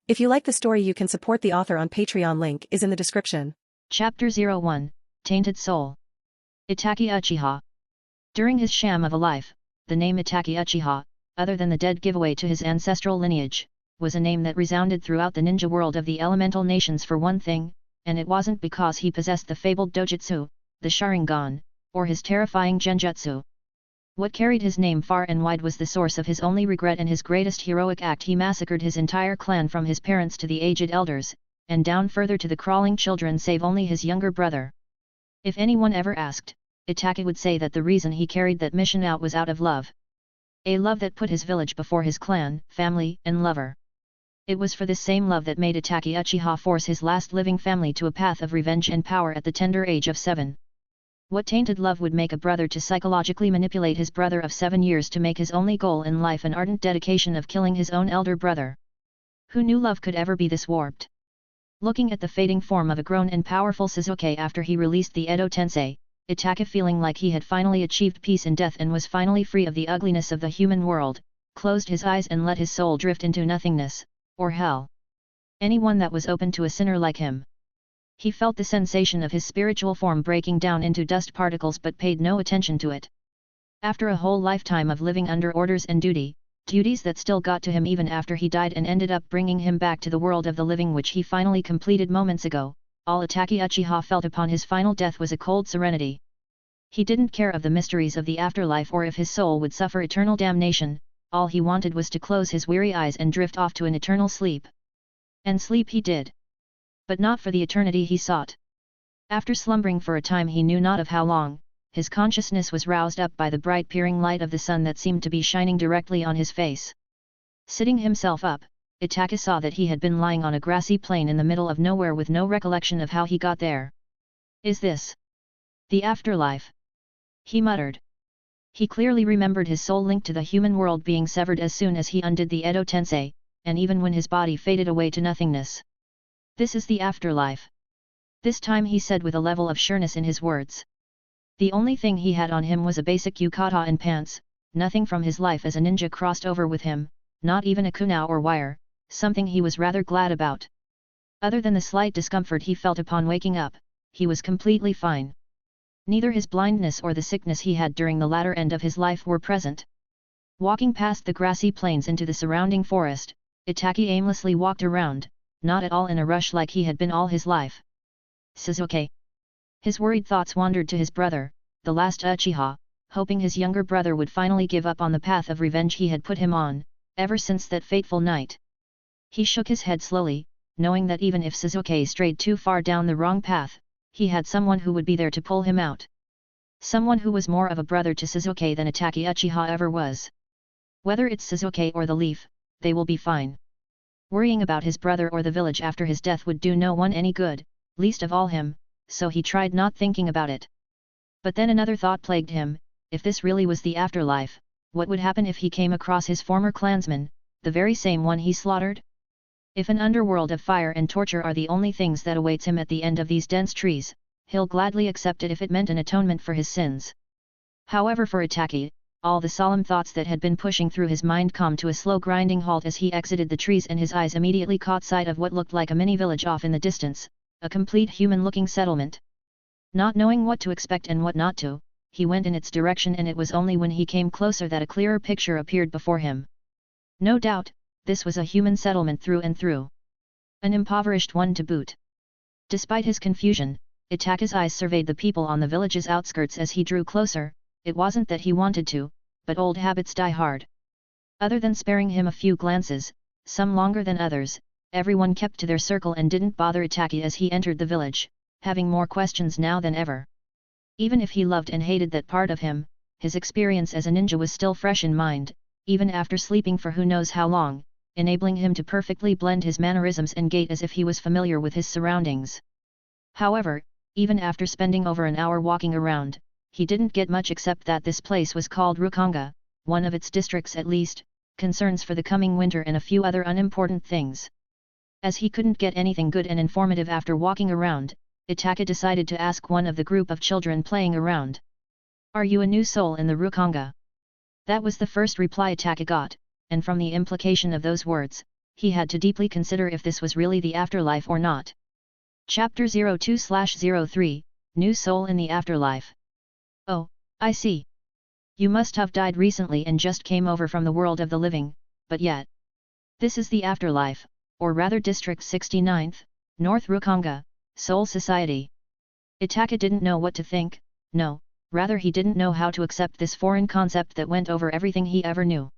If you like the story, you can support the author on Patreon. Link is in the description. Chapter 01, Tainted Soul. Itachi Uchiha. During his sham of a life, the name Itachi Uchiha, other than the dead giveaway to his ancestral lineage, was a name that resounded throughout the ninja world of the elemental nations for one thing, and it wasn't because he possessed the fabled dojutsu, the Sharingan, or his terrifying genjutsu. What carried his name far and wide was the source of his only regret and his greatest heroic act. He massacred his entire clan, from his parents to the aged elders, and down further to the crawling children, save only his younger brother. If anyone ever asked, Itachi would say that the reason he carried that mission out was out of love. A love that put his village before his clan, family, and lover. It was for this same love that made Itachi Uchiha force his last living family to a path of revenge and power at the tender age of 7. What tainted love would make a brother to psychologically manipulate his brother of 7 years to make his only goal in life an ardent dedication of killing his own elder brother? Who knew love could ever be this warped? Looking at the fading form of a grown and powerful Sasuke after he released the Edō Tensei, Itachi, feeling like he had finally achieved peace in death and was finally free of the ugliness of the human world, closed his eyes and let his soul drift into nothingness, or hell. Anyone that was open to a sinner like him. He felt the sensation of his spiritual form breaking down into dust particles but paid no attention to it. After a whole lifetime of living under orders and duties that still got to him even after he died and ended up bringing him back to the world of the living, which he finally completed moments ago, all Itachi Uchiha felt upon his final death was a cold serenity. He didn't care of the mysteries of the afterlife or if his soul would suffer eternal damnation. All he wanted was to close his weary eyes and drift off to an eternal sleep. And sleep he did. But not for the eternity he sought. After slumbering for a time he knew not of how long, his consciousness was roused up by the bright peering light of the sun that seemed to be shining directly on his face. Sitting himself up, Itachi saw that he had been lying on a grassy plain in the middle of nowhere with no recollection of how he got there. Is this the afterlife? He muttered. He clearly remembered his soul link to the human world being severed as soon as he undid the Edō Tensei, and even when his body faded away to nothingness. This is the afterlife. This time he said with a level of sureness in his words. The only thing he had on him was a basic yukata and pants, nothing from his life as a ninja crossed over with him, not even a kunai or wire, something he was rather glad about. Other than the slight discomfort he felt upon waking up, he was completely fine. Neither his blindness or the sickness he had during the latter end of his life were present. Walking past the grassy plains into the surrounding forest, Itachi aimlessly walked around, not at all in a rush like he had been all his life. Sasuke. His worried thoughts wandered to his brother, the last Uchiha, hoping his younger brother would finally give up on the path of revenge he had put him on, ever since that fateful night. He shook his head slowly, knowing that even if Sasuke strayed too far down the wrong path, he had someone who would be there to pull him out. Someone who was more of a brother to Sasuke than Itachi Uchiha ever was. Whether it's Sasuke or the leaf, they will be fine. Worrying about his brother or the village after his death would do no one any good, least of all him, so he tried not thinking about it. But then another thought plagued him: if this really was the afterlife, what would happen if he came across his former clansman, the very same one he slaughtered? If an underworld of fire and torture are the only things that awaits him at the end of these dense trees, he'll gladly accept it if it meant an atonement for his sins. However, for Itachi, all the solemn thoughts that had been pushing through his mind calmed to a slow grinding halt as he exited the trees, and his eyes immediately caught sight of what looked like a mini village off in the distance, a complete human-looking settlement. Not knowing what to expect and what not to, he went in its direction, and it was only when he came closer that a clearer picture appeared before him. No doubt, this was a human settlement through and through. An impoverished one to boot. Despite his confusion, Itachi's eyes surveyed the people on the village's outskirts as he drew closer. It wasn't that he wanted to, but old habits die hard. Other than sparing him a few glances, some longer than others, everyone kept to their circle and didn't bother Itachi as he entered the village, having more questions now than ever. Even if he loved and hated that part of him, his experience as a ninja was still fresh in mind, even after sleeping for who knows how long, enabling him to perfectly blend his mannerisms and gait as if he was familiar with his surroundings. However, even after spending over an hour walking around, he didn't get much except that this place was called Reconnecting, one of its districts at least, concerns for the coming winter and a few other unimportant things. As he couldn't get anything good and informative after walking around, Itachi decided to ask one of the group of children playing around. "Are you a new soul in the Reconnecting?" That was the first reply Itachi got, and from the implication of those words, he had to deeply consider if this was really the afterlife or not. Chapter 02/03, New Soul in the Afterlife. Oh, I see. You must have died recently and just came over from the world of the living, but yet. This is the afterlife, or rather District 69th, North Rukonga, Soul Society. Itachi didn't know what to think, no, rather he didn't know how to accept this foreign concept that went over everything he ever knew.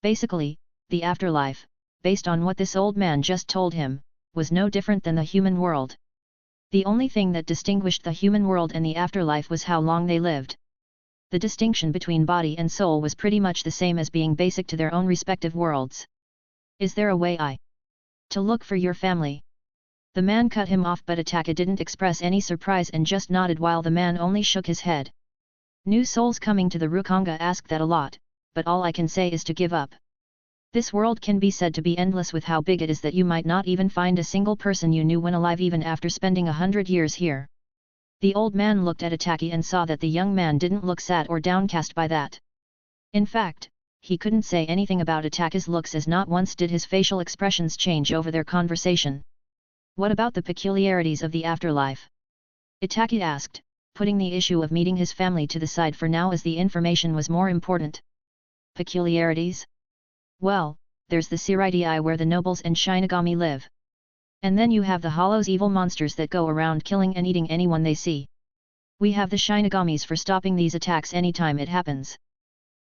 Basically, the afterlife, based on what this old man just told him, was no different than the human world. The only thing that distinguished the human world and the afterlife was how long they lived. The distinction between body and soul was pretty much the same as being basic to their own respective worlds. Is there a way to look for your family? The man cut him off, but Itachi didn't express any surprise and just nodded while the man only shook his head. New souls coming to the Rukonga ask that a lot, but all I can say is to give up. This world can be said to be endless with how big it is that you might not even find a single person you knew when alive even after spending 100 years here. The old man looked at Itachi and saw that the young man didn't look sad or downcast by that. In fact, he couldn't say anything about Itachi's looks as not once did his facial expressions change over their conversation. What about the peculiarities of the afterlife? Itachi asked, putting the issue of meeting his family to the side for now as the information was more important. Peculiarities? Well, there's the Seireidii where the nobles and Shinigami live. And then you have the Hollows, evil monsters that go around killing and eating anyone they see. We have the Shinigamis for stopping these attacks anytime it happens.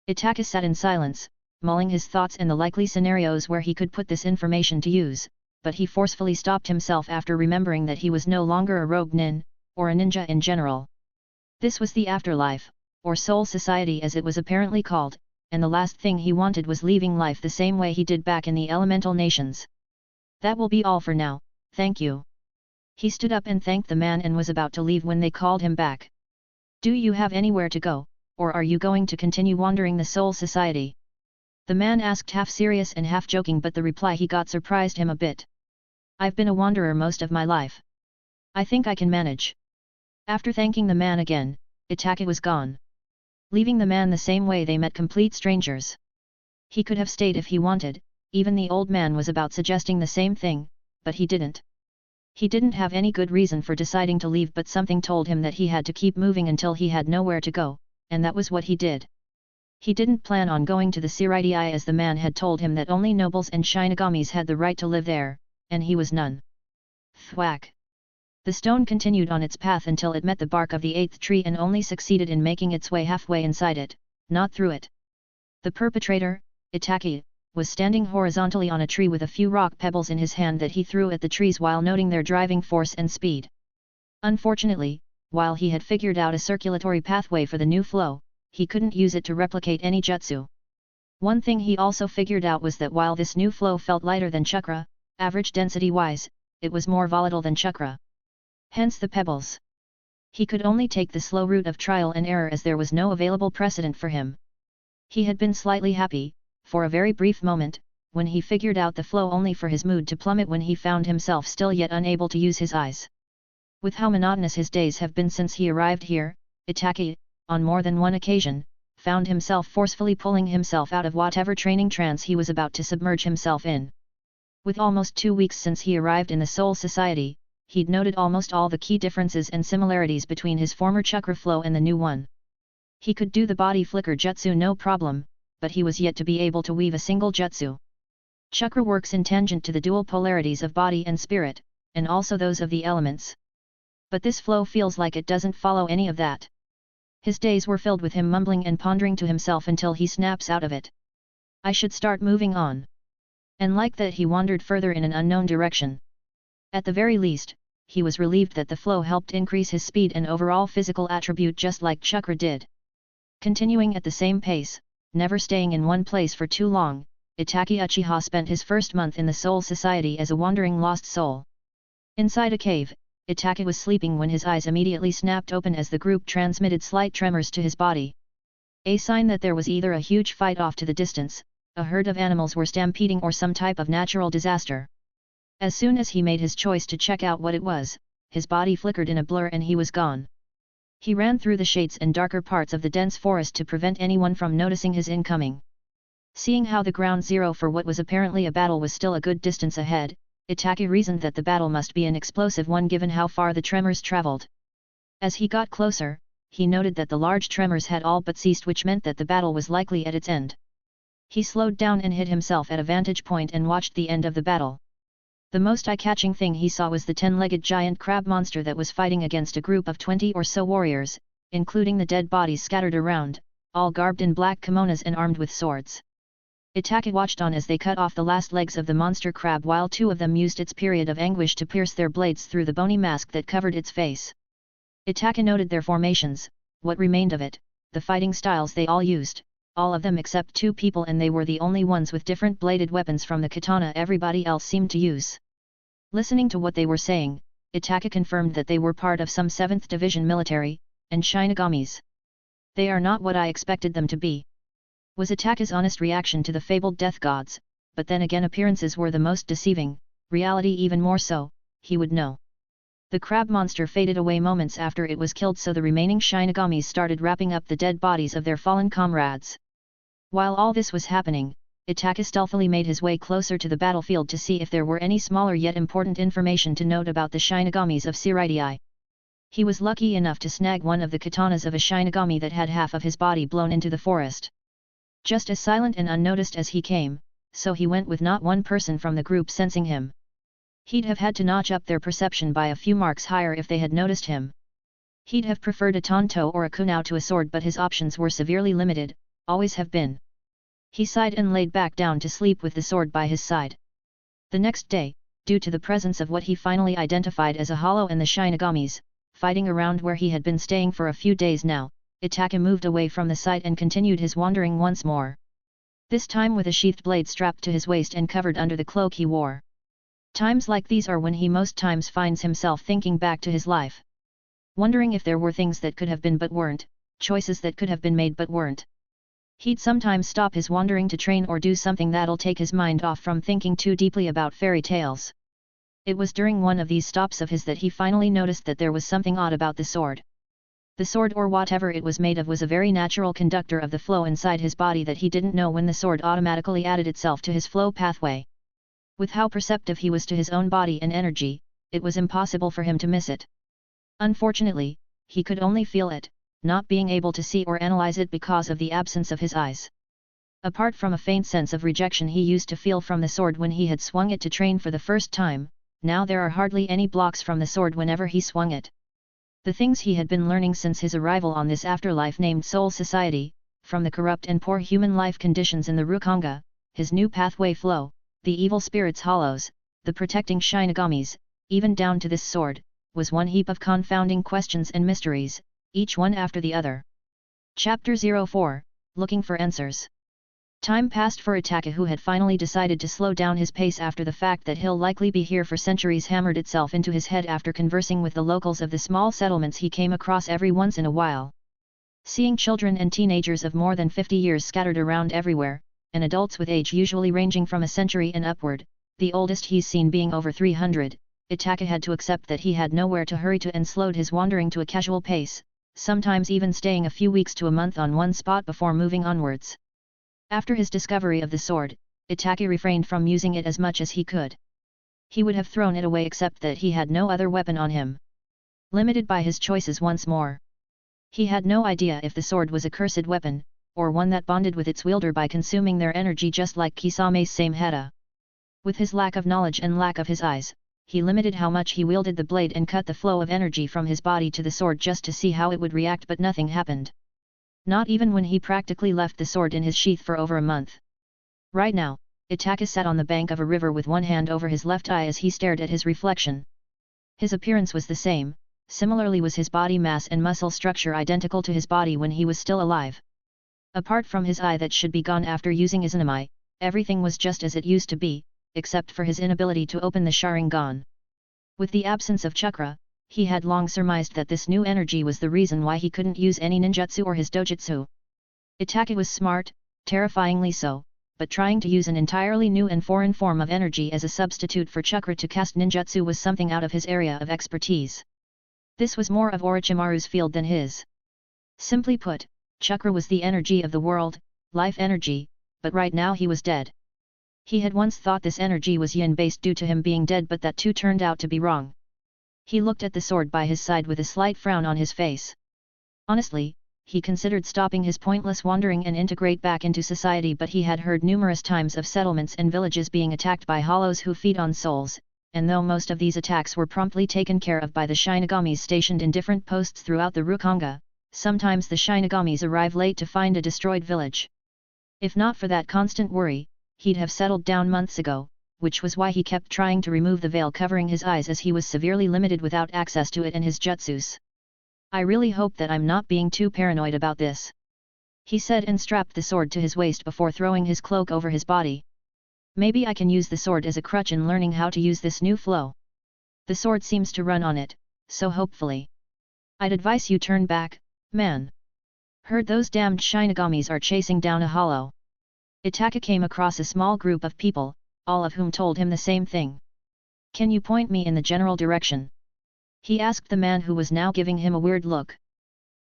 Itachi sat in silence, mulling his thoughts and the likely scenarios where he could put this information to use, but he forcefully stopped himself after remembering that he was no longer a rogue nin, or a ninja in general. This was the afterlife, or Soul Society as it was apparently called, and the last thing he wanted was leaving life the same way he did back in the elemental nations. That will be all for now, thank you. He stood up and thanked the man and was about to leave when they called him back. Do you have anywhere to go, or are you going to continue wandering the Soul Society? The man asked half serious and half joking, but the reply he got surprised him a bit. I've been a wanderer most of my life. I think I can manage. After thanking the man again, Itachi was gone. Leaving the man the same way they met, complete strangers. He could have stayed if he wanted, even the old man was about suggesting the same thing, but he didn't. He didn't have any good reason for deciding to leave, but something told him that he had to keep moving until he had nowhere to go, and that was what he did. He didn't plan on going to the Seireidii as the man had told him that only nobles and Shinigamis had the right to live there, and he was none. Thwack! The stone continued on its path until it met the bark of the 8th tree and only succeeded in making its way halfway inside it, not through it. The perpetrator, Itachi, was standing horizontally on a tree with a few rock pebbles in his hand that he threw at the trees while noting their driving force and speed. Unfortunately, while he had figured out a circulatory pathway for the new flow, he couldn't use it to replicate any jutsu. One thing he also figured out was that while this new flow felt lighter than chakra, average density-wise, it was more volatile than chakra. Hence the pebbles. He could only take the slow route of trial and error as there was no available precedent for him. He had been slightly happy, for a very brief moment, when he figured out the flow, only for his mood to plummet when he found himself still yet unable to use his eyes. With how monotonous his days have been since he arrived here, Itachi, on more than one occasion, found himself forcefully pulling himself out of whatever training trance he was about to submerge himself in. With almost 2 weeks since he arrived in the Soul Society, he'd noted almost all the key differences and similarities between his former chakra flow and the new one. He could do the body flicker jutsu no problem, but he was yet to be able to weave a single jutsu. Chakra works in tangent to the dual polarities of body and spirit, and also those of the elements. But this flow feels like it doesn't follow any of that. His days were filled with him mumbling and pondering to himself until he snaps out of it. I should start moving on. And like that he wandered further in an unknown direction. At the very least, he was relieved that the flow helped increase his speed and overall physical attribute just like chakra did. Continuing at the same pace, never staying in one place for too long, Itachi Uchiha spent his first month in the Soul Society as a wandering lost soul. Inside a cave, Itachi was sleeping when his eyes immediately snapped open as the group transmitted slight tremors to his body. A sign that there was either a huge fight off to the distance, a herd of animals were stampeding, or some type of natural disaster. As soon as he made his choice to check out what it was, his body flickered in a blur and he was gone. He ran through the shades and darker parts of the dense forest to prevent anyone from noticing his incoming. Seeing how the ground zero for what was apparently a battle was still a good distance ahead, Itachi reasoned that the battle must be an explosive one given how far the tremors traveled. As he got closer, he noted that the large tremors had all but ceased, which meant that the battle was likely at its end. He slowed down and hid himself at a vantage point and watched the end of the battle. The most eye-catching thing he saw was the 10-legged giant crab monster that was fighting against a group of 20 or so warriors, including the dead bodies scattered around, all garbed in black kimonos and armed with swords. Itachi watched on as they cut off the last legs of the monster crab while two of them used its period of anguish to pierce their blades through the bony mask that covered its face. Itachi noted their formations, what remained of it, the fighting styles they all used, all of them except two people, and they were the only ones with different bladed weapons from the katana everybody else seemed to use. Listening to what they were saying, Itachi confirmed that they were part of some 7th Division military, and Shinigamis. They are not what I expected them to be, was Itachi's honest reaction to the fabled death gods, but then again appearances were the most deceiving, reality even more so, he would know. The crab monster faded away moments after it was killed, so the remaining Shinigamis started wrapping up the dead bodies of their fallen comrades. While all this was happening, Itachi stealthily made his way closer to the battlefield to see if there were any smaller yet important information to note about the Shinigamis of Seireitei. He was lucky enough to snag one of the katanas of a Shinigami that had half of his body blown into the forest. Just as silent and unnoticed as he came, so he went with not one person from the group sensing him. He'd have had to notch up their perception by a few marks higher if they had noticed him. He'd have preferred a tanto or a kunao to a sword, but his options were severely limited, always have been. He sighed and laid back down to sleep with the sword by his side. The next day, due to the presence of what he finally identified as a hollow and the Shinigamis, fighting around where he had been staying for a few days now, Itachi moved away from the site and continued his wandering once more. This time with a sheathed blade strapped to his waist and covered under the cloak he wore. Times like these are when he most times finds himself thinking back to his life. Wondering if there were things that could have been but weren't, choices that could have been made but weren't. He'd sometimes stop his wandering to train or do something that'll take his mind off from thinking too deeply about fairy tales. It was during one of these stops of his that he finally noticed that there was something odd about the sword. The sword, or whatever it was made of, was a very natural conductor of the flow inside his body that he didn't know when the sword automatically added itself to his flow pathway. With how perceptive he was to his own body and energy, it was impossible for him to miss it. Unfortunately, he could only feel it, not being able to see or analyze it because of the absence of his eyes. Apart from a faint sense of rejection he used to feel from the sword when he had swung it to train for the first time, now there are hardly any blocks from the sword whenever he swung it. The things he had been learning since his arrival on this afterlife named Soul Society, from the corrupt and poor human life conditions in the Rukanga, his new pathway flow, the evil spirits' hollows, the protecting Shinigamis, even down to this sword, was one heap of confounding questions and mysteries, each one after the other. Chapter 04, Looking for Answers. Time passed for Itachi, who had finally decided to slow down his pace after the fact that he'll likely be here for centuries hammered itself into his head after conversing with the locals of the small settlements he came across every once in a while. Seeing children and teenagers of more than 50 years scattered around everywhere, and adults with age usually ranging from a century and upward, the oldest he's seen being over 300, Itachi had to accept that he had nowhere to hurry to and slowed his wandering to a casual pace, sometimes even staying a few weeks to a month on one spot before moving onwards. After his discovery of the sword, Itachi refrained from using it as much as he could. He would have thrown it away except that he had no other weapon on him. Limited by his choices once more. He had no idea if the sword was a cursed weapon, or one that bonded with its wielder by consuming their energy just like Kisame's same Heta. With his lack of knowledge and lack of his eyes, he limited how much he wielded the blade and cut the flow of energy from his body to the sword just to see how it would react, but nothing happened. Not even when he practically left the sword in his sheath for over a month. Right now, Itachi sat on the bank of a river with one hand over his left eye as he stared at his reflection. His appearance was the same, similarly was his body mass and muscle structure identical to his body when he was still alive. Apart from his eye that should be gone after using Izanami, everything was just as it used to be, except for his inability to open the Sharingan. With the absence of chakra, he had long surmised that this new energy was the reason why he couldn't use any ninjutsu or his dojutsu. Itachi was smart, terrifyingly so, but trying to use an entirely new and foreign form of energy as a substitute for chakra to cast ninjutsu was something out of his area of expertise. This was more of Orochimaru's field than his. Simply put, chakra was the energy of the world, life energy, but right now he was dead. He had once thought this energy was yin-based due to him being dead, but that too turned out to be wrong. He looked at the sword by his side with a slight frown on his face. Honestly, he considered stopping his pointless wandering and integrate back into society, but he had heard numerous times of settlements and villages being attacked by hollows who feed on souls, and though most of these attacks were promptly taken care of by the Shinigamis stationed in different posts throughout the Rukanga, sometimes the Shinigamis arrive late to find a destroyed village. If not for that constant worry, he'd have settled down months ago, which was why he kept trying to remove the veil covering his eyes, as he was severely limited without access to it and his jutsus. I really hope that I'm not being too paranoid about this, he said, and strapped the sword to his waist before throwing his cloak over his body. Maybe I can use the sword as a crutch in learning how to use this new flow. The sword seems to run on it, so hopefully. I'd advise you turn back, man. Heard those damned Shinigamis are chasing down a hollow. Itachi came across a small group of people, all of whom told him the same thing. Can you point me in the general direction? He asked the man who was now giving him a weird look.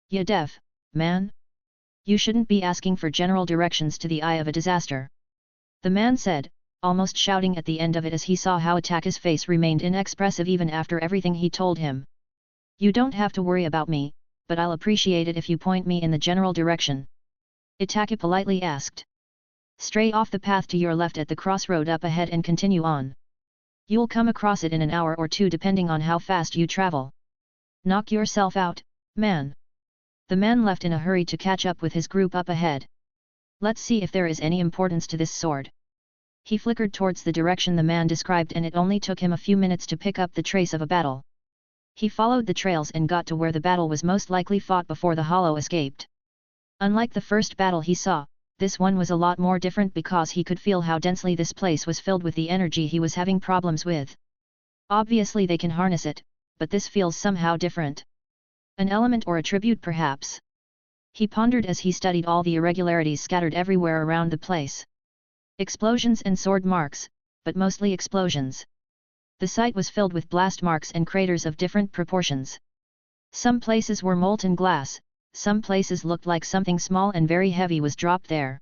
Ya deaf, man? You shouldn't be asking for general directions to the eye of a disaster. The man said, almost shouting at the end of it as he saw how Itachi's face remained inexpressive even after everything he told him. You don't have to worry about me, but I'll appreciate it if you point me in the general direction. Itachi politely asked. Stray off the path to your left at the crossroad up ahead and continue on. You'll come across it in an hour or two depending on how fast you travel. Knock yourself out, man. The man left in a hurry to catch up with his group up ahead. Let's see if there is any importance to this sword. He flickered towards the direction the man described, and it only took him a few minutes to pick up the trace of a battle. He followed the trails and got to where the battle was most likely fought before the hollow escaped. Unlike the first battle he saw, this one was a lot more different because he could feel how densely this place was filled with the energy he was having problems with. Obviously they can harness it, but this feels somehow different. An element or attribute perhaps? He pondered as he studied all the irregularities scattered everywhere around the place. Explosions and sword marks, but mostly explosions. The site was filled with blast marks and craters of different proportions. Some places were molten glass, some places looked like something small and very heavy was dropped there.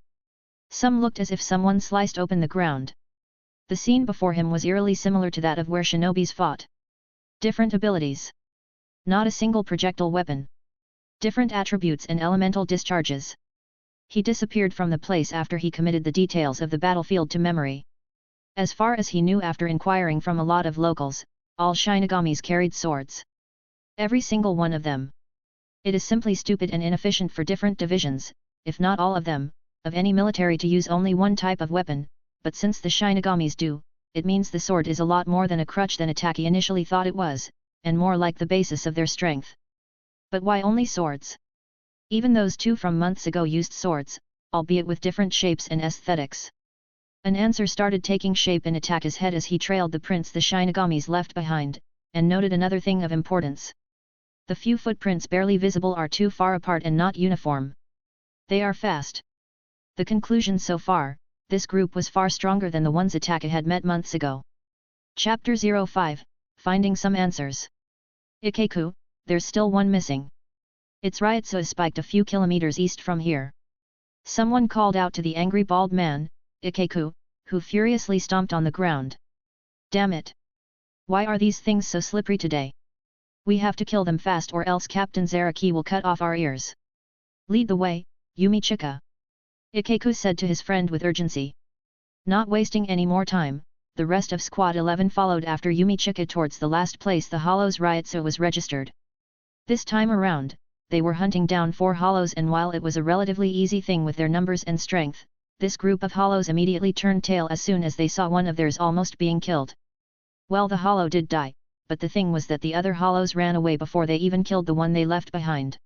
Some looked as if someone sliced open the ground. The scene before him was eerily similar to that of where shinobis fought. Different abilities. Not a single projectile weapon. Different attributes and elemental discharges. He disappeared from the place after he committed the details of the battlefield to memory. As far as he knew after inquiring from a lot of locals, all Shinigamis carried swords. Every single one of them. It is simply stupid and inefficient for different divisions, if not all of them, of any military to use only one type of weapon, but since the Shinigamis do, it means the sword is a lot more than a crutch than Itachi initially thought it was, and more like the basis of their strength. But why only swords? Even those two from months ago used swords, albeit with different shapes and aesthetics. An answer started taking shape in Itachi's head as he trailed the prints the Shinigamis left behind, and noted another thing of importance. The few footprints barely visible are too far apart and not uniform. They are fast. The conclusion so far, this group was far stronger than the ones Itachi had met months ago. Chapter 05, Finding Some Answers. Ikeku, there's still one missing. Its Ryutsu is spiked a few kilometers east from here. Someone called out to the angry bald man, Ikeku, who furiously stomped on the ground. Damn it! Why are these things so slippery today? We have to kill them fast or else Captain Zaraki will cut off our ears. Lead the way, Yumi Chika. Ikeku said to his friend with urgency. Not wasting any more time, the rest of Squad 11 followed after Yumi Chika towards the last place the Hollow's Ryutsu was registered. This time around, they were hunting down 4 Hollows, and while it was a relatively easy thing with their numbers and strength, this group of Hollows immediately turned tail as soon as they saw one of theirs almost being killed. Well, the Hollow did die, but the thing was that the other Hollows ran away before they even killed the one they left behind.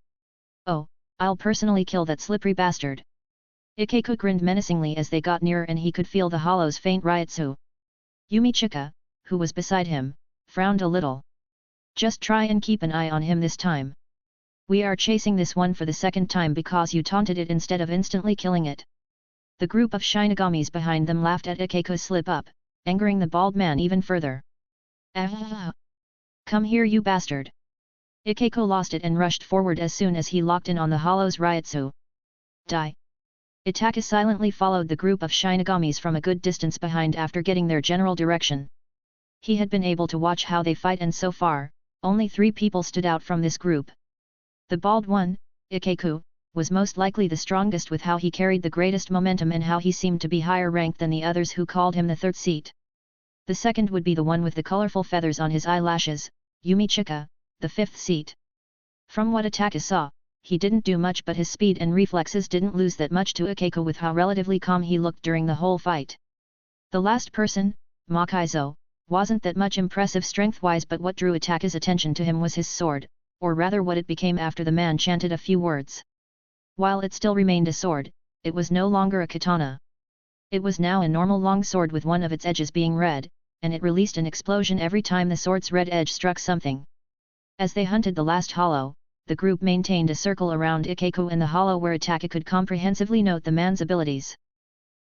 Oh, I'll personally kill that slippery bastard. Ikeku grinned menacingly as they got nearer and he could feel the Hollow's faint Ryutsu. Yumi Chika, who was beside him, frowned a little. Just try and keep an eye on him this time. We are chasing this one for the second time because you taunted it instead of instantly killing it. The group of Shinigamis behind them laughed at Ikeku's slip-up, angering the bald man even further. Ah! Come here, you bastard! Ikeku lost it and rushed forward as soon as he locked in on the Hollow's Ryutsu. Die! Itachi silently followed the group of Shinigamis from a good distance behind after getting their general direction. He had been able to watch how they fight, and so far, only 3 people stood out from this group. The bald one, Ikeku, was most likely the strongest with how he carried the greatest momentum and how he seemed to be higher ranked than the others who called him the third seat. The second would be the one with the colorful feathers on his eyelashes, Yumichika, the 5th seat. From what Itachi saw, he didn't do much, but his speed and reflexes didn't lose that much to Ikeku with how relatively calm he looked during the whole fight. The last person, Makaizo, wasn't that much impressive strength-wise, but what drew Itachi's attention to him was his sword, or rather what it became after the man chanted a few words. While it still remained a sword, it was no longer a katana. It was now a normal long sword with one of its edges being red, and it released an explosion every time the sword's red edge struck something. As they hunted the last hollow, the group maintained a circle around Ikeku in the hollow where Itachi could comprehensively note the man's abilities.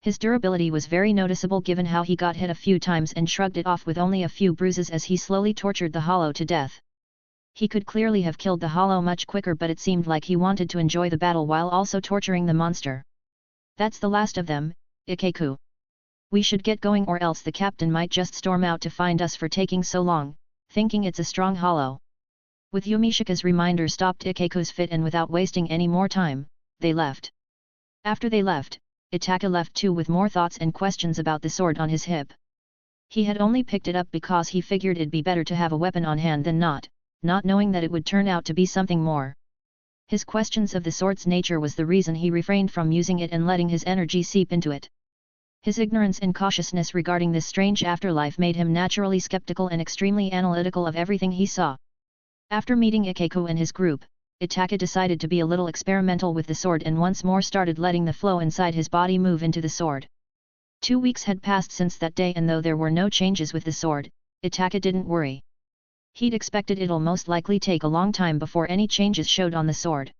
His durability was very noticeable given how he got hit a few times and shrugged it off with only a few bruises as he slowly tortured the hollow to death. He could clearly have killed the hollow much quicker, but it seemed like he wanted to enjoy the battle while also torturing the monster. That's the last of them, Ikeku. We should get going or else the captain might just storm out to find us for taking so long, thinking it's a strong hollow. With Yumishika's reminder stopped Ikeku's fit, and without wasting any more time, they left. After they left, Itachi left too with more thoughts and questions about the sword on his hip. He had only picked it up because he figured it'd be better to have a weapon on hand than not knowing that it would turn out to be something more. His questions of the sword's nature was the reason he refrained from using it and letting his energy seep into it. His ignorance and cautiousness regarding this strange afterlife made him naturally skeptical and extremely analytical of everything he saw. After meeting Ikeku and his group, Itachi decided to be a little experimental with the sword and once more started letting the flow inside his body move into the sword. 2 weeks had passed since that day, and though there were no changes with the sword, Itachi didn't worry. He'd expected it'll most likely take a long time before any changes showed on the sword.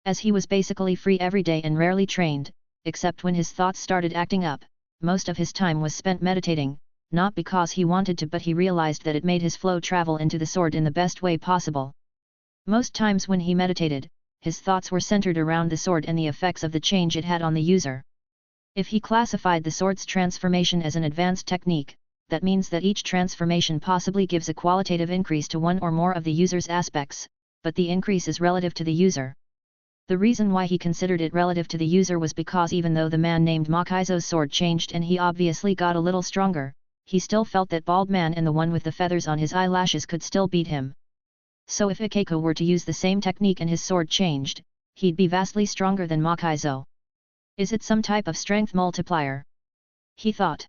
As he was basically free every day and rarely trained, except when his thoughts started acting up, most of his time was spent meditating, not because he wanted to, but he realized that it made his flow travel into the sword in the best way possible. Most times when he meditated, his thoughts were centered around the sword and the effects of the change it had on the user. If he classified the sword's transformation as an advanced technique, that means that each transformation possibly gives a qualitative increase to one or more of the user's aspects, but the increase is relative to the user. The reason why he considered it relative to the user was because even though the man named Makaizo's sword changed and he obviously got a little stronger, he still felt that bald man and the one with the feathers on his eyelashes could still beat him. So if Ikeku were to use the same technique and his sword changed, he'd be vastly stronger than Makaizo. Is it some type of strength multiplier? He thought.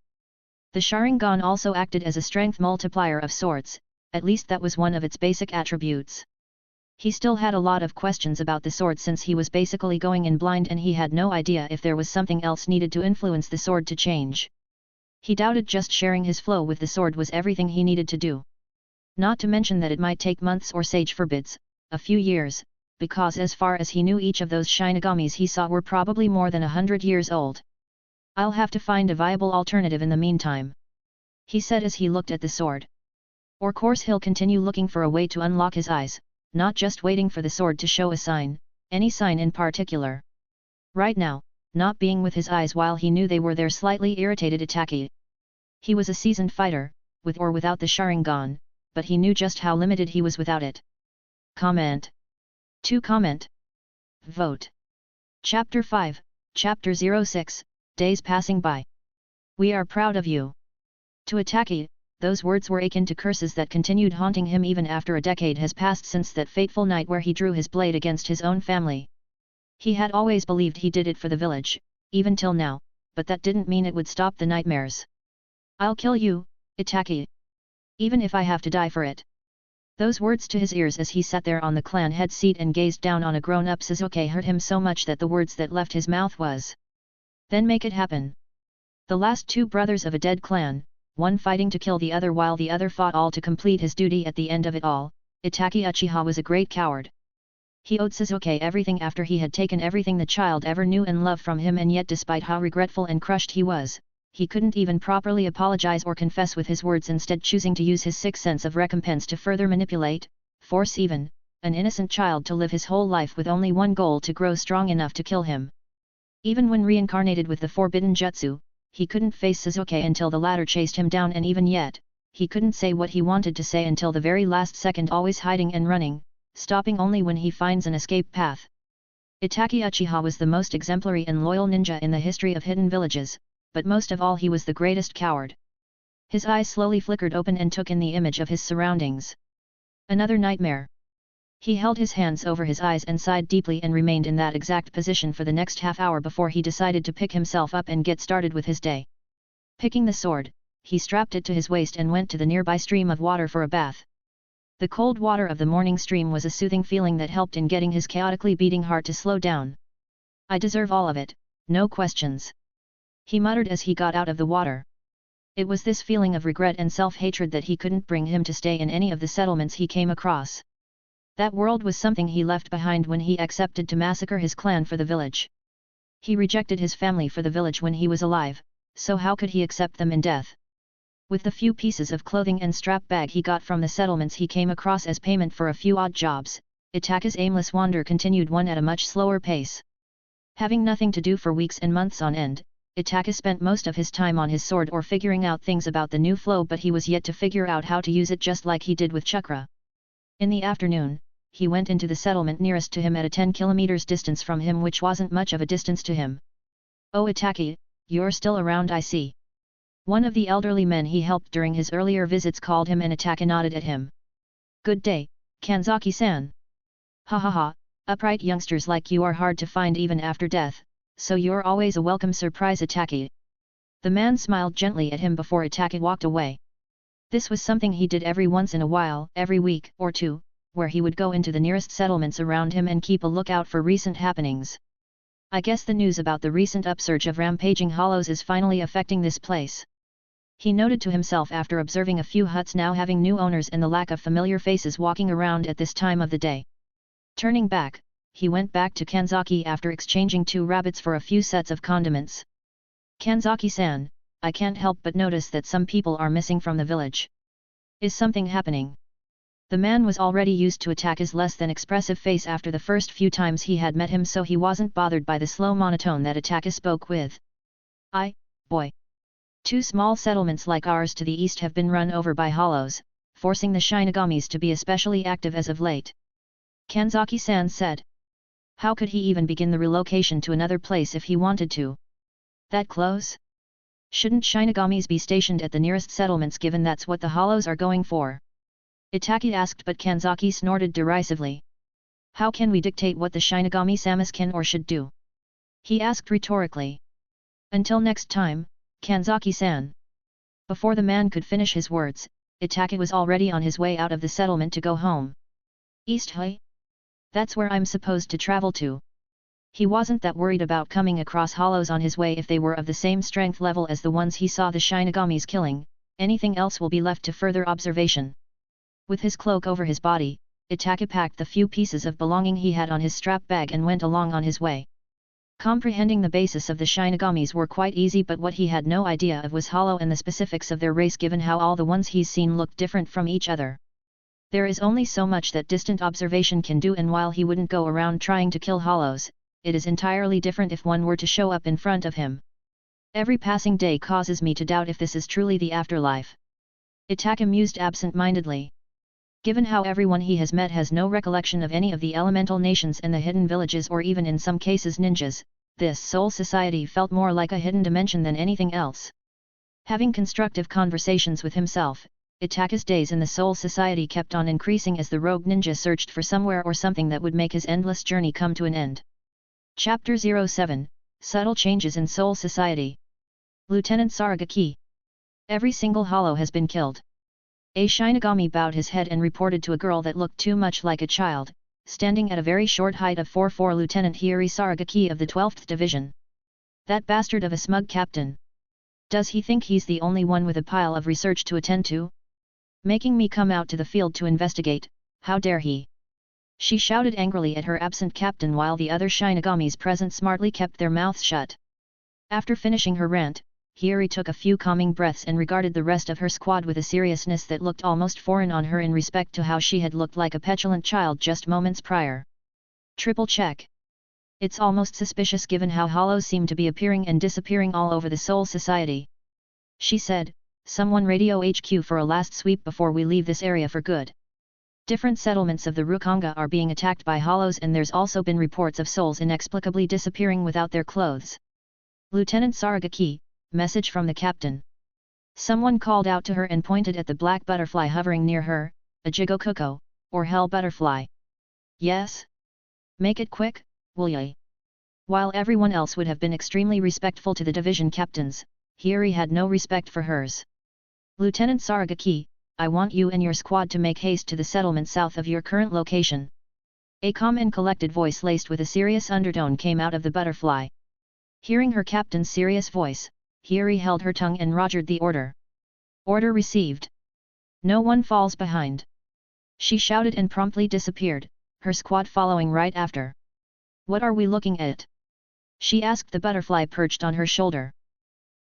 The Sharingan also acted as a strength multiplier of sorts, at least that was one of its basic attributes. He still had a lot of questions about the sword since he was basically going in blind and he had no idea if there was something else needed to influence the sword to change. He doubted just sharing his flow with the sword was everything he needed to do. Not to mention that it might take months or sage forbids, a few years, because as far as he knew each of those Shinigamis he saw were probably more than 100 years old. I'll have to find a viable alternative in the meantime, he said as he looked at the sword. Or course he'll continue looking for a way to unlock his eyes, not just waiting for the sword to show a sign, any sign in particular. Right now, not being with his eyes while he knew they were there slightly irritated Itachi. He was a seasoned fighter, with or without the Sharingan, but he knew just how limited he was without it. Comment. To comment. Vote. Chapter 5, Chapter 06, Days Passing By. We are proud of you. To Itachi, those words were akin to curses that continued haunting him even after a decade has passed since that fateful night where he drew his blade against his own family. He had always believed he did it for the village, even till now, but that didn't mean it would stop the nightmares. I'll kill you, Itachi. Even if I have to die for it. Those words to his ears as he sat there on the clan head seat and gazed down on a grown-up Sasuke hurt him so much that the words that left his mouth was, "Then make it happen." The last 2 brothers of a dead clan, one fighting to kill the other while the other fought all to complete his duty at the end of it all, Itachi Uchiha was a great coward. He owed Sasuke everything after he had taken everything the child ever knew and loved from him, and yet despite how regretful and crushed he was, he couldn't even properly apologize or confess with his words, instead choosing to use his sixth sense of recompense to further manipulate, force even, an innocent child to live his whole life with only one goal: to grow strong enough to kill him. Even when reincarnated with the forbidden jutsu, he couldn't face Sasuke until the latter chased him down, and even yet, he couldn't say what he wanted to say until the very last second, always hiding and running, stopping only when he finds an escape path. Itachi Uchiha was the most exemplary and loyal ninja in the history of hidden villages, but most of all he was the greatest coward. His eyes slowly flickered open and took in the image of his surroundings. Another nightmare. He held his hands over his eyes and sighed deeply and remained in that exact position for the next half hour before he decided to pick himself up and get started with his day. Picking the sword, he strapped it to his waist and went to the nearby stream of water for a bath. The cold water of the morning stream was a soothing feeling that helped in getting his chaotically beating heart to slow down. "I deserve all of it, no questions," he muttered as he got out of the water. It was this feeling of regret and self-hatred that he couldn't bring him to stay in any of the settlements he came across. That world was something he left behind when he accepted to massacre his clan for the village. He rejected his family for the village when he was alive, so how could he accept them in death? With the few pieces of clothing and strap bag he got from the settlements he came across as payment for a few odd jobs, Itachi's aimless wander continued, one at a much slower pace. Having nothing to do for weeks and months on end, Itachi spent most of his time on his sword or figuring out things about the new flow, but he was yet to figure out how to use it just like he did with chakra. In the afternoon, he went into the settlement nearest to him at a 10 kilometers distance from him, which wasn't much of a distance to him. "Oh Itachi, you're still around, I see." One of the elderly men he helped during his earlier visits called him, and Itachi nodded at him. "Good day, Kanzaki-san." "Ha ha ha, upright youngsters like you are hard to find even after death, so you're always a welcome surprise, Itachi." The man smiled gently at him before Itachi walked away. This was something he did every once in a while, every week or two, where he would go into the nearest settlements around him and keep a lookout for recent happenings. "I guess the news about the recent upsurge of rampaging hollows is finally affecting this place," he noted to himself after observing a few huts now having new owners and the lack of familiar faces walking around at this time of the day. Turning back, he went back to Kanzaki after exchanging 2 rabbits for a few sets of condiments. "Kanzaki-san, I can't help but notice that some people are missing from the village. Is something happening?" The man was already used to Itachi's less than expressive face after the first few times he had met him, so he wasn't bothered by the slow monotone that Itachi spoke with. Boy. 2 small settlements like ours to the east have been run over by hollows, forcing the Shinigamis to be especially active as of late," Kanzaki-san said. How could he even begin the relocation to another place if he wanted to? That close? Shouldn't Shinigamis be stationed at the nearest settlements, given that's what the hollows are going for? Itachi asked, but Kanzaki snorted derisively. "How can we dictate what the Shinigami-samas can or should do?" he asked rhetorically. "Until next time, Kanzaki-san." Before the man could finish his words, Itachi was already on his way out of the settlement to go home. "East Hui? That's where I'm supposed to travel to." He wasn't that worried about coming across hollows on his way if they were of the same strength level as the ones he saw the Shinigamis killing. Anything else will be left to further observation. With his cloak over his body, Itachi packed the few pieces of belonging he had on his strap bag and went along on his way. Comprehending the basis of the Shinigamis were quite easy, but what he had no idea of was hollow and the specifics of their race, given how all the ones he's seen looked different from each other. There is only so much that distant observation can do, and while he wouldn't go around trying to kill hollows, it is entirely different if one were to show up in front of him. Every passing day causes me to doubt if this is truly the afterlife. Itachi mused absent-mindedly. Given how everyone he has met has no recollection of any of the elemental nations and the hidden villages, or even in some cases ninjas, this soul society felt more like a hidden dimension than anything else. Having constructive conversations with himself, Itachi's days in the soul society kept on increasing as the rogue ninja searched for somewhere or something that would make his endless journey come to an end. Chapter 07, Subtle Changes in Soul Society. Lieutenant Saragaki. Every single hollow has been killed. A Shinigami bowed his head and reported to a girl that looked too much like a child, standing at a very short height of 4'4", Lieutenant Hiri Saragaki of the 12th Division. That bastard of a smug captain. Does he think he's the only one with a pile of research to attend to? Making me come out to the field to investigate, how dare he? She shouted angrily at her absent captain, while the other Shinigamis present smartly kept their mouths shut. After finishing her rant, Hiri took a few calming breaths and regarded the rest of her squad with a seriousness that looked almost foreign on her in respect to how she had looked like a petulant child just moments prior. Triple check. It's almost suspicious given how hollows seem to be appearing and disappearing all over the Soul Society. She said, someone radio HQ for a last sweep before we leave this area for good. Different settlements of the Rukonga are being attacked by hollows and there's also been reports of souls inexplicably disappearing without their clothes. Lieutenant Saragaki, message from the captain. Someone called out to her and pointed at the black butterfly hovering near her, a Jigokuko, or hell butterfly. Yes? Make it quick, will ya? While everyone else would have been extremely respectful to the division captains, Hiri had no respect for hers. Lieutenant Saragaki, I want you and your squad to make haste to the settlement south of your current location. A calm and collected voice laced with a serious undertone came out of the butterfly. Hearing her captain's serious voice, Hiri held her tongue and rogered the order. Order received. No one falls behind. She shouted and promptly disappeared, her squad following right after. What are we looking at? She asked the butterfly perched on her shoulder.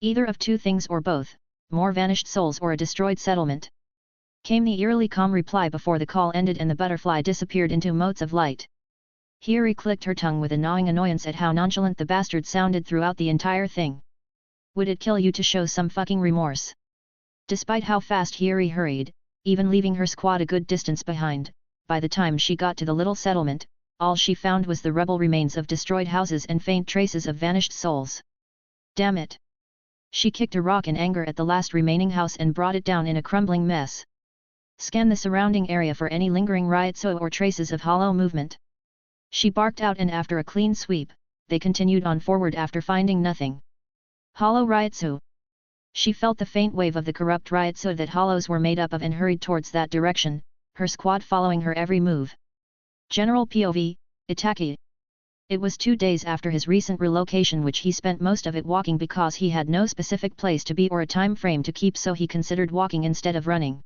Either of two things or both, more vanished souls or a destroyed settlement. Came the eerily calm reply before the call ended and the butterfly disappeared into motes of light. Hiri clicked her tongue with a gnawing annoyance at how nonchalant the bastard sounded throughout the entire thing. Would it kill you to show some fucking remorse? Despite how fast Hiri hurried, even leaving her squad a good distance behind, by the time she got to the little settlement, all she found was the rebel remains of destroyed houses and faint traces of vanished souls. Damn it! She kicked a rock in anger at the last remaining house and brought it down in a crumbling mess. Scan the surrounding area for any lingering riotso or traces of hollow movement. She barked out and after a clean sweep, they continued on forward after finding nothing. Hollow riotso. She felt the faint wave of the corrupt riotso that hollows were made up of and hurried towards that direction, her squad following her every move. General POV, Itachi. It was 2 days after his recent relocation which he spent most of it walking because he had no specific place to be or a time frame to keep, so he considered walking instead of running.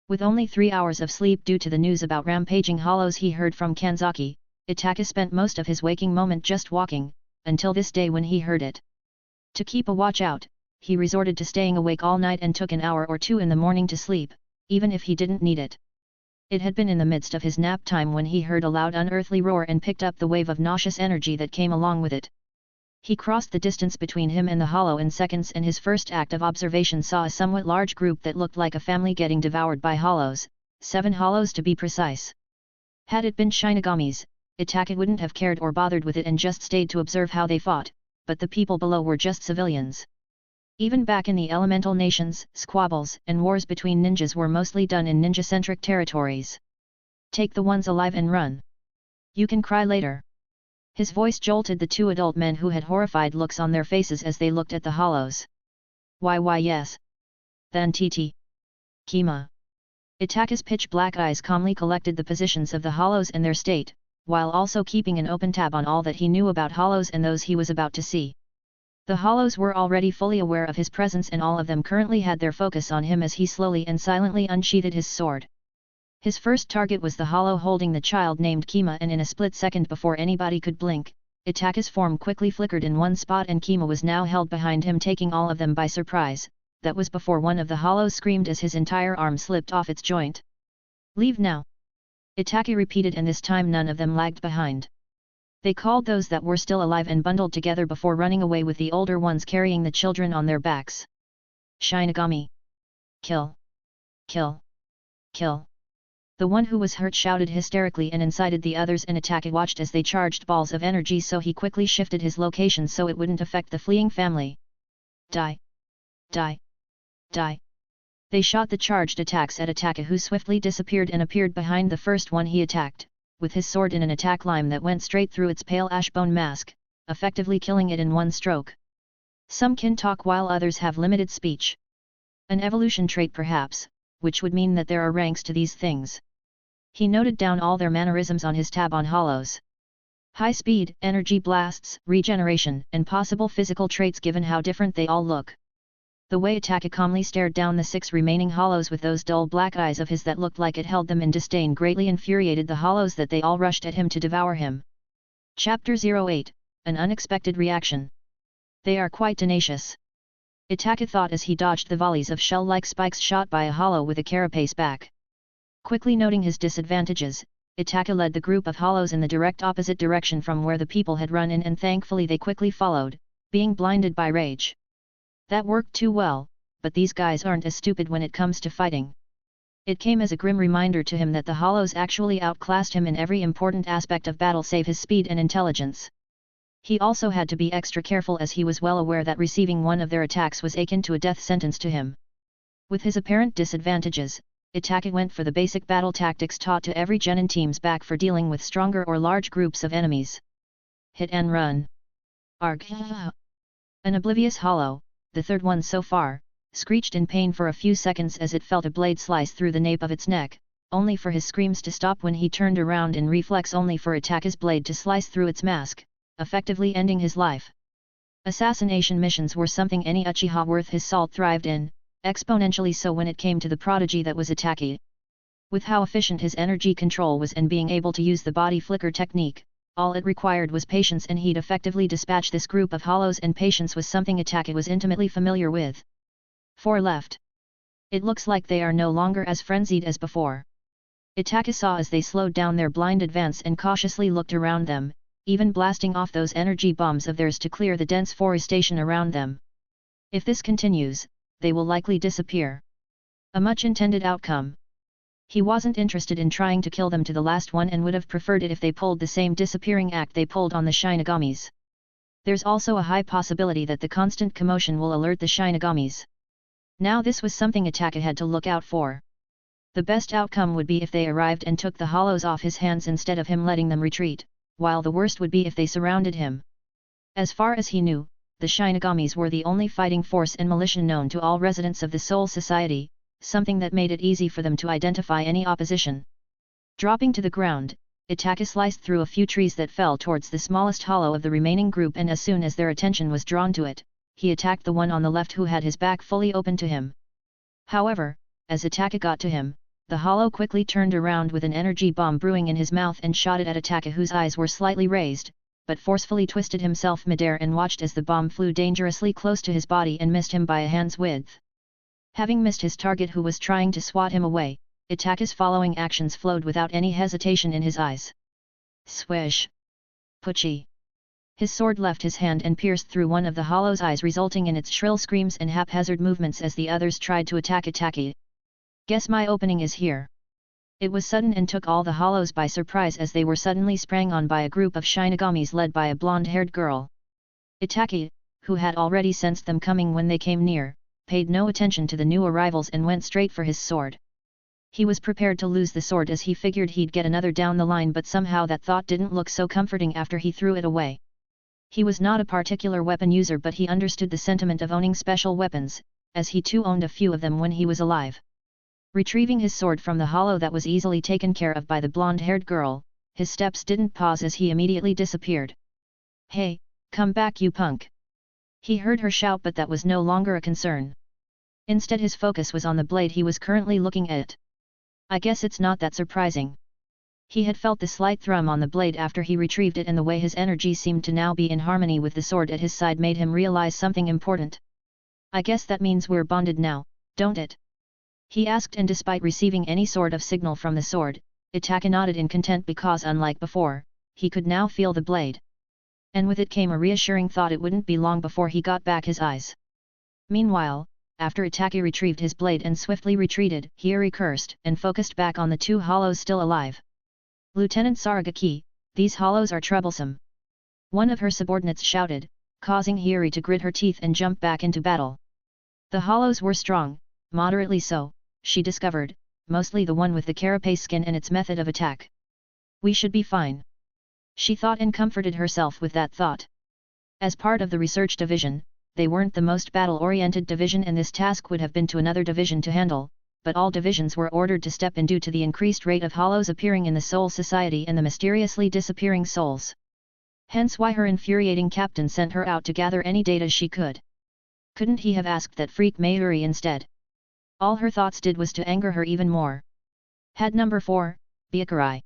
With only 3 hours of sleep due to the news about rampaging hollows he heard from Kanzaki, Itachi spent most of his waking moment just walking, until this day when he heard it. To keep a watch out, he resorted to staying awake all night and took an hour or two in the morning to sleep, even if he didn't need it. It had been in the midst of his nap time when he heard a loud unearthly roar and picked up the wave of nauseous energy that came along with it. He crossed the distance between him and the hollow in seconds, and his first act of observation saw a somewhat large group that looked like a family getting devoured by hollows, 7 hollows to be precise. Had it been Shinigamis, Itachi wouldn't have cared or bothered with it and just stayed to observe how they fought, but the people below were just civilians. Even back in the elemental nations, squabbles and wars between ninjas were mostly done in ninja-centric territories. Take the ones alive and run. You can cry later. His voice jolted the 2 adult men who had horrified looks on their faces as they looked at the hollows. Why yes. Then TT. Kima. Itachi's pitch-black eyes calmly collected the positions of the hollows and their state, while also keeping an open tab on all that he knew about hollows and those he was about to see. The hollows were already fully aware of his presence and all of them currently had their focus on him as he slowly and silently unsheathed his sword. His first target was the hollow holding the child named Kima, and in a split second before anybody could blink, Itachi's form quickly flickered in one spot and Kima was now held behind him, taking all of them by surprise. That was before one of the hollows screamed as his entire arm slipped off its joint. Leave now! Itachi repeated, and this time none of them lagged behind. They called those that were still alive and bundled together before running away with the older ones carrying the children on their backs. Shinigami! Kill! Kill! Kill! The one who was hurt shouted hysterically and incited the others, and Itachi watched as they charged balls of energy, so he quickly shifted his location so it wouldn't affect the fleeing family. Die! Die! Die! They shot the charged attacks at Itachi, who swiftly disappeared and appeared behind the first one he attacked, with his sword in an attack line that went straight through its pale ash bone mask, effectively killing it in one stroke. Some can talk while others have limited speech. An evolution trait perhaps, which would mean that there are ranks to these things. He noted down all their mannerisms on his tab on hollows. High speed, energy blasts, regeneration, and possible physical traits given how different they all look. The way Itachi calmly stared down the 6 remaining hollows with those dull black eyes of his that looked like it held them in disdain greatly infuriated the hollows that they all rushed at him to devour him. Chapter 08, An Unexpected Reaction. They are quite tenacious. Itachi thought as he dodged the volleys of shell-like spikes shot by a hollow with a carapace back. Quickly noting his disadvantages, Itachi led the group of hollows in the direct opposite direction from where the people had run in, and thankfully they quickly followed, being blinded by rage. That worked too well, but these guys aren't as stupid when it comes to fighting. It came as a grim reminder to him that the hollows actually outclassed him in every important aspect of battle save his speed and intelligence. He also had to be extra careful as he was well aware that receiving one of their attacks was akin to a death sentence to him. With his apparent disadvantages, Itachi went for the basic battle tactics taught to every genin teams back for dealing with stronger or large groups of enemies. Hit and run. Arg! An oblivious hollow, the third one so far, screeched in pain for a few seconds as it felt a blade slice through the nape of its neck, only for his screams to stop when he turned around in reflex, only for Itachi's blade to slice through its mask, effectively ending his life. Assassination missions were something any Uchiha worth his salt thrived in, exponentially so when it came to the prodigy that was Itachi. With how efficient his energy control was and being able to use the body flicker technique, all it required was patience, and he'd effectively dispatch this group of hollows, and patience was something Itachi was intimately familiar with. 4 left. It looks like they are no longer as frenzied as before. Itachi saw as they slowed down their blind advance and cautiously looked around them, even blasting off those energy bombs of theirs to clear the dense forestation around them. If this continues, they will likely disappear. A much intended outcome. He wasn't interested in trying to kill them to the last one and would have preferred it if they pulled the same disappearing act they pulled on the Shinigamis. There's also a high possibility that the constant commotion will alert the Shinigamis. Now this was something Itachi had to look out for. The best outcome would be if they arrived and took the hollows off his hands instead of him letting them retreat, while the worst would be if they surrounded him. As far as he knew, the Shinigamis were the only fighting force and militia known to all residents of the Soul Society, something that made it easy for them to identify any opposition. Dropping to the ground, Itachi sliced through a few trees that fell towards the smallest hollow of the remaining group, and as soon as their attention was drawn to it, he attacked the one on the left who had his back fully open to him. However, as Itachi got to him, the hollow quickly turned around with an energy bomb brewing in his mouth and shot it at Itachi, whose eyes were slightly raised, but forcefully twisted himself midair and watched as the bomb flew dangerously close to his body and missed him by a hand's width. Having missed his target who was trying to swat him away, Itachi's following actions flowed without any hesitation in his eyes. Swish! Puchi! His sword left his hand and pierced through one of the hollow's eyes, resulting in its shrill screams and haphazard movements as the others tried to attack Itachi. Guess my opening is here. It was sudden and took all the hollows by surprise as they were suddenly sprang on by a group of Shinigamis led by a blonde-haired girl. Itachi, who had already sensed them coming when they came near, paid no attention to the new arrivals and went straight for his sword. He was prepared to lose the sword as he figured he'd get another down the line, but somehow that thought didn't look so comforting after he threw it away. He was not a particular weapon user, but he understood the sentiment of owning special weapons, as he too owned a few of them when he was alive. Retrieving his sword from the hollow that was easily taken care of by the blonde-haired girl, his steps didn't pause as he immediately disappeared. "Hey, come back you punk!" He heard her shout, but that was no longer a concern. Instead his focus was on the blade he was currently looking at. I guess it's not that surprising. He had felt the slight thrum on the blade after he retrieved it, and the way his energy seemed to now be in harmony with the sword at his side made him realize something important. "I guess that means we're bonded now, don't it?" he asked, and despite receiving any sort of signal from the sword, Itachi nodded in content because unlike before, he could now feel the blade. And with it came a reassuring thought it wouldn't be long before he got back his eyes. Meanwhile, after Itachi retrieved his blade and swiftly retreated, Hiyori cursed and focused back on the two hollows still alive. "Lieutenant Saragaki, these hollows are troublesome," one of her subordinates shouted, causing Hiyori to grit her teeth and jump back into battle. The hollows were strong, moderately so, she discovered, mostly the one with the carapace skin and its method of attack. "We should be fine," she thought, and comforted herself with that thought. As part of the research division, they weren't the most battle-oriented division, and this task would have been to another division to handle, but all divisions were ordered to step in due to the increased rate of hollows appearing in the Soul Society and the mysteriously disappearing souls. Hence why her infuriating captain sent her out to gather any data she could. Couldn't he have asked that freak Mayuri instead? All her thoughts did was to anger her even more. Had number 4, Byakurai.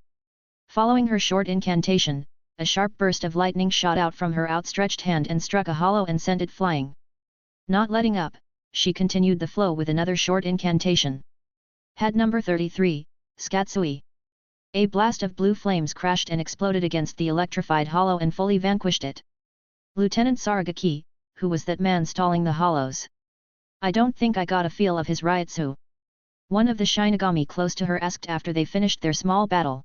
Following her short incantation, a sharp burst of lightning shot out from her outstretched hand and struck a hollow and sent it flying. Not letting up, she continued the flow with another short incantation. Had number 33, Skatsui. A blast of blue flames crashed and exploded against the electrified hollow and fully vanquished it. Lieutenant Saragaki, who was that man stalling the hollows? I don't think I got a feel of his Ryutsu. One of the Shinigami close to her asked after they finished their small battle.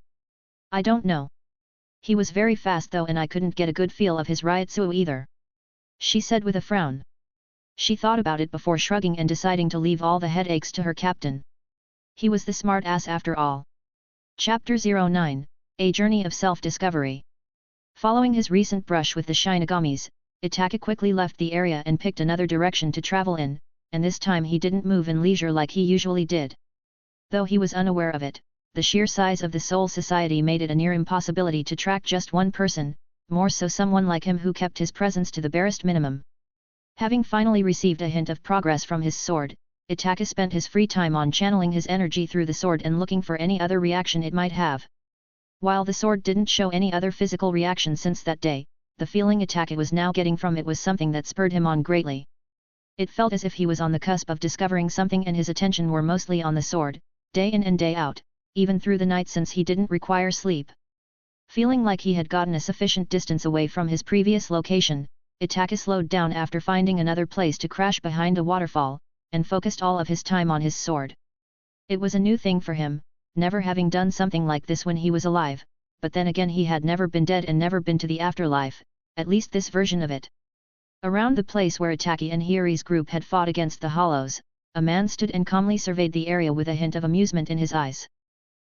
I don't know. He was very fast though, and I couldn't get a good feel of his Ryutsu either, she said with a frown. She thought about it before shrugging and deciding to leave all the headaches to her captain. He was the smart ass after all. Chapter 09, A Journey of Self-Discovery. Following his recent brush with the Shinigamis, Itachi quickly left the area and picked another direction to travel in, and this time he didn't move in leisure like he usually did. Though he was unaware of it, the sheer size of the Soul Society made it a near impossibility to track just one person, more so someone like him who kept his presence to the barest minimum. Having finally received a hint of progress from his sword, Itachi spent his free time on channeling his energy through the sword and looking for any other reaction it might have. While the sword didn't show any other physical reaction since that day, the feeling Itachi was now getting from it was something that spurred him on greatly. It felt as if he was on the cusp of discovering something, and his attention were mostly on the sword, day in and day out, even through the night since he didn't require sleep. Feeling like he had gotten a sufficient distance away from his previous location, Itachi slowed down after finding another place to crash behind a waterfall, and focused all of his time on his sword. It was a new thing for him, never having done something like this when he was alive, but then again he had never been dead and never been to the afterlife, at least this version of it. Around the place where Itachi and Hiri's group had fought against the hollows, a man stood and calmly surveyed the area with a hint of amusement in his eyes.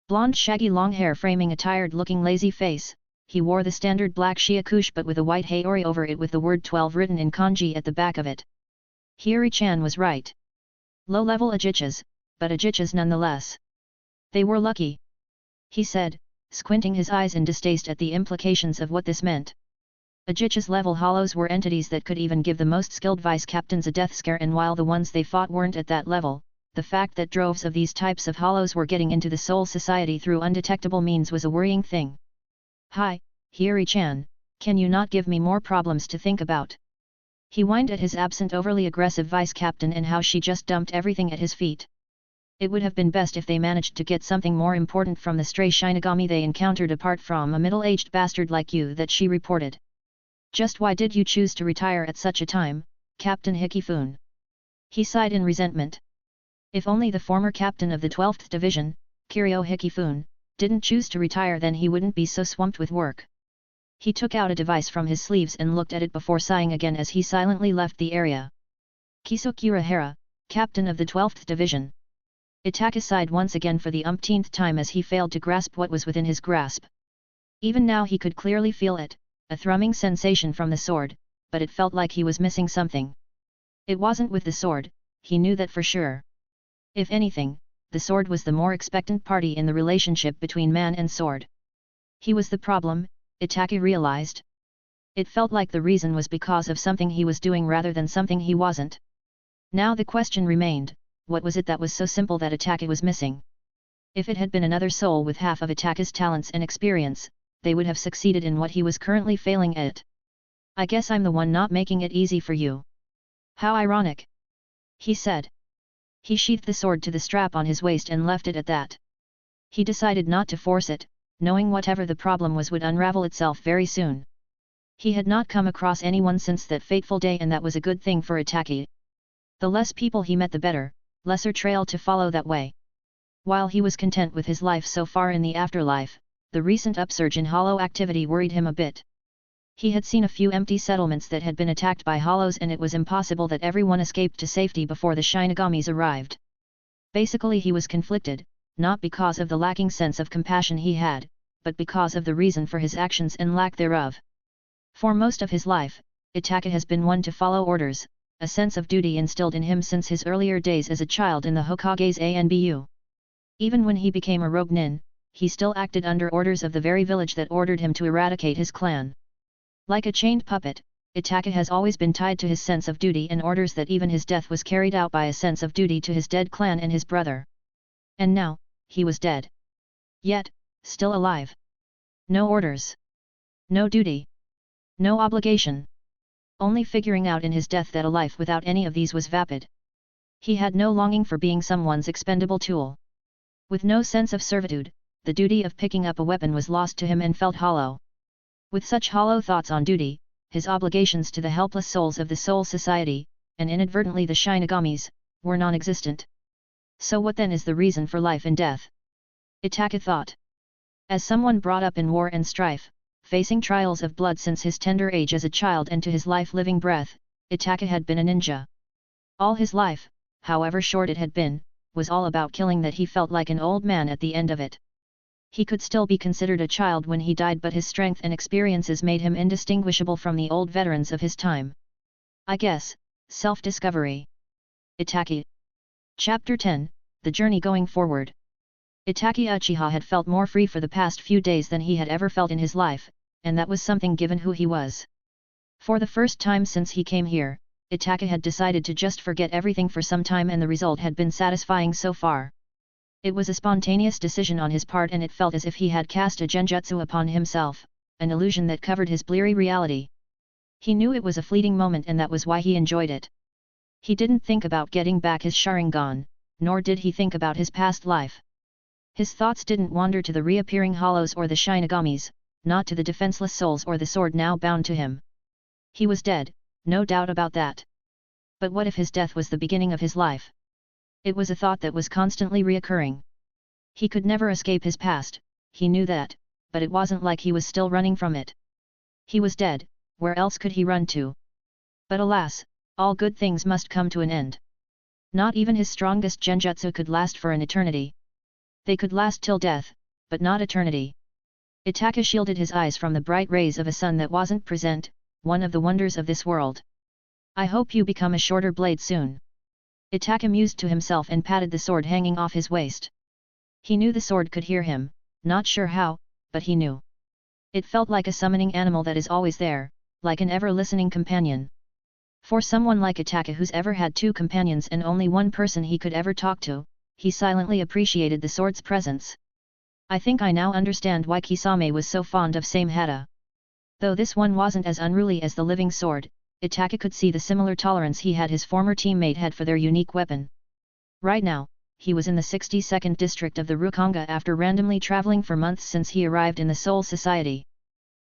Blonde shaggy long hair framing a tired-looking lazy face, he wore the standard black shiakush but with a white haori over it with the word 12 written in kanji at the back of it. Hiri-chan was right. Low-level ajichas, but ajichas nonetheless. They were lucky, he said, squinting his eyes in distaste at the implications of what this meant. Ajichas level hollows were entities that could even give the most skilled vice captains a death scare, and while the ones they fought weren't at that level, the fact that droves of these types of hollows were getting into the Soul Society through undetectable means was a worrying thing. Hi, Hiri-chan, can you not give me more problems to think about? He whined at his absent overly aggressive vice captain and how she just dumped everything at his feet. It would have been best if they managed to get something more important from the stray Shinigami they encountered apart from a middle-aged bastard like you that she reported. Just why did you choose to retire at such a time, Captain Hikifune? He sighed in resentment. If only the former captain of the 12th Division, Kiryu Hikifune, didn't choose to retire, then he wouldn't be so swamped with work. He took out a device from his sleeves and looked at it before sighing again as he silently left the area. Kisokura Hara, captain of the 12th Division. Itachi sighed once again for the umpteenth time as he failed to grasp what was within his grasp. Even now he could clearly feel it, a thrumming sensation from the sword, but it felt like he was missing something. It wasn't with the sword, he knew that for sure. If anything, the sword was the more expectant party in the relationship between man and sword. He was the problem, Itachi realized. It felt like the reason was because of something he was doing rather than something he wasn't. Now the question remained, what was it that was so simple that Itachi was missing? If it had been another soul with half of Itachi's talents and experience, they would have succeeded in what he was currently failing at. I guess I'm the one not making it easy for you. How ironic, he said. He sheathed the sword to the strap on his waist and left it at that. He decided not to force it, knowing whatever the problem was would unravel itself very soon. He had not come across anyone since that fateful day, and that was a good thing for Itachi. The less people he met the better, lesser trail to follow that way. While he was content with his life so far in the afterlife, the recent upsurge in hollow activity worried him a bit. He had seen a few empty settlements that had been attacked by hollows, and it was impossible that everyone escaped to safety before the Shinigamis arrived. Basically he was conflicted, not because of the lacking sense of compassion he had, but because of the reason for his actions and lack thereof. For most of his life, Itachi has been one to follow orders, a sense of duty instilled in him since his earlier days as a child in the Hokage's ANBU. Even when he became a rogue nin, he still acted under orders of the very village that ordered him to eradicate his clan. Like a chained puppet, Itachi has always been tied to his sense of duty and orders, that even his death was carried out by a sense of duty to his dead clan and his brother. And now, he was dead. Yet, still alive. No orders. No duty. No obligation. Only figuring out in his death that a life without any of these was vapid. He had no longing for being someone's expendable tool. With no sense of servitude, the duty of picking up a weapon was lost to him and felt hollow. With such hollow thoughts on duty, his obligations to the helpless souls of the Soul Society, and inadvertently the Shinigamis, were non-existent. So what then is the reason for life and death? Itachi thought. As someone brought up in war and strife, facing trials of blood since his tender age as a child and to his life-living breath, Itachi had been a ninja. All his life, however short it had been, was all about killing that he felt like an old man at the end of it. He could still be considered a child when he died, but his strength and experiences made him indistinguishable from the old veterans of his time. I guess, self-discovery. Itachi. Chapter 10, The Journey Going Forward. Itachi Uchiha had felt more free for the past few days than he had ever felt in his life, and that was something given who he was. For the first time since he came here, Itachi had decided to just forget everything for some time, and the result had been satisfying so far. It was a spontaneous decision on his part, and it felt as if he had cast a genjutsu upon himself, an illusion that covered his bleary reality. He knew it was a fleeting moment, and that was why he enjoyed it. He didn't think about getting back his Sharingan, nor did he think about his past life. His thoughts didn't wander to the reappearing hollows or the Shinigamis, not to the defenseless souls or the sword now bound to him. He was dead, no doubt about that. But what if his death was the beginning of his life? It was a thought that was constantly reoccurring. He could never escape his past, he knew that, but it wasn't like he was still running from it. He was dead, where else could he run to? But alas, all good things must come to an end. Not even his strongest genjutsu could last for an eternity. They could last till death, but not eternity. Itachi shielded his eyes from the bright rays of a sun that wasn't present, one of the wonders of this world. I hope you become a shorter blade soon. Itachi mused to himself and patted the sword hanging off his waist. He knew the sword could hear him, not sure how, but he knew. It felt like a summoning animal that is always there, like an ever-listening companion. For someone like Itachi, who's ever had two companions and only one person he could ever talk to, he silently appreciated the sword's presence. I think I now understand why Kisame was so fond of Samehada. Though this one wasn't as unruly as the living sword, Itachi could see the similar tolerance he had his former teammate had for their unique weapon. Right now, he was in the 62nd district of the Reconnecting after randomly traveling for months since he arrived in the Soul Society.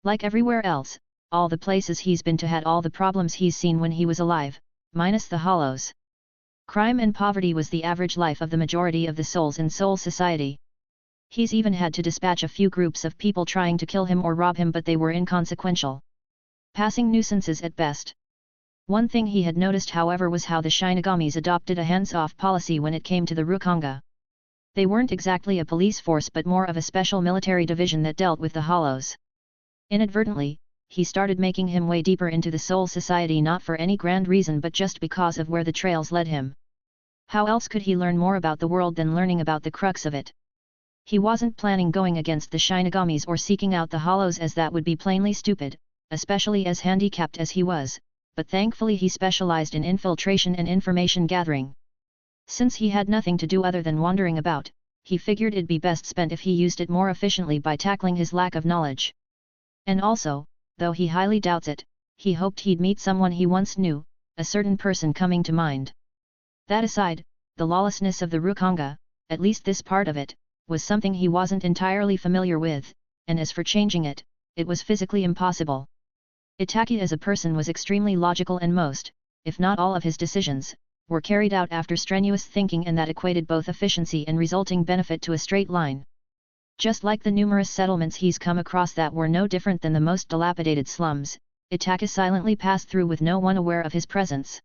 Like everywhere else, all the places he's been to had all the problems he's seen when he was alive, minus the hollows. Crime and poverty was the average life of the majority of the souls in Soul Society. He's even had to dispatch a few groups of people trying to kill him or rob him, but they were inconsequential. Passing nuisances at best. One thing he had noticed, however, was how the Shinigamis adopted a hands-off policy when it came to the Reconnecting. They weren't exactly a police force, but more of a special military division that dealt with the hollows. Inadvertently, he started making him way deeper into the Soul Society, not for any grand reason but just because of where the trails led him. How else could he learn more about the world than learning about the crux of it? He wasn't planning going against the Shinigamis or seeking out the hollows, as that would be plainly stupid, especially as handicapped as he was, but thankfully he specialized in infiltration and information gathering. Since he had nothing to do other than wandering about, he figured it'd be best spent if he used it more efficiently by tackling his lack of knowledge. And also, though he highly doubts it, he hoped he'd meet someone he once knew, a certain person coming to mind. That aside, the lawlessness of the Reconnecting, at least this part of it, was something he wasn't entirely familiar with, and as for changing it, it was physically impossible. Itachi as a person was extremely logical, and most, if not all of his decisions, were carried out after strenuous thinking, and that equated both efficiency and resulting benefit to a straight line. Just like the numerous settlements he's come across that were no different than the most dilapidated slums, Itachi silently passed through with no one aware of his presence.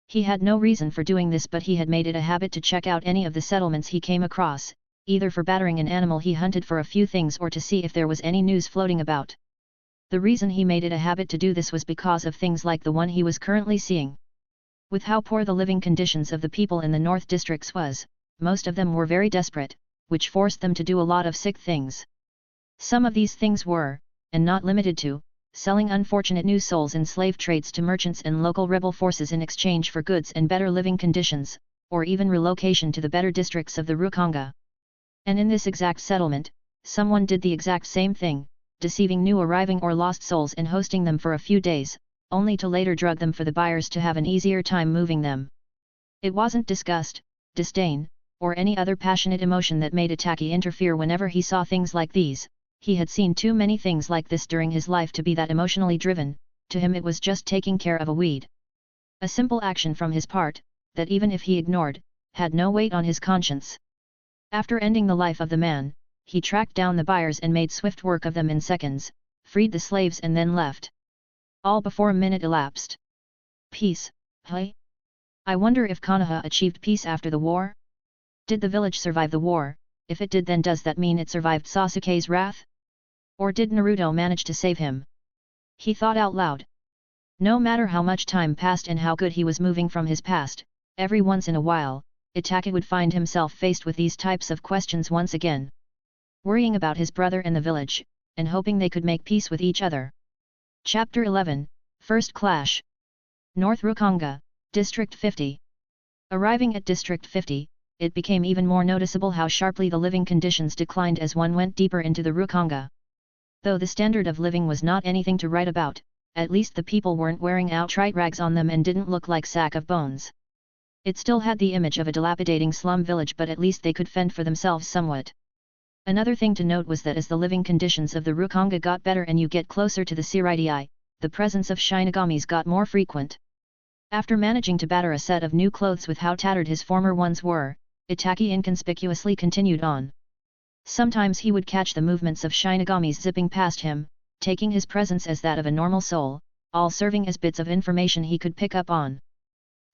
He had no reason for doing this, but he had made it a habit to check out any of the settlements he came across, either for battering an animal he hunted for a few things or to see if there was any news floating about. The reason he made it a habit to do this was because of things like the one he was currently seeing. With how poor the living conditions of the people in the North Districts was, most of them were very desperate, which forced them to do a lot of sick things. Some of these things were, and not limited to, selling unfortunate new souls in slave trades to merchants and local rebel forces in exchange for goods and better living conditions, or even relocation to the better districts of the Reconnecting. And in this exact settlement, someone did the exact same thing, deceiving new arriving or lost souls and hosting them for a few days, only to later drug them for the buyers to have an easier time moving them. It wasn't disgust, disdain, or any other passionate emotion that made Itachi interfere whenever he saw things like these. He had seen too many things like this during his life to be that emotionally driven. To him it was just taking care of a weed. A simple action from his part, that even if he ignored, had no weight on his conscience. After ending the life of the man, he tracked down the buyers and made swift work of them in seconds, freed the slaves and then left. All before a minute elapsed. Peace, hey? I wonder if Konoha achieved peace after the war? Did the village survive the war? If it did, then does that mean it survived Sasuke's wrath? Or did Naruto manage to save him? He thought out loud. No matter how much time passed and how good he was moving from his past, every once in a while, Itachi would find himself faced with these types of questions once again. Worrying about his brother and the village, and hoping they could make peace with each other. Chapter 11, First Clash. North Rukonga, District 50. Arriving at District 50, it became even more noticeable how sharply the living conditions declined as one went deeper into the Rukonga. Though the standard of living was not anything to write about, at least the people weren't wearing outright rags on them and didn't look like sack of bones. It still had the image of a dilapidating slum village, but at least they could fend for themselves somewhat. Another thing to note was that as the living conditions of the Rukonga got better and you get closer to the Shirai, the presence of Shinigamis got more frequent. After managing to batter a set of new clothes with how tattered his former ones were, Itachi inconspicuously continued on. Sometimes he would catch the movements of Shinigamis zipping past him, taking his presence as that of a normal soul, all serving as bits of information he could pick up on.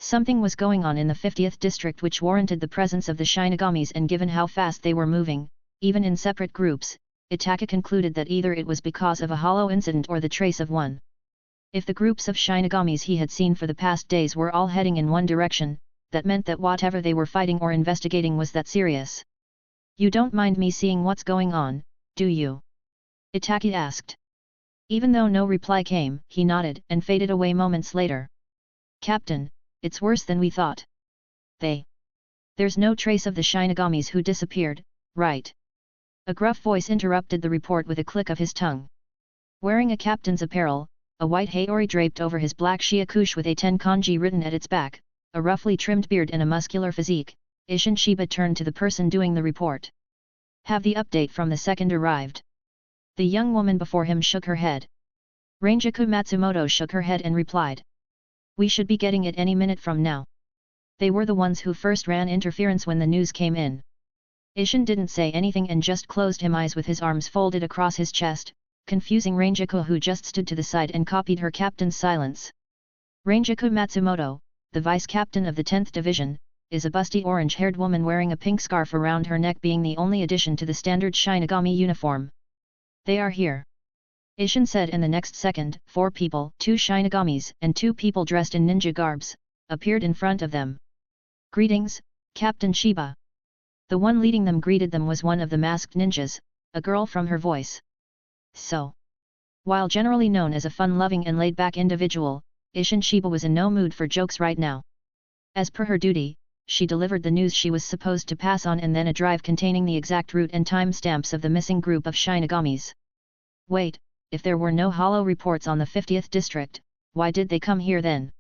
Something was going on in the 50th district which warranted the presence of the Shinigamis, and given how fast they were moving, even in separate groups, Itachi concluded that either it was because of a hollow incident or the trace of one. If the groups of Shinigamis he had seen for the past days were all heading in one direction, that meant that whatever they were fighting or investigating was that serious. You don't mind me seeing what's going on, do you? Itachi asked. Even though no reply came, he nodded and faded away moments later. Captain, it's worse than we thought. There's no trace of the Shinigamis who disappeared, right? A gruff voice interrupted the report with a click of his tongue. Wearing a captain's apparel, a white haori draped over his black shiakush with a tenkanji written at its back, a roughly trimmed beard and a muscular physique, Isshin Shiba turned to the person doing the report. Have the update from the second arrived? The young woman before him shook her head. Ranjaku Matsumoto shook her head and replied. We should be getting it any minute from now. They were the ones who first ran interference when the news came in. Isshin didn't say anything and just closed his eyes with his arms folded across his chest, confusing Ranjaku, who just stood to the side and copied her captain's silence. Ranjaku Matsumoto, the vice captain of the 10th Division, is a busty orange-haired woman wearing a pink scarf around her neck, being the only addition to the standard Shinigami uniform. They are here. Isshin said, and the next second, 4 people, 2 Shinigamis and 2 people dressed in ninja garbs, appeared in front of them. Greetings, Captain Shiba. The one leading them greeted them was one of the masked ninjas, a girl from her voice. So, while generally known as a fun-loving and laid-back individual, Isshin Shiba was in no mood for jokes right now. As per her duty, she delivered the news she was supposed to pass on, and then a drive containing the exact route and timestamps of the missing group of Shinigamis. Wait, if there were no hollow reports on the 50th district, why did they come here then?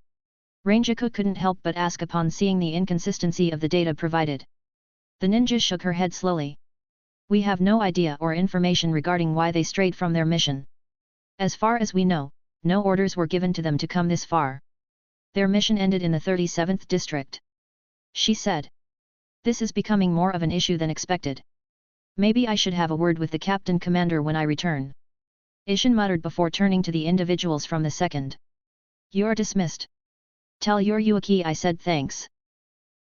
Ranjaku couldn't help but ask upon seeing the inconsistency of the data provided. The ninja shook her head slowly. We have no idea or information regarding why they strayed from their mission. As far as we know, no orders were given to them to come this far. Their mission ended in the 37th district. She said. This is becoming more of an issue than expected. Maybe I should have a word with the captain commander when I return. Isshin muttered before turning to the individuals from the second. You're dismissed. Tell your Yuaki I said thanks.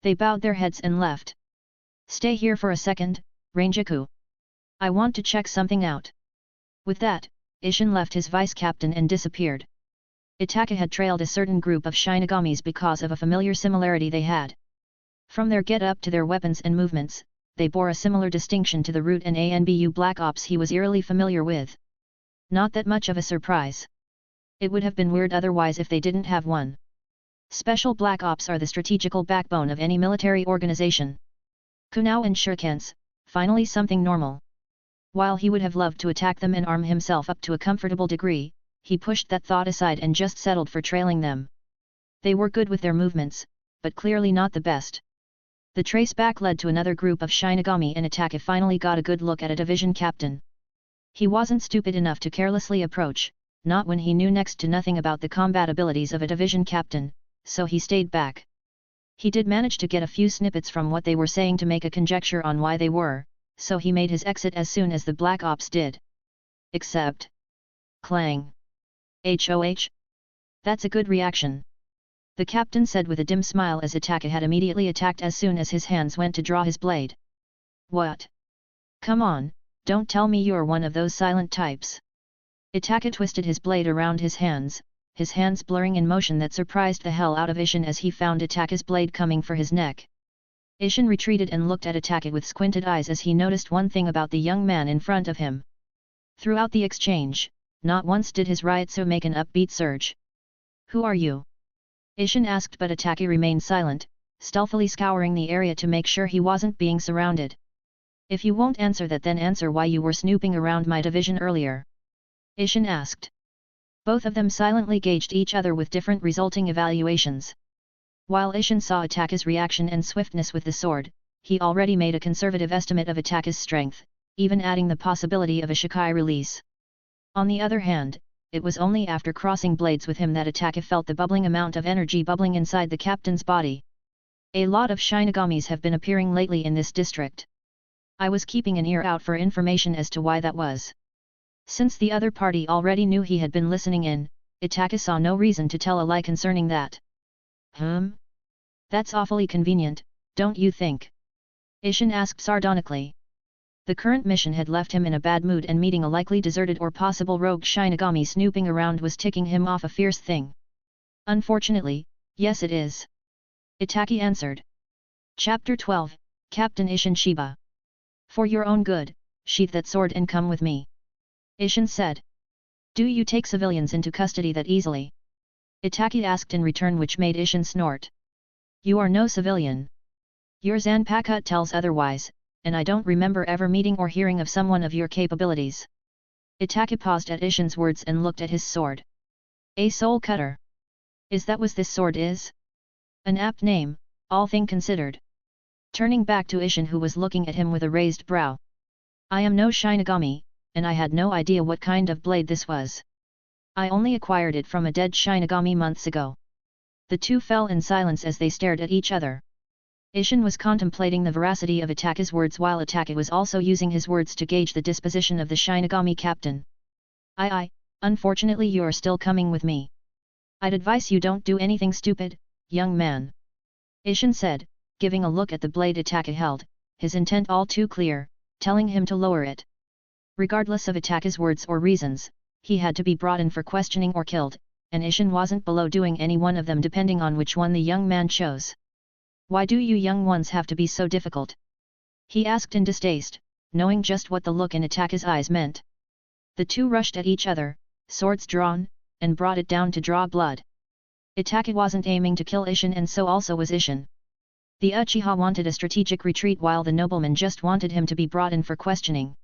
They bowed their heads and left. Stay here for a second, Ranjaku. I want to check something out. With that, Isshin left his vice-captain and disappeared. Itachi had trailed a certain group of Shinigamis because of a familiar similarity they had. From their get-up to their weapons and movements, they bore a similar distinction to the Root and ANBU Black Ops he was eerily familiar with. Not that much of a surprise. It would have been weird otherwise if they didn't have one. Special Black Ops are the strategical backbone of any military organization. Kunao and Shurikens, finally something normal. While he would have loved to attack them and arm himself up to a comfortable degree, he pushed that thought aside and just settled for trailing them. They were good with their movements, but clearly not the best. The trace back led to another group of Shinigami, and Itachi finally got a good look at a division captain. He wasn't stupid enough to carelessly approach, not when he knew next to nothing about the combat abilities of a division captain, so he stayed back. He did manage to get a few snippets from what they were saying to make a conjecture on why they were, so he made his exit as soon as the Black Ops did. Except... Clang. HOH? That's a good reaction. The captain said with a dim smile as Itachi had immediately attacked as soon as his hands went to draw his blade. What? Come on, don't tell me you're one of those silent types. Itachi twisted his blade around his hands blurring in motion that surprised the hell out of Isshin as he found Itachi's blade coming for his neck. Isshin retreated and looked at Itachi with squinted eyes as he noticed one thing about the young man in front of him. Throughout the exchange, not once did his Ryutsu make an upbeat surge. Who are you? Isshin asked, but Itachi remained silent, stealthily scouring the area to make sure he wasn't being surrounded. If you won't answer that, then answer why you were snooping around my division earlier. Isshin asked. Both of them silently gauged each other with different resulting evaluations. While Isshin saw Itachi's reaction and swiftness with the sword, he already made a conservative estimate of Itachi's strength, even adding the possibility of a Shikai release. On the other hand, it was only after crossing blades with him that Itachi felt the bubbling amount of energy bubbling inside the captain's body. A lot of Shinigamis have been appearing lately in this district. I was keeping an ear out for information as to why that was. Since the other party already knew he had been listening in, Itachi saw no reason to tell a lie concerning that. That's awfully convenient, don't you think? Isshin asked sardonically. The current mission had left him in a bad mood, and meeting a likely deserted or possible rogue Shinigami snooping around was ticking him off a fierce thing. Unfortunately, yes it is. Itachi answered. Chapter 12, Captain Isshin Shiba. For your own good, sheath that sword and come with me. Isshin said. Do you take civilians into custody that easily? Itachi asked in return, which made Isshin snort. You are no civilian. Your Zanpakuto tells otherwise, and I don't remember ever meeting or hearing of someone of your capabilities. Itachi paused at Isshin's words and looked at his sword. A soul cutter. Is that what this sword is? An apt name, all thing considered. Turning back to Isshin, who was looking at him with a raised brow. I am no Shinigami, and I had no idea what kind of blade this was. I only acquired it from a dead Shinigami months ago. The two fell in silence as they stared at each other. Isshin was contemplating the veracity of Itachi's words, while Itachi was also using his words to gauge the disposition of the Shinigami captain. Unfortunately you're still coming with me. I'd advise you don't do anything stupid, young man. Isshin said, giving a look at the blade Itachi held, his intent all too clear, telling him to lower it. Regardless of Itachi's words or reasons, he had to be brought in for questioning or killed, and Isshin wasn't below doing any one of them depending on which one the young man chose. Why do you young ones have to be so difficult? He asked in distaste, knowing just what the look in Itachi's eyes meant. The two rushed at each other, swords drawn, and brought it down to draw blood. Itachi wasn't aiming to kill Isshin, and so also was Isshin. The Uchiha wanted a strategic retreat, while the nobleman just wanted him to be brought in for questioning.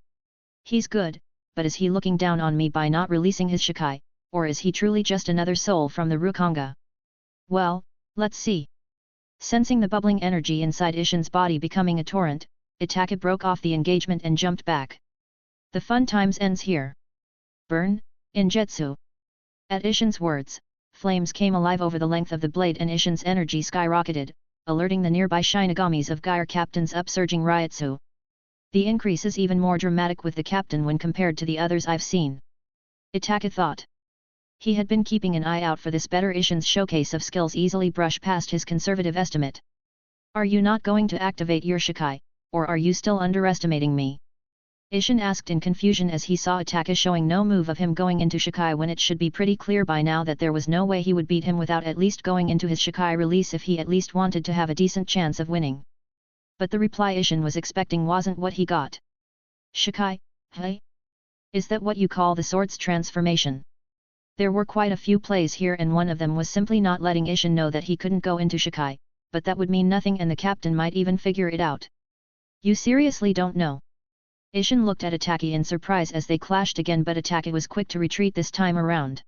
He's good, but is he looking down on me by not releasing his Shikai, or is he truly just another soul from the Rukanga? Well, let's see. Sensing the bubbling energy inside Isshin's body becoming a torrent, Itachi broke off the engagement and jumped back. The fun times ends here. Burn, Injetsu. At Isshin's words, flames came alive over the length of the blade and Isshin's energy skyrocketed, alerting the nearby Shinigamis of Gyre Captain's upsurging Ryutsu. The increase is even more dramatic with the captain when compared to the others I've seen. Itachi thought. He had been keeping an eye out for this. Better Isshin's showcase of skills easily brushed past his conservative estimate. Are you not going to activate your Shikai, or are you still underestimating me? Isshin asked in confusion as he saw Itachi showing no move of him going into Shikai, when it should be pretty clear by now that there was no way he would beat him without at least going into his Shikai release if he at least wanted to have a decent chance of winning. But the reply Isshin was expecting wasn't what he got. Shikai, hey? Is that what you call the sword's transformation? There were quite a few plays here, and one of them was simply not letting Isshin know that he couldn't go into Shikai, but that would mean nothing and the captain might even figure it out. You seriously don't know? Isshin looked at Itachi in surprise as they clashed again, but Itachi was quick to retreat this time around.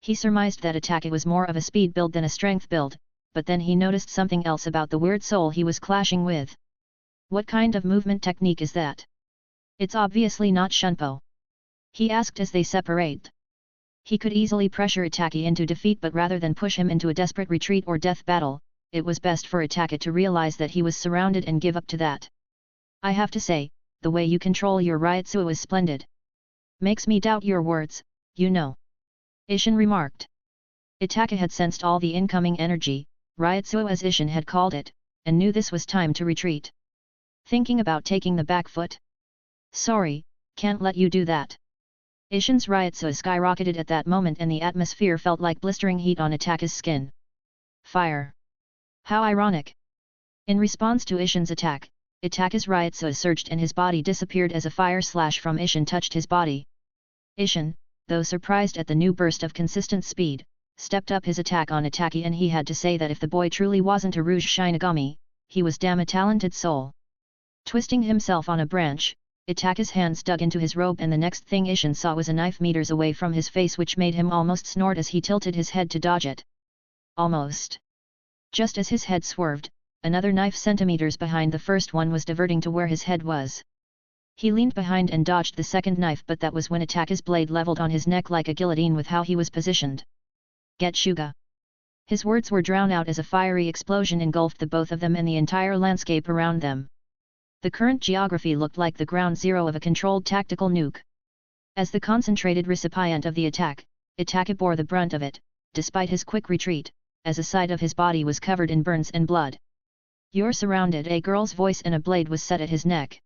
He surmised that Itachi was more of a speed build than a strength build, but then he noticed something else about the weird soul he was clashing with. What kind of movement technique is that? It's obviously not Shunpo. He asked as they separate. He could easily pressure Itachi into defeat, but rather than push him into a desperate retreat or death battle, it was best for Itachi to realize that he was surrounded and give up to that. I have to say, the way you control your Ryutsu is splendid. Makes me doubt your words, you know. Isshin remarked. Itachi had sensed all the incoming energy, Ryutsu as Isshin had called it, and knew this was time to retreat. Thinking about taking the back foot? Sorry, can't let you do that. Isshin's Ryutsu skyrocketed at that moment and the atmosphere felt like blistering heat on Itachi's skin. Fire! How ironic! In response to Isshin's attack, Itachi's Ryutsu surged and his body disappeared as a fire slash from Isshin touched his body. Isshin, though surprised at the new burst of consistent speed, stepped up his attack on Itachi, and he had to say that if the boy truly wasn't a Rouge Shinigami, he was damn a talented soul. Twisting himself on a branch, Itachi's hands dug into his robe, and the next thing Isshin saw was a knife meters away from his face, which made him almost snort as he tilted his head to dodge it. Almost. Just as his head swerved, another knife centimeters behind the first one was diverting to where his head was. He leaned behind and dodged the second knife, but that was when Itachi's blade leveled on his neck like a guillotine with how he was positioned. Get Shuga! His words were drowned out as a fiery explosion engulfed the both of them and the entire landscape around them. The current geography looked like the ground zero of a controlled tactical nuke. As the concentrated recipient of the attack, Itachi bore the brunt of it, despite his quick retreat, as a side of his body was covered in burns and blood. You're surrounded, a girl's voice, and a blade was set at his neck.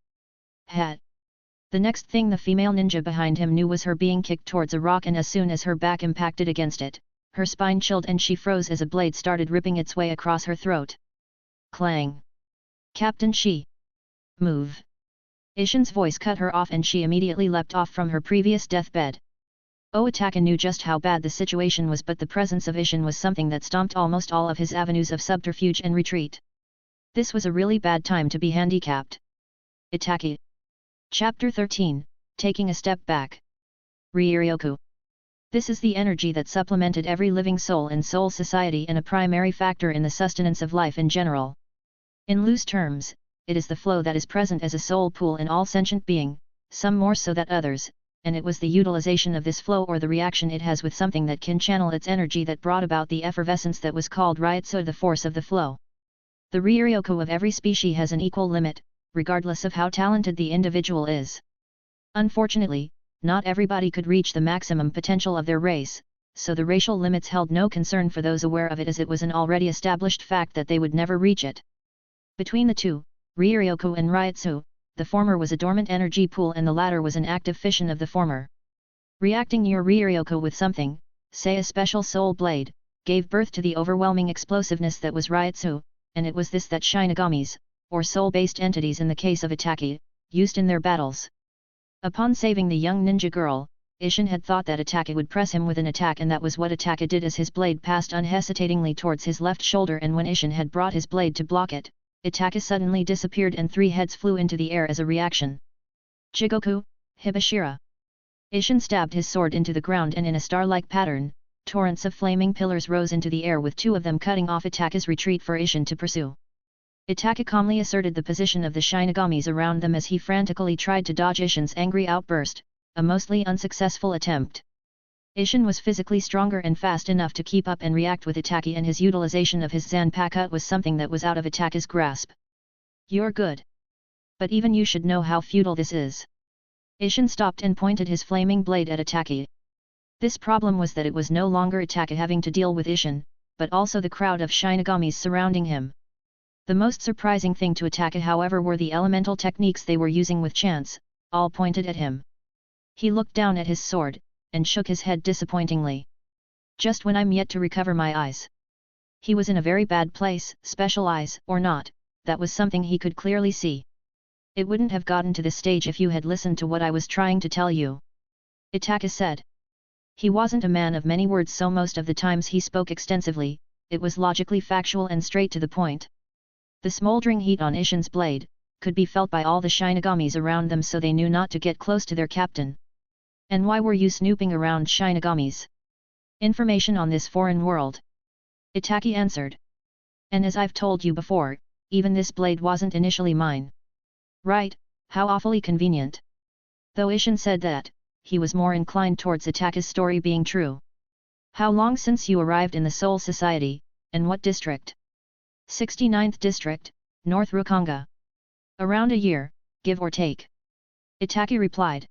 Hat. The next thing the female ninja behind him knew was her being kicked towards a rock, and as soon as her back impacted against it, her spine chilled and she froze as a blade started ripping its way across her throat. Clang! Captain Shi! Move! Isshin's voice cut her off and she immediately leapt off from her previous deathbed. Itachi knew just how bad the situation was, but the presence of Isshin was something that stomped almost all of his avenues of subterfuge and retreat. This was a really bad time to be handicapped. Itachi. Chapter 13, Taking a Step Back. Ryuryoku. This is the energy that supplemented every living soul in Soul Society and a primary factor in the sustenance of life in general. In loose terms, it is the flow that is present as a soul pool in all sentient being, some more so than others, and it was the utilization of this flow or the reaction it has with something that can channel its energy that brought about the effervescence that was called Ryutsu, the force of the flow. The Ryuryoku of every species has an equal limit, regardless of how talented the individual is. Unfortunately, not everybody could reach the maximum potential of their race, so the racial limits held no concern for those aware of it, as it was an already established fact that they would never reach it. Between the two, Ryuryoku and Ryutsu, the former was a dormant energy pool and the latter was an active fission of the former. Reacting your Ryuryoku with something, say a special soul blade, gave birth to the overwhelming explosiveness that was Ryutsu, and it was this that Shinigamis, or soul-based entities in the case of Itachi, used in their battles. Upon saving the young ninja girl, Isshin had thought that Itachi would press him with an attack, and that was what Itachi did as his blade passed unhesitatingly towards his left shoulder, and when Isshin had brought his blade to block it, Itachi suddenly disappeared and 3 heads flew into the air as a reaction. Jigoku, Hibashira. Isshin stabbed his sword into the ground, and in a star-like pattern, torrents of flaming pillars rose into the air, with 2 of them cutting off Itachi's retreat for Isshin to pursue. Itachi calmly asserted the position of the Shinigamis around them as he frantically tried to dodge Isshin's angry outburst, a mostly unsuccessful attempt. Isshin was physically stronger and fast enough to keep up and react with Itachi, and his utilization of his Zanpakuto was something that was out of Itachi's grasp. You're good. But even you should know how futile this is. Isshin stopped and pointed his flaming blade at Itachi. This problem was that it was no longer Itachi having to deal with Isshin, but also the crowd of Shinigamis surrounding him. The most surprising thing to Itachi, however, were the elemental techniques they were using with chance, all pointed at him. He looked down at his sword, and shook his head disappointingly. Just when I'm yet to recover my eyes. He was in a very bad place, special eyes or not, that was something he could clearly see. It wouldn't have gotten to this stage if you had listened to what I was trying to tell you. Itachi said. He wasn't a man of many words, so most of the times he spoke extensively, it was logically factual and straight to the point. The smoldering heat on Isshin's blade could be felt by all the Shinigamis around them, so they knew not to get close to their captain. And why were you snooping around Shinigamis? Information on this foreign world. Itachi answered. And as I've told you before, even this blade wasn't initially mine. Right, how awfully convenient. Though Ishin said that, he was more inclined towards Itachi's story being true. How long since you arrived in the Soul Society, and what district? 69th District, North Rukonga. Around a year, give or take. Itachi replied.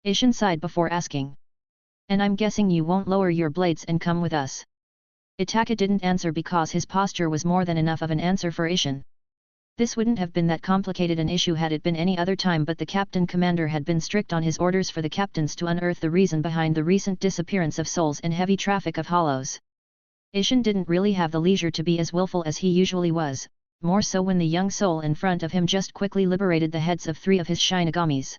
Ishin sighed before asking. And I'm guessing you won't lower your blades and come with us. Itachi didn't answer because his posture was more than enough of an answer for Ishin. This wouldn't have been that complicated an issue had it been any other time, but the captain commander had been strict on his orders for the captains to unearth the reason behind the recent disappearance of souls and heavy traffic of hollows. Ishin didn't really have the leisure to be as willful as he usually was, more so when the young soul in front of him just quickly liberated the heads of 3 of his Shinigamis.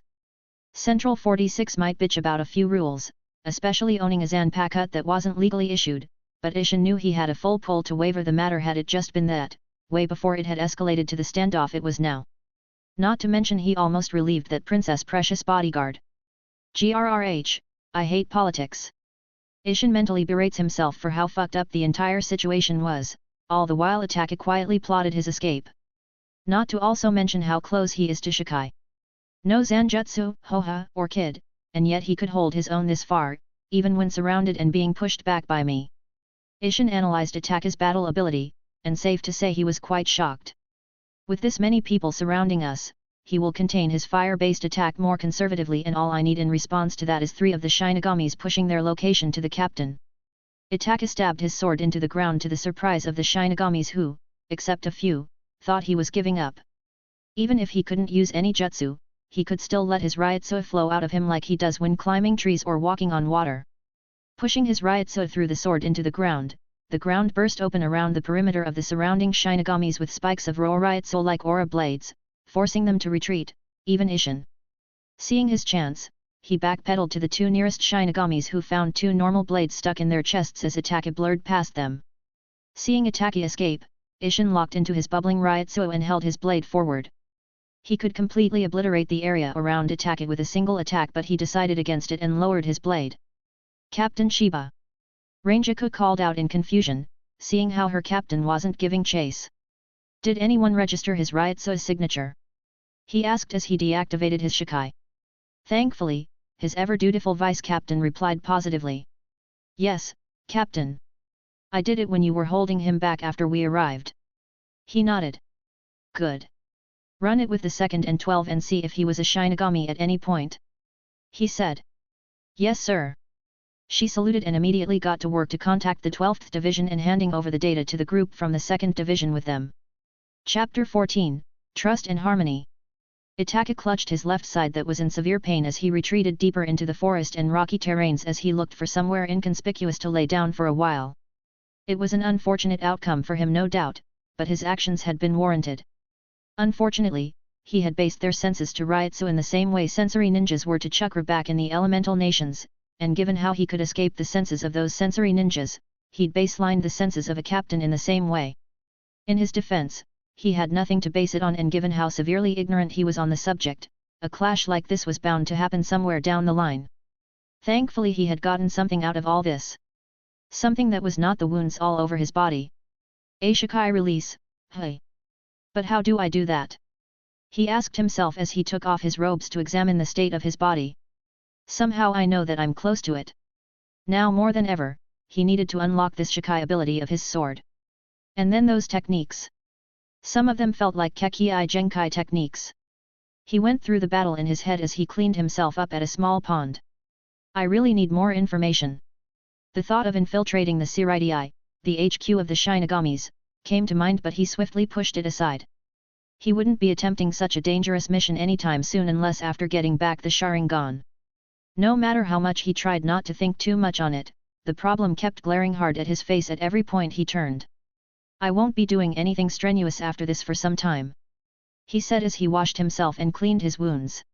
Central 46 might bitch about a few rules, especially owning a Zanpakuto that wasn't legally issued, but Ishin knew he had a full pull to waver the matter had it just been that, way before it had escalated to the standoff it was now. Not to mention he almost relieved that Princess Precious bodyguard. GRRH, I hate politics. Ishin mentally berates himself for how fucked up the entire situation was, all the while Itachi quietly plotted his escape. Not to also mention how close he is to Shikai. No Zanjutsu, Hoha, or Kid, and yet he could hold his own this far, even when surrounded and being pushed back by me. Ishin analyzed Itachi's battle ability, and safe to say he was quite shocked. With this many people surrounding us, he will contain his fire-based attack more conservatively, and all I need in response to that is 3 of the Shinigamis pushing their location to the captain. Itachi stabbed his sword into the ground to the surprise of the Shinigamis who, except a few, thought he was giving up. Even if he couldn't use any jutsu, he could still let his Ryutsu flow out of him like he does when climbing trees or walking on water. Pushing his Ryutsu through the sword into the ground burst open around the perimeter of the surrounding Shinigamis with spikes of raw Ryutsu-like aura blades, forcing them to retreat, even Ishin. Seeing his chance, he backpedaled to the 2 nearest Shinigamis who found 2 normal blades stuck in their chests as Itachi blurred past them. Seeing Itachi escape, Ishin locked into his bubbling Ryutsu and held his blade forward. He could completely obliterate the area around Itachi with a single attack, but he decided against it and lowered his blade. Captain Shiba. Ranjaku called out in confusion, seeing how her captain wasn't giving chase. Did anyone register his Ryutsu's signature? He asked as he deactivated his Shikai. Thankfully, his ever-dutiful vice-captain replied positively. Yes, Captain. I did it when you were holding him back after we arrived. He nodded. Good. Run it with the 2nd and 12 and see if he was a Shinigami at any point. He said. Yes sir. She saluted and immediately got to work to contact the 12th Division and handing over the data to the group from the 2nd Division with them. Chapter 14, Trust and Harmony. Itachi clutched his left side that was in severe pain as he retreated deeper into the forest and rocky terrains as he looked for somewhere inconspicuous to lay down for a while. It was an unfortunate outcome for him no doubt, but his actions had been warranted. Unfortunately, he had based their senses to Ryutsu in the same way sensory ninjas were to chakra back in the elemental nations, and given how he could escape the senses of those sensory ninjas, he'd baselined the senses of a captain in the same way. In his defense, he had nothing to base it on, and given how severely ignorant he was on the subject, a clash like this was bound to happen somewhere down the line. Thankfully he had gotten something out of all this. Something that was not the wounds all over his body. A Shikai release, hey. But how do I do that? He asked himself as he took off his robes to examine the state of his body. Somehow I know that I'm close to it. Now more than ever, he needed to unlock this Shikai ability of his sword. And then those techniques. Some of them felt like Kekii Genkai techniques. He went through the battle in his head as he cleaned himself up at a small pond. I really need more information. The thought of infiltrating the Seireitei, the HQ of the Shinigamis, came to mind, but he swiftly pushed it aside. He wouldn't be attempting such a dangerous mission anytime soon unless after getting back the Sharingan. No matter how much he tried not to think too much on it, the problem kept glaring hard at his face at every point he turned. I won't be doing anything strenuous after this for some time, he said as he washed himself and cleaned his wounds.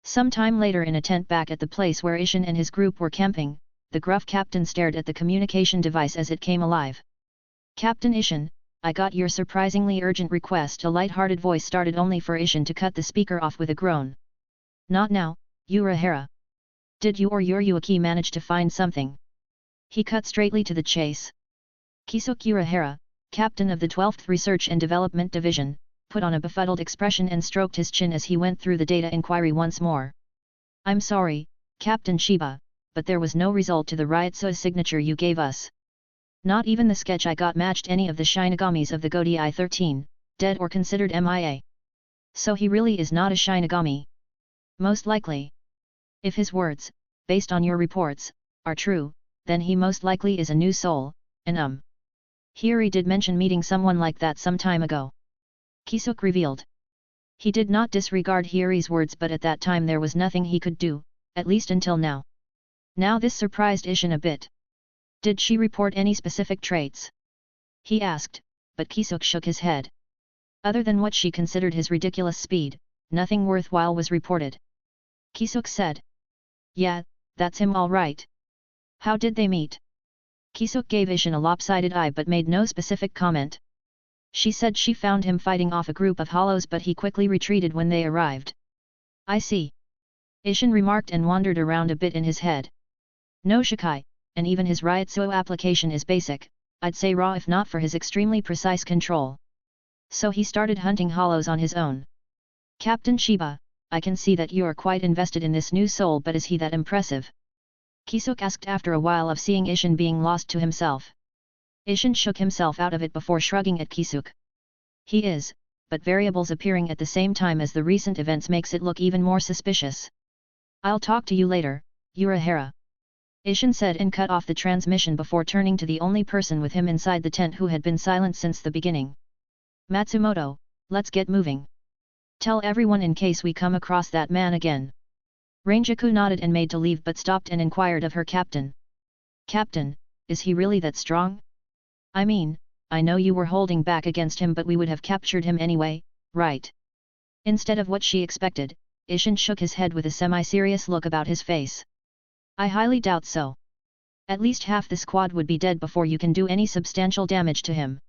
Some time later, in a tent back at the place where Ishin and his group were camping, the gruff captain stared at the communication device as it came alive. Captain Ishin, I got your surprisingly urgent request. A light-hearted voice started, only for Ishin to cut the speaker off with a groan. Not now, Urahara. Did you or your Yuaki manage to find something? He cut straightly to the chase. Kisuk Urahara, captain of the 12th Research and Development Division, put on a befuddled expression and stroked his chin as he went through the data inquiry once more. I'm sorry, Captain Shiba, but there was no result to the Ryotsu's signature you gave us. Not even the sketch I got matched any of the Shinigamis of the Godi 13, dead or considered MIA. So he really is not a Shinigami. Most likely. If his words, based on your reports, are true, then he most likely is a new soul, and Hiri did mention meeting someone like that some time ago. Kisuk revealed. He did not disregard Hiri's words, but at that time there was nothing he could do, at least until now. Now this surprised Ishin a bit. Did she report any specific traits? He asked, but Kisuk shook his head. Other than what she considered his ridiculous speed, nothing worthwhile was reported. Kisuk said. Yeah, that's him all right. How did they meet? Kisuk gave Ishin a lopsided eye but made no specific comment. She said she found him fighting off a group of hollows but he quickly retreated when they arrived. I see. Ishin remarked and wandered around a bit in his head. No Shikai, and even his Ryotsu application is basic, I'd say raw if not for his extremely precise control. So he started hunting hollows on his own. Captain Shiba, I can see that you are quite invested in this new soul, but is he that impressive? Kisuk asked after a while of seeing Ishin being lost to himself. Ishin shook himself out of it before shrugging at Kisuk. He is, but variables appearing at the same time as the recent events makes it look even more suspicious. I'll talk to you later, Urahara. Ishin said and cut off the transmission before turning to the only person with him inside the tent who had been silent since the beginning. Matsumoto, let's get moving. Tell everyone in case we come across that man again. Ranjaku nodded and made to leave but stopped and inquired of her captain. Captain, is he really that strong? I mean, I know you were holding back against him but we would have captured him anyway, right? Instead of what she expected, Ishin shook his head with a semi-serious look about his face. I highly doubt so. At least half the squad would be dead before you can do any substantial damage to him.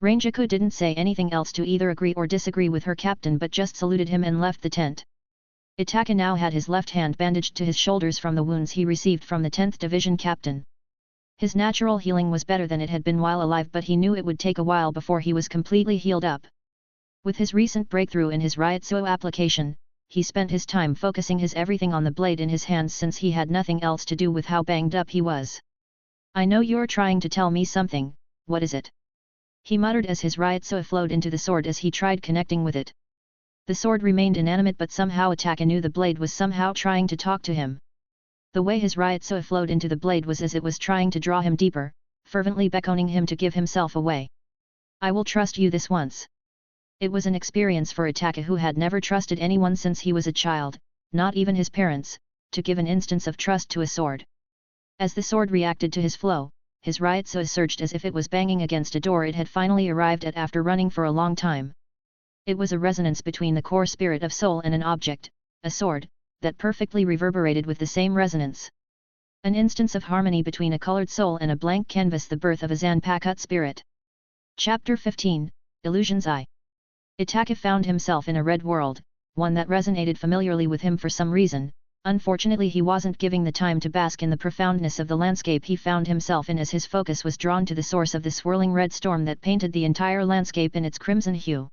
Ranjaku didn't say anything else to either agree or disagree with her captain but just saluted him and left the tent. Itachi now had his left hand bandaged to his shoulders from the wounds he received from the 10th Division captain. His natural healing was better than it had been while alive but he knew it would take a while before he was completely healed up. With his recent breakthrough in his Ryotsu application, he spent his time focusing his everything on the blade in his hands since he had nothing else to do with how banged up he was. I know you're trying to tell me something, what is it? He muttered as his Ryotsu flowed into the sword as he tried connecting with it. The sword remained inanimate but somehow Itachi knew the blade was somehow trying to talk to him. The way his Ryotsu flowed into the blade was as it was trying to draw him deeper, fervently beckoning him to give himself away. I will trust you this once. It was an experience for Itachi who had never trusted anyone since he was a child, not even his parents, to give an instance of trust to a sword. As the sword reacted to his flow, his Ryotsu surged as if it was banging against a door it had finally arrived at after running for a long time. It was a resonance between the core spirit of soul and an object, a sword, that perfectly reverberated with the same resonance. An instance of harmony between a colored soul and a blank canvas, the birth of a Zanpakuto spirit. Chapter 15, Illusion's Eye. Itachi found himself in a red world, one that resonated familiarly with him for some reason. Unfortunately he wasn't giving the time to bask in the profoundness of the landscape he found himself in as his focus was drawn to the source of the swirling red storm that painted the entire landscape in its crimson hue.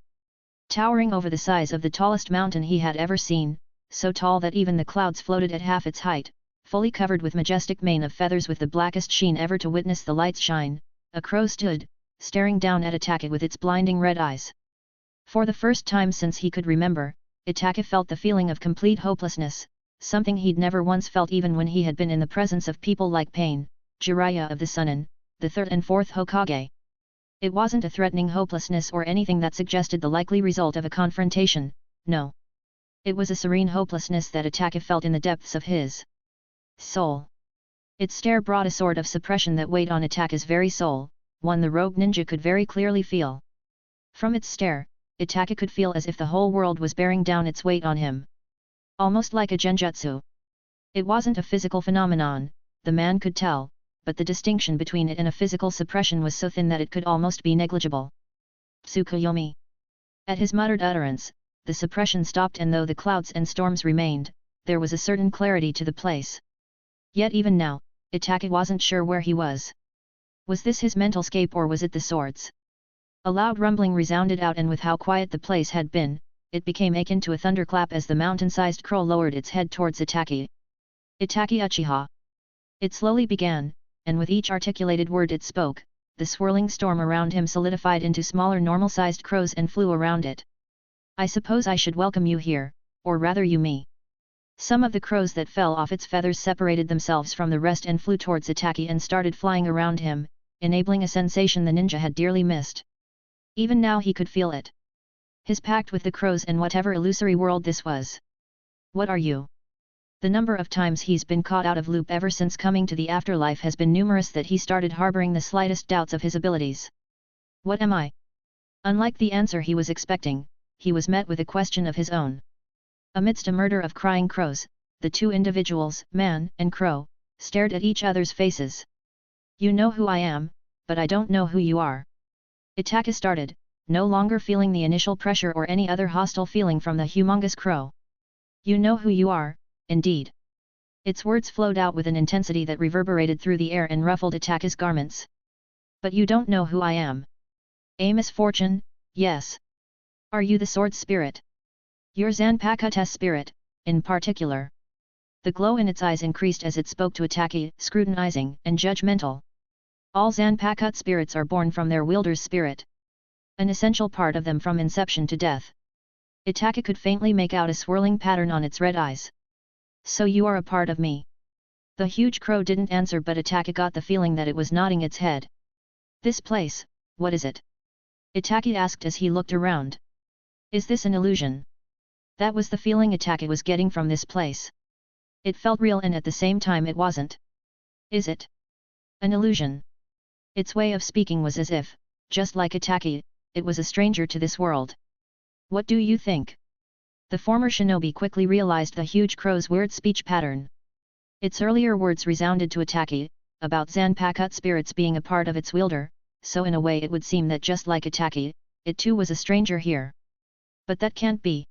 Towering over the size of the tallest mountain he had ever seen, so tall that even the clouds floated at half its height, fully covered with majestic mane of feathers with the blackest sheen ever to witness the light's shine, a crow stood, staring down at Itachi with its blinding red eyes. For the first time since he could remember, Itachi felt the feeling of complete hopelessness, something he'd never once felt even when he had been in the presence of people like Pain, Jiraiya of the Sunin, the third and fourth Hokage. It wasn't a threatening hopelessness or anything that suggested the likely result of a confrontation, no. It was a serene hopelessness that Itachi felt in the depths of his soul. Its stare brought a sort of suppression that weighed on Itachi's very soul, one the rogue ninja could very clearly feel. From its stare, Itachi could feel as if the whole world was bearing down its weight on him. Almost like a genjutsu. It wasn't a physical phenomenon, the man could tell, but the distinction between it and a physical suppression was so thin that it could almost be negligible. Tsukuyomi. At his muttered utterance, the suppression stopped, and though the clouds and storms remained, there was a certain clarity to the place. Yet even now, Itachi wasn't sure where he was. Was this his mental scape or was it the swords? A loud rumbling resounded out, and with how quiet the place had been, it became akin to a thunderclap as the mountain-sized crow lowered its head towards Itachi. Itachi Uchiha. It slowly began, and with each articulated word it spoke, the swirling storm around him solidified into smaller normal-sized crows and flew around it. I suppose I should welcome you here, or rather you me. Some of the crows that fell off its feathers separated themselves from the rest and flew towards Itachi and started flying around him, enabling a sensation the ninja had dearly missed. Even now he could feel it. His pact with the crows and whatever illusory world this was. What are you? The number of times he's been caught out of loop ever since coming to the afterlife has been numerous that he started harboring the slightest doubts of his abilities. What am I? Unlike the answer he was expecting, he was met with a question of his own. Amidst a murder of crying crows, the two individuals, man and crow, stared at each other's faces. You know who I am, but I don't know who you are. Itachi started, no longer feeling the initial pressure or any other hostile feeling from the humongous crow. You know who you are, indeed. Its words flowed out with an intensity that reverberated through the air and ruffled Itachi's garments. But you don't know who I am. A misfortune, yes. Are you the sword spirit? Your Zanpakuto spirit, in particular. The glow in its eyes increased as it spoke to Itachi, scrutinizing and judgmental. All Zanpakuto spirits are born from their wielder's spirit. An essential part of them from inception to death. Itachi could faintly make out a swirling pattern on its red eyes. So you are a part of me. The huge crow didn't answer, but Itachi got the feeling that it was nodding its head. This place, what is it? Itachi asked as he looked around. Is this an illusion? That was the feeling Itachi was getting from this place. It felt real and at the same time it wasn't. Is it an illusion? Its way of speaking was as if, just like Itachi, it was a stranger to this world. What do you think? The former shinobi quickly realized the huge crow's weird speech pattern. Its earlier words resounded to Itachi, about Zanpakuto spirits being a part of its wielder, so in a way it would seem that just like Itachi, it too was a stranger here. But that can't be.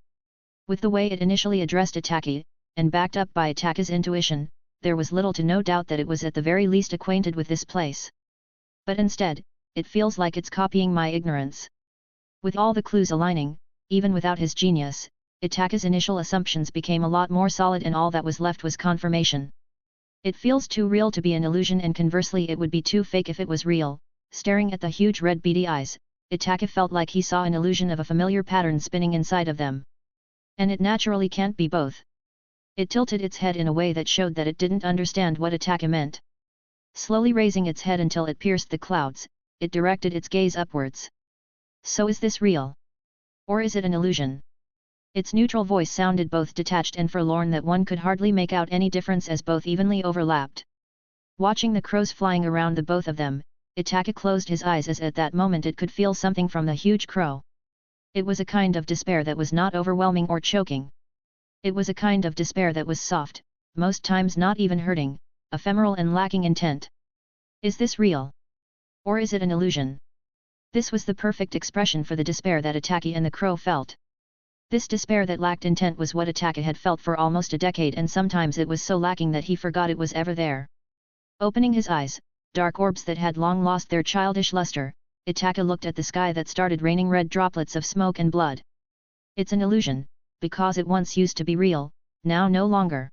With the way it initially addressed Itachi, and backed up by Itachi's intuition, there was little to no doubt that it was at the very least acquainted with this place. But instead, it feels like it's copying my ignorance. With all the clues aligning, even without his genius, Itachi's initial assumptions became a lot more solid and all that was left was confirmation. It feels too real to be an illusion and conversely it would be too fake if it was real. Staring at the huge red beady eyes, Itachi felt like he saw an illusion of a familiar pattern spinning inside of them. And it naturally can't be both. It tilted its head in a way that showed that it didn't understand what Itachi meant. Slowly raising its head until it pierced the clouds, it directed its gaze upwards. So is this real? Or is it an illusion? Its neutral voice sounded both detached and forlorn that one could hardly make out any difference as both evenly overlapped. Watching the crows flying around the both of them, Itachi closed his eyes as at that moment it could feel something from the huge crow. It was a kind of despair that was not overwhelming or choking. It was a kind of despair that was soft, most times not even hurting, ephemeral and lacking intent. Is this real? Or is it an illusion? This was the perfect expression for the despair that Itachi and the crow felt. This despair that lacked intent was what Itachi had felt for almost a decade, and sometimes it was so lacking that he forgot it was ever there. Opening his eyes, dark orbs that had long lost their childish luster, Itachi looked at the sky that started raining red droplets of smoke and blood. It's an illusion, because it once used to be real, now no longer.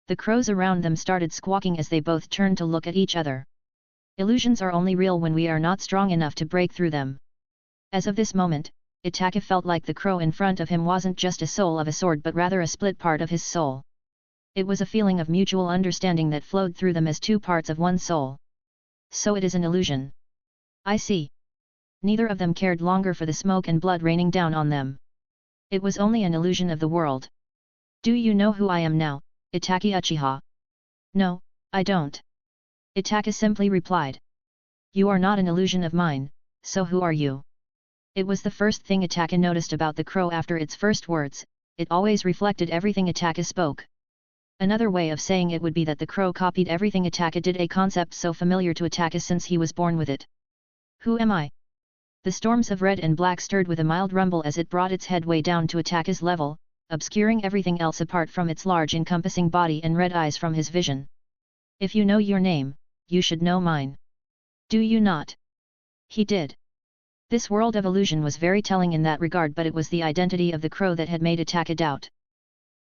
The crows around them started squawking as they both turned to look at each other. Illusions are only real when we are not strong enough to break through them. As of this moment, Itachi felt like the crow in front of him wasn't just a soul of a sword but rather a split part of his soul. It was a feeling of mutual understanding that flowed through them as two parts of one soul. So it is an illusion. I see. Neither of them cared longer for the smoke and blood raining down on them. It was only an illusion of the world. Do you know who I am now, Itachi Uchiha? No, I don't. Itachi simply replied. You are not an illusion of mine, so who are you? It was the first thing Itachi noticed about the crow after its first words, it always reflected everything Itachi spoke. Another way of saying it would be that the crow copied everything Itachi did, a concept so familiar to Itachi since he was born with it. Who am I? The storms of red and black stirred with a mild rumble as it brought its head way down to Itachi's level, obscuring everything else apart from its large encompassing body and red eyes from his vision. If you know your name, you should know mine. Do you not? He did. This world of illusion was very telling in that regard, but it was the identity of the crow that had made Itachi doubt.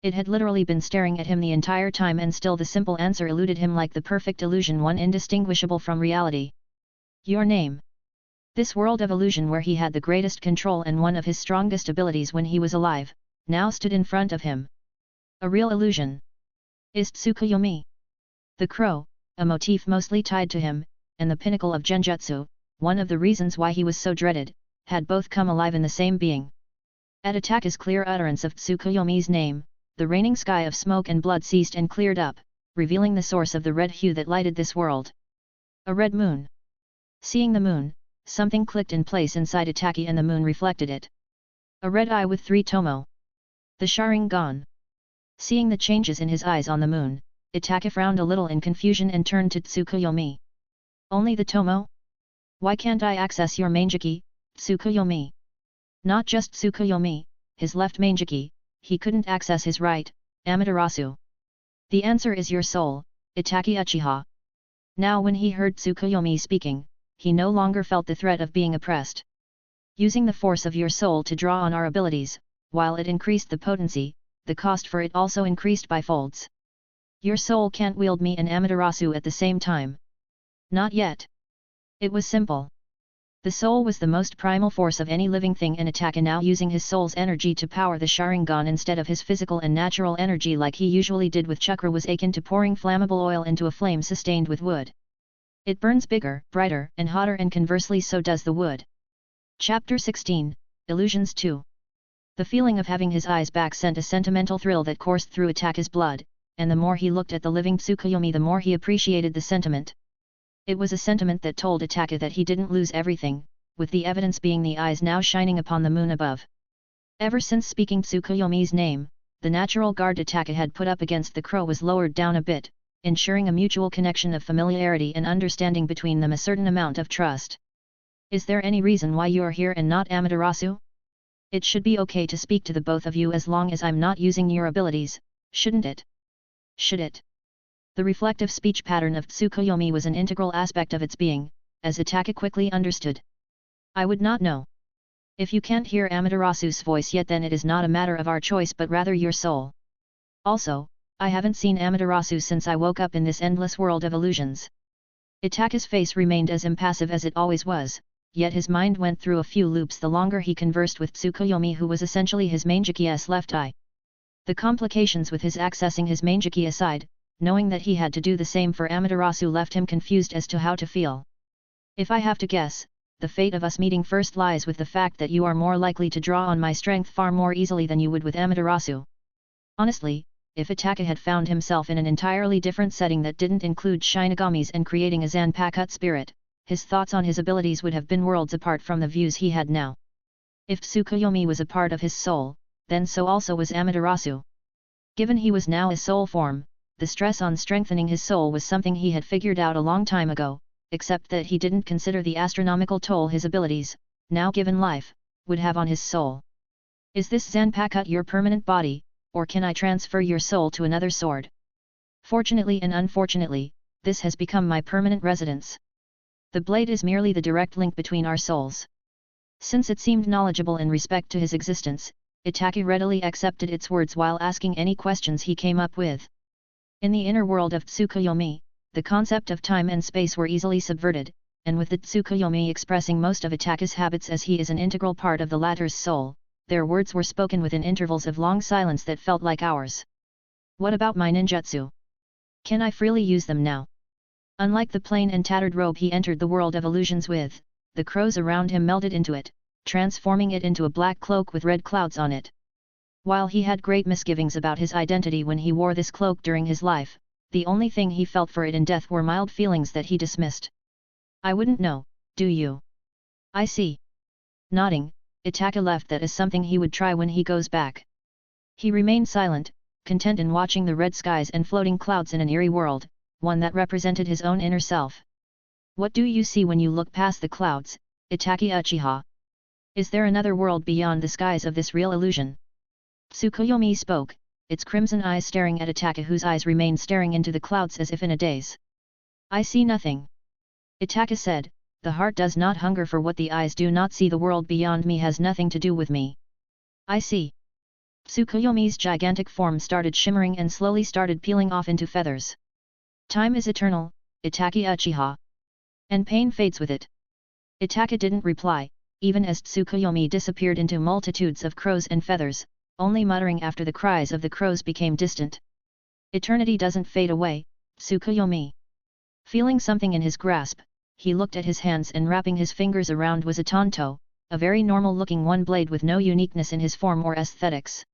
It had literally been staring at him the entire time, and still the simple answer eluded him like the perfect illusion, one indistinguishable from reality. Your name. This world of illusion where he had the greatest control and one of his strongest abilities when he was alive, now stood in front of him. A real illusion. Is Tsukuyomi. The crow, a motif mostly tied to him, and the pinnacle of genjutsu, one of the reasons why he was so dreaded, had both come alive in the same being. At Itachi's clear utterance of Tsukuyomi's name, the raining sky of smoke and blood ceased and cleared up, revealing the source of the red hue that lighted this world. A red moon. Seeing the moon, something clicked in place inside Itachi, and the moon reflected it. A red eye with 3 tomo. The Sharingan. Seeing the changes in his eyes on the moon, Itachi frowned a little in confusion and turned to Tsukuyomi. Only the tomo? Why can't I access your Manjiki, Tsukuyomi? Not just Tsukuyomi, his left Manjiki, he couldn't access his right, Amaterasu. The answer is your soul, Itachi Uchiha. Now when he heard Tsukuyomi speaking, he no longer felt the threat of being oppressed. Using the force of your soul to draw on our abilities, while it increased the potency, the cost for it also increased by folds. Your soul can't wield me and Amaterasu at the same time. Not yet. It was simple. The soul was the most primal force of any living thing, and Itachi now using his soul's energy to power the Sharingan instead of his physical and natural energy like he usually did with chakra was akin to pouring flammable oil into a flame sustained with wood. It burns bigger, brighter, and hotter, and conversely so does the wood. Chapter 16, Illusions 2. The feeling of having his eyes back sent a sentimental thrill that coursed through Itachi's blood, and the more he looked at the living Tsukuyomi the more he appreciated the sentiment. It was a sentiment that told Itachi that he didn't lose everything, with the evidence being the eyes now shining upon the moon above. Ever since speaking Tsukuyomi's name, the natural guard Itachi had put up against the crow was lowered down a bit, ensuring a mutual connection of familiarity and understanding between them, a certain amount of trust. Is there any reason why you are here and not Amaterasu? It should be okay to speak to the both of you as long as I'm not using your abilities, shouldn't it? Should it? The reflective speech pattern of Tsukuyomi was an integral aspect of its being, as Itachi quickly understood. I would not know. If you can't hear Amaterasu's voice yet, then it is not a matter of our choice but rather your soul. Also, I haven't seen Amaterasu since I woke up in this endless world of illusions. Itachi's face remained as impassive as it always was, yet his mind went through a few loops the longer he conversed with Tsukuyomi, who was essentially his Manjiki's left eye. The complications with his accessing his Manjiki aside, knowing that he had to do the same for Amaterasu left him confused as to how to feel. If I have to guess, the fate of us meeting first lies with the fact that you are more likely to draw on my strength far more easily than you would with Amaterasu. Honestly, if Itachi had found himself in an entirely different setting that didn't include Shinigamis and creating a Zanpakuto spirit, his thoughts on his abilities would have been worlds apart from the views he had now. If Tsukuyomi was a part of his soul, then so also was Amaterasu. Given he was now a soul form, the stress on strengthening his soul was something he had figured out a long time ago, except that he didn't consider the astronomical toll his abilities, now given life, would have on his soul. Is this Zanpakuto your permanent body, or can I transfer your soul to another sword? Fortunately and unfortunately, this has become my permanent residence. The blade is merely the direct link between our souls. Since it seemed knowledgeable in respect to his existence, Itachi readily accepted its words while asking any questions he came up with. In the inner world of Tsukuyomi, the concept of time and space were easily subverted, and with the Tsukuyomi expressing most of Itachi's habits as he is an integral part of the latter's soul, their words were spoken within intervals of long silence that felt like hours. What about my ninjutsu? Can I freely use them now? Unlike the plain and tattered robe he entered the world of illusions with, the crows around him melded into it, transforming it into a black cloak with red clouds on it. While he had great misgivings about his identity when he wore this cloak during his life, the only thing he felt for it in death were mild feelings that he dismissed. I wouldn't know, do you? I see. Nodding, Itachi left that as something he would try when he goes back. He remained silent, content in watching the red skies and floating clouds in an eerie world, one that represented his own inner self. What do you see when you look past the clouds, Itachi Uchiha? Is there another world beyond the skies of this real illusion? Tsukuyomi spoke, its crimson eyes staring at Itachi, whose eyes remained staring into the clouds as if in a daze. I see nothing. Itachi said, the heart does not hunger for what the eyes do not see. The world beyond me has nothing to do with me. I see. Tsukuyomi's gigantic form started shimmering and slowly started peeling off into feathers. Time is eternal, Itachi Uchiha. And pain fades with it. Itachi didn't reply, even as Tsukuyomi disappeared into multitudes of crows and feathers, only muttering after the cries of the crows became distant. Eternity doesn't fade away, Tsukuyomi. Feeling something in his grasp, he looked at his hands and wrapping his fingers around was a tanto, a very normal-looking one blade with no uniqueness in his form or aesthetics.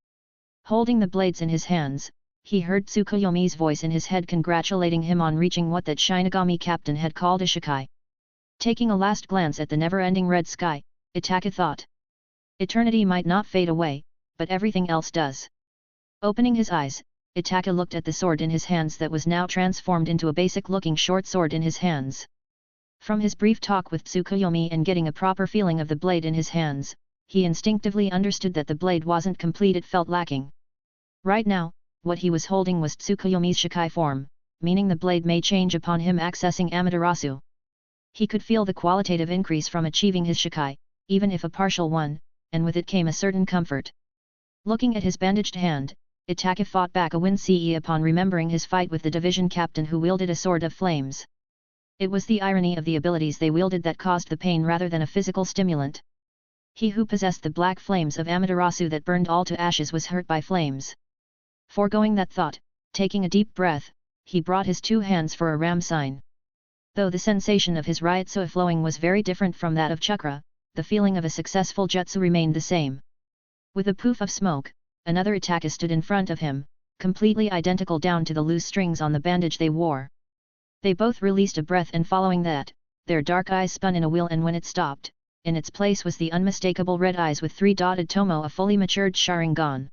Holding the blades in his hands, he heard Tsukuyomi's voice in his head congratulating him on reaching what that Shinigami captain had called a Shikai. Taking a last glance at the never-ending red sky, Itachi thought. Eternity might not fade away, but everything else does. Opening his eyes, Itachi looked at the sword in his hands that was now transformed into a basic-looking short sword in his hands. From his brief talk with Tsukuyomi and getting a proper feeling of the blade in his hands, he instinctively understood that the blade wasn't complete, it felt lacking. Right now, what he was holding was Tsukuyomi's Shikai form, meaning the blade may change upon him accessing Amaterasu. He could feel the qualitative increase from achieving his Shikai, even if a partial one, and with it came a certain comfort. Looking at his bandaged hand, Itachi fought back a wince upon remembering his fight with the division captain who wielded a sword of flames. It was the irony of the abilities they wielded that caused the pain rather than a physical stimulant. He who possessed the black flames of Amaterasu that burned all to ashes was hurt by flames. Foregoing that thought, taking a deep breath, he brought his two hands for a ram sign. Though the sensation of his Ryutsu flowing was very different from that of chakra, the feeling of a successful jutsu remained the same. With a poof of smoke, another Itachi stood in front of him, completely identical down to the loose strings on the bandage they wore. They both released a breath and following that, their dark eyes spun in a wheel and when it stopped, in its place was the unmistakable red eyes with three-dotted tomo, a fully matured Sharingan.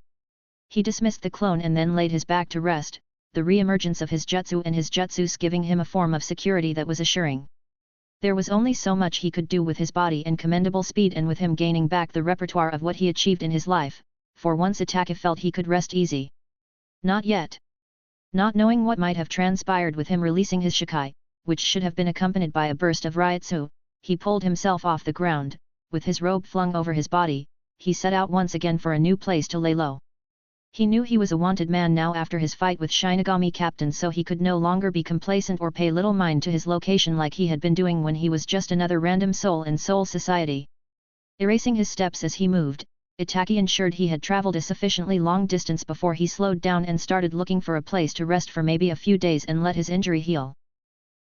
He dismissed the clone and then laid his back to rest, the re-emergence of his jutsu and his jutsus giving him a form of security that was assuring. There was only so much he could do with his body and commendable speed, and with him gaining back the repertoire of what he achieved in his life, for once Itachi felt he could rest easy. Not yet. Not knowing what might have transpired with him releasing his Shikai, which should have been accompanied by a burst of Ryutsu, he pulled himself off the ground, with his robe flung over his body, he set out once again for a new place to lay low. He knew he was a wanted man now after his fight with Shinigami captain, so he could no longer be complacent or pay little mind to his location like he had been doing when he was just another random soul in Soul Society. Erasing his steps as he moved, Itachi ensured he had traveled a sufficiently long distance before he slowed down and started looking for a place to rest for maybe a few days and let his injury heal.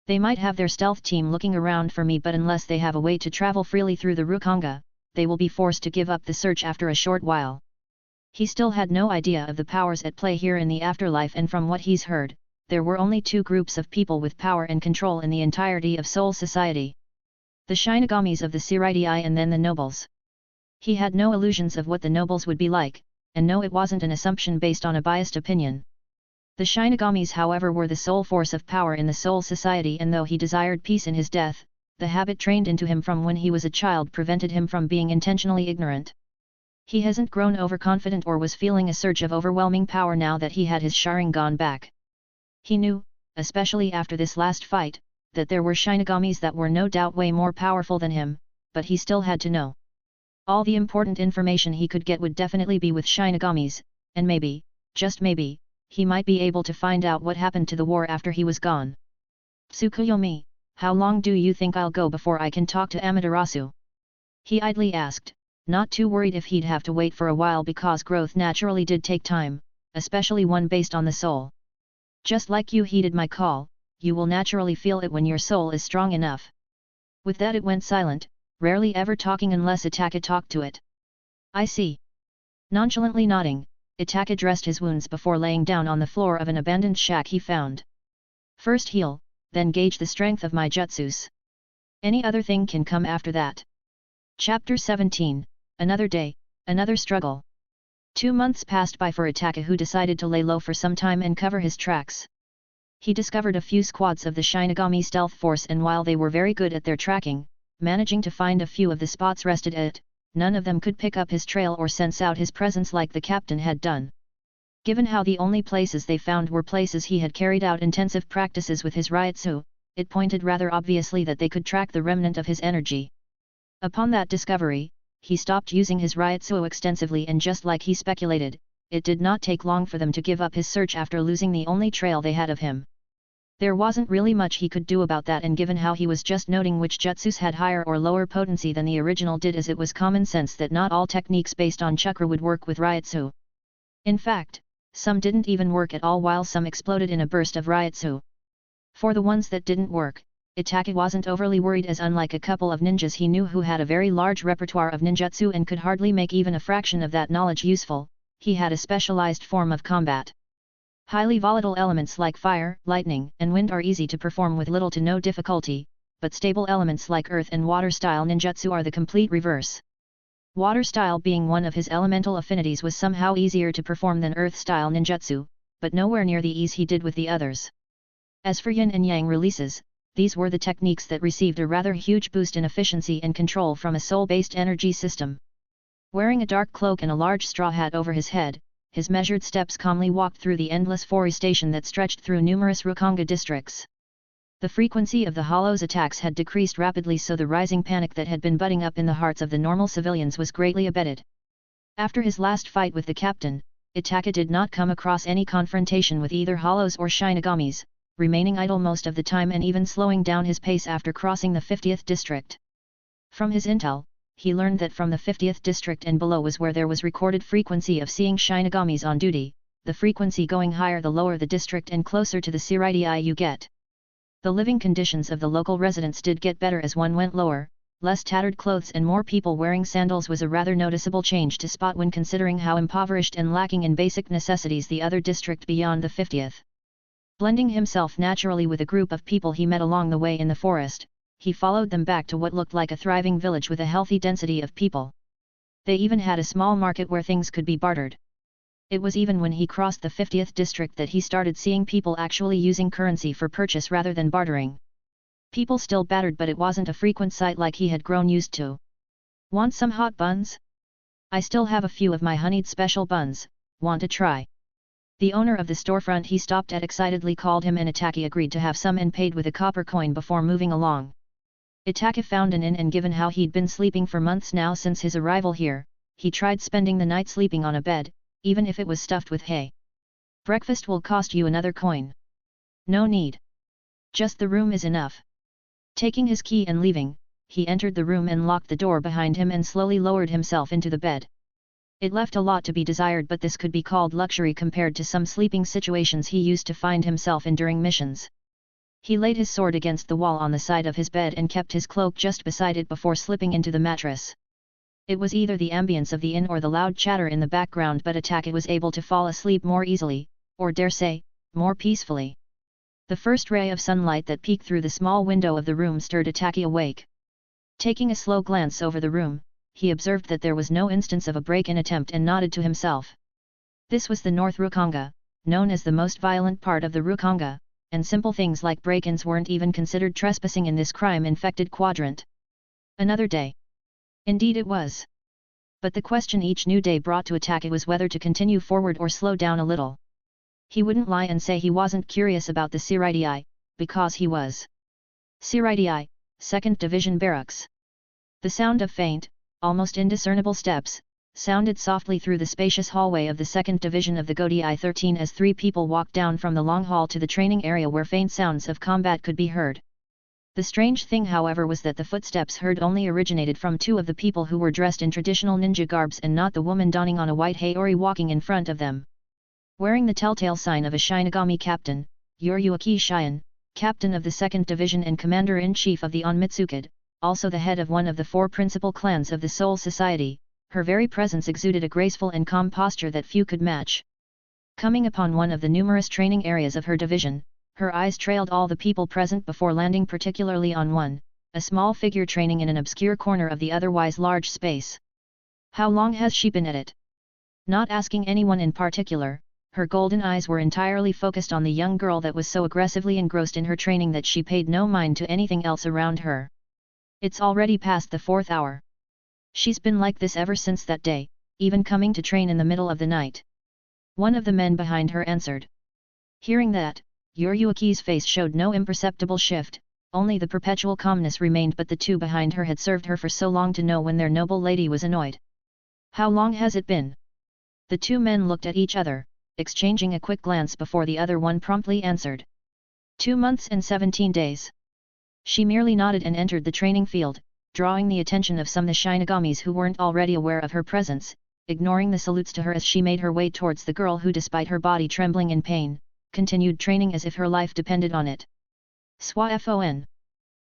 They might have their stealth team looking around for me, but unless they have a way to travel freely through the Rukanga, they will be forced to give up the search after a short while. He still had no idea of the powers at play here in the afterlife, and from what he's heard, there were only two groups of people with power and control in the entirety of Soul Society. The Shinigamis of the Seireitei and then the nobles. He had no illusions of what the nobles would be like, and no, it wasn't an assumption based on a biased opinion. The Shinigamis, however, were the sole force of power in the Soul Society, and though he desired peace in his death, the habit trained into him from when he was a child prevented him from being intentionally ignorant. He hasn't grown overconfident or was feeling a surge of overwhelming power now that he had his Sharingan back. He knew, especially after this last fight, that there were Shinigamis that were no doubt way more powerful than him, but he still had to know. All the important information he could get would definitely be with Shinigamis, and maybe, just maybe, he might be able to find out what happened to the war after he was gone. Tsukuyomi, how long do you think I'll go before I can talk to Amaterasu? He idly asked, not too worried if he'd have to wait for a while because growth naturally did take time, especially one based on the soul. Just like you heeded my call, you will naturally feel it when your soul is strong enough. With that it went silent, rarely ever talking unless Itachi talked to it. I see. Nonchalantly nodding, Itachi dressed his wounds before laying down on the floor of an abandoned shack he found. First heal, then gauge the strength of my jutsus. Any other thing can come after that. Chapter 17, Another Day, Another Struggle. 2 months passed by for Itachi, who decided to lay low for some time and cover his tracks. He discovered a few squads of the Shinigami stealth force, and while they were very good at their tracking, managing to find a few of the spots rested at, none of them could pick up his trail or sense out his presence like the captain had done. Given how the only places they found were places he had carried out intensive practices with his Ryutsu, it pointed rather obviously that they could track the remnant of his energy. Upon that discovery, he stopped using his Ryutsu extensively, and just like he speculated, it did not take long for them to give up his search after losing the only trail they had of him. There wasn't really much he could do about that, and given how he was just noting which jutsus had higher or lower potency than the original did, as it was common sense that not all techniques based on chakra would work with Ryutsu. In fact, some didn't even work at all, while some exploded in a burst of Ryutsu. For the ones that didn't work, Itachi wasn't overly worried, as unlike a couple of ninjas he knew who had a very large repertoire of ninjutsu and could hardly make even a fraction of that knowledge useful, he had a specialized form of combat. Highly volatile elements like fire, lightning, and wind are easy to perform with little to no difficulty, but stable elements like earth and water style ninjutsu are the complete reverse. Water style, being one of his elemental affinities, was somehow easier to perform than earth style ninjutsu, but nowhere near the ease he did with the others. As for yin and yang releases, these were the techniques that received a rather huge boost in efficiency and control from a soul-based energy system. Wearing a dark cloak and a large straw hat over his head, his measured steps calmly walked through the endless forestation that stretched through numerous Rukanga districts. The frequency of the Hollow's attacks had decreased rapidly, so the rising panic that had been budding up in the hearts of the normal civilians was greatly abated. After his last fight with the captain, Itachi did not come across any confrontation with either Hollows or Shinigamis, remaining idle most of the time and even slowing down his pace after crossing the 50th district. From his intel, he learned that from the 50th district and below was where there was recorded frequency of seeing Shinigamis on duty, the frequency going higher the lower the district and closer to the Shirai you get. The living conditions of the local residents did get better as one went lower. Less tattered clothes and more people wearing sandals was a rather noticeable change to spot when considering how impoverished and lacking in basic necessities the other district beyond the 50th. Blending himself naturally with a group of people he met along the way in the forest, he followed them back to what looked like a thriving village with a healthy density of people. They even had a small market where things could be bartered. It was even when he crossed the 50th district that he started seeing people actually using currency for purchase rather than bartering. People still battered, but it wasn't a frequent sight like he had grown used to. Want some hot buns? I still have a few of my honeyed special buns, want to try? The owner of the storefront he stopped at excitedly called him, and Itachi agreed to have some and paid with a copper coin before moving along. Itachi found an inn, and given how he'd been sleeping for months now since his arrival here, he tried spending the night sleeping on a bed, even if it was stuffed with hay. Breakfast will cost you another coin. No need. Just the room is enough. Taking his key and leaving, he entered the room and locked the door behind him and slowly lowered himself into the bed. It left a lot to be desired, but this could be called luxury compared to some sleeping situations he used to find himself in during missions. He laid his sword against the wall on the side of his bed and kept his cloak just beside it before slipping into the mattress. It was either the ambience of the inn or the loud chatter in the background, but Itachi was able to fall asleep more easily, or dare say, more peacefully. The first ray of sunlight that peeked through the small window of the room stirred Itachi awake. Taking a slow glance over the room, he observed that there was no instance of a break-in attempt and nodded to himself. This was the North Rukanga, known as the most violent part of the Rukanga, and simple things like break-ins weren't even considered trespassing in this crime-infected quadrant. Another day. Indeed it was. But the question each new day brought to Itachi was whether to continue forward or slow down a little. He wouldn't lie and say he wasn't curious about the Shirai, because he was. Shirai, 2nd Division Barracks. The sound of faint, almost indiscernible steps, sounded softly through the spacious hallway of the 2nd Division of the Godai 13 as 3 people walked down from the long hall to the training area where faint sounds of combat could be heard. The strange thing, however, was that the footsteps heard only originated from 2 of the people who were dressed in traditional ninja garbs and not the woman donning on a white haori walking in front of them. Wearing the telltale sign of a Shinigami captain, Yoryuki Shion, captain of the 2nd Division and commander-in-chief of the Onmitsukid, also the head of one of the 4 principal clans of the Soul Society, her very presence exuded a graceful and calm posture that few could match. Coming upon one of the numerous training areas of her division, her eyes trailed all the people present before landing particularly on one, a small figure training in an obscure corner of the otherwise large space. How long has she been at it? Not asking anyone in particular, her golden eyes were entirely focused on the young girl that was so aggressively engrossed in her training that she paid no mind to anything else around her. It's already past the 4th hour. She's been like this ever since that day, even coming to train in the middle of the night. One of the men behind her answered. Hearing that, Yoryuki's face showed no imperceptible shift, only the perpetual calmness remained, but the two behind her had served her for so long to know when their noble lady was annoyed. How long has it been? The two men looked at each other, exchanging a quick glance before the other one promptly answered. 2 months and 17 days. She merely nodded and entered the training field, drawing the attention of some of the Shinigamis who weren't already aware of her presence, ignoring the salutes to her as she made her way towards the girl who, despite her body trembling in pain, continued training as if her life depended on it. Swafon.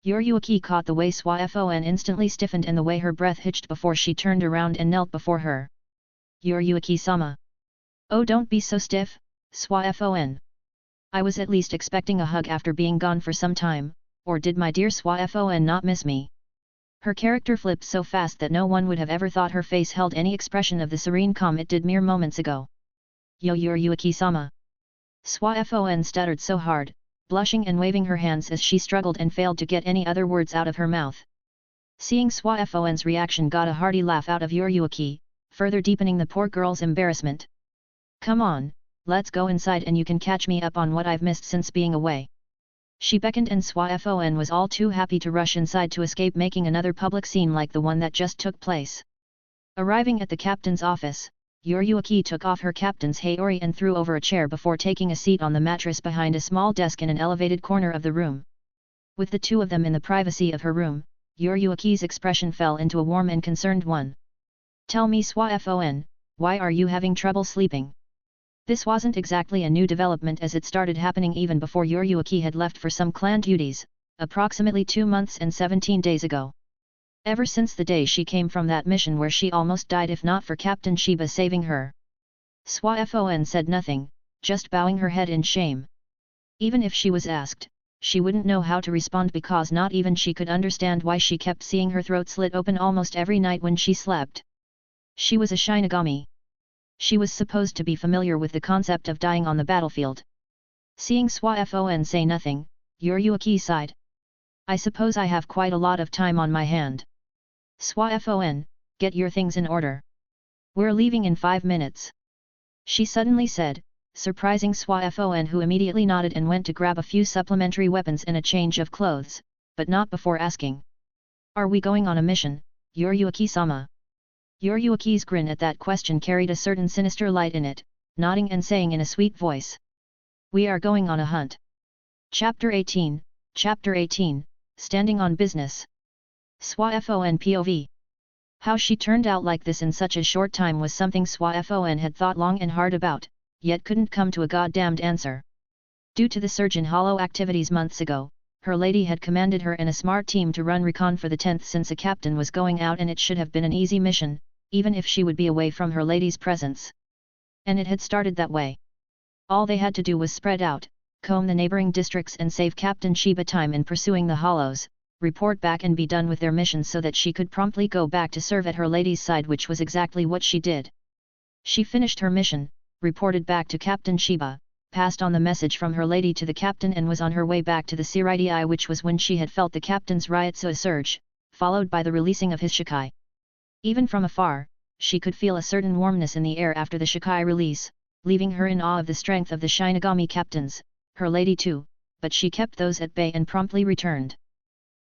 Yoryuki caught the way Swafon instantly stiffened and the way her breath hitched before she turned around and knelt before her. Yoryuki-sama. Oh, don't be so stiff, Swafon. I was at least expecting a hug after being gone for some time, or did my dear Swafon not miss me? Her character flipped so fast that no one would have ever thought her face held any expression of the serene calm it did mere moments ago. Yo Yoryuki-sama. Swafon stuttered so hard, blushing and waving her hands as she struggled and failed to get any other words out of her mouth. Seeing Swafon's reaction got a hearty laugh out of Yoryuki, further deepening the poor girl's embarrassment. Come on, let's go inside and you can catch me up on what I've missed since being away. She beckoned and Swafon was all too happy to rush inside to escape making another public scene like the one that just took place. Arriving at the captain's office, Yoryuki took off her captain's haori and threw over a chair before taking a seat on the mattress behind a small desk in an elevated corner of the room. With the two of them in the privacy of her room, Yoryuki's expression fell into a warm and concerned one. Tell me Swafon, why are you having trouble sleeping? This wasn't exactly a new development as it started happening even before Yoryuki had left for some clan duties, approximately 2 months and 17 days ago. Ever since the day she came from that mission where she almost died if not for Captain Shiba saving her. Swafon said nothing, just bowing her head in shame. Even if she was asked, she wouldn't know how to respond because not even she could understand why she kept seeing her throat slit open almost every night when she slept. She was a Shinigami. She was supposed to be familiar with the concept of dying on the battlefield. Seeing Swafon say nothing, Yoryuki sighed. I suppose I have quite a lot of time on my hand. Swafon, get your things in order. We're leaving in 5 minutes. She suddenly said, surprising Swafon, who immediately nodded and went to grab a few supplementary weapons and a change of clothes, but not before asking. Are we going on a mission, Yoryuki-sama? Yoryuki's grin at that question carried a certain sinister light in it, nodding and saying in a sweet voice. We are going on a hunt. Chapter 18, Standing on Business. Swafon POV. How she turned out like this in such a short time was something Swafon had thought long and hard about, yet couldn't come to a goddamned answer. Due to the surge in hollow activities months ago, her lady had commanded her and a smart team to run recon for the 10th since a captain was going out, and it should have been an easy mission, even if she would be away from her lady's presence. And it had started that way. All they had to do was spread out, comb the neighboring districts and save Captain Shiba time in pursuing the hollows, report back and be done with their mission so that she could promptly go back to serve at her lady's side, which was exactly what she did. She finished her mission, reported back to Captain Shiba, passed on the message from her lady to the captain and was on her way back to the Siraidai, which was when she had felt the captain's Ryotsu surge, followed by the releasing of his Shikai. Even from afar, she could feel a certain warmness in the air after the Shikai release, leaving her in awe of the strength of the Shinigami captains, her lady too, but she kept those at bay and promptly returned.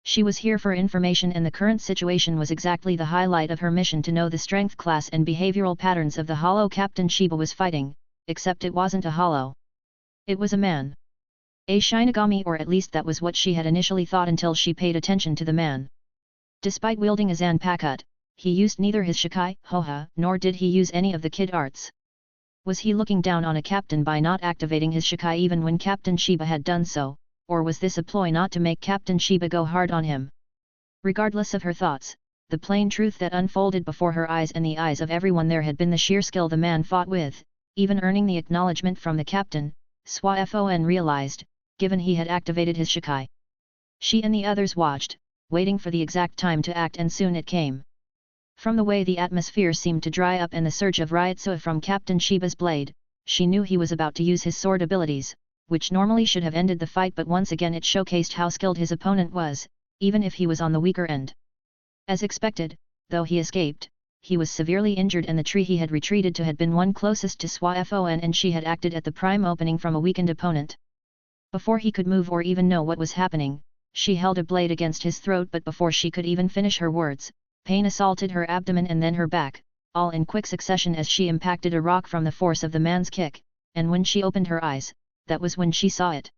She was here for information, and the current situation was exactly the highlight of her mission to know the strength class and behavioral patterns of the hollow Captain Shiba was fighting, except it wasn't a hollow. It was a man. A Shinigami, or at least that was what she had initially thought until she paid attention to the man. Despite wielding a Zanpakuto, he used neither his Shikai, Hoha, nor did he use any of the kid arts. Was he looking down on a captain by not activating his Shikai even when Captain Shiba had done so, or was this a ploy not to make Captain Shiba go hard on him? Regardless of her thoughts, the plain truth that unfolded before her eyes and the eyes of everyone there had been the sheer skill the man fought with, even earning the acknowledgement from the captain, Swafon realized, given he had activated his Shikai. She and the others watched, waiting for the exact time to act, and soon it came. From the way the atmosphere seemed to dry up and the surge of Ryotsu from Captain Shiba's blade, she knew he was about to use his sword abilities, which normally should have ended the fight, but once again it showcased how skilled his opponent was, even if he was on the weaker end. As expected, though he escaped, he was severely injured, and the tree he had retreated to had been one closest to Swafon, and she had acted at the prime opening from a weakened opponent. Before he could move or even know what was happening, She held a blade against his throat, but before she could even finish her words, pain assaulted her abdomen and then her back, all in quick succession as she impacted a rock from the force of the man's kick, and when she opened her eyes, that was when she saw it.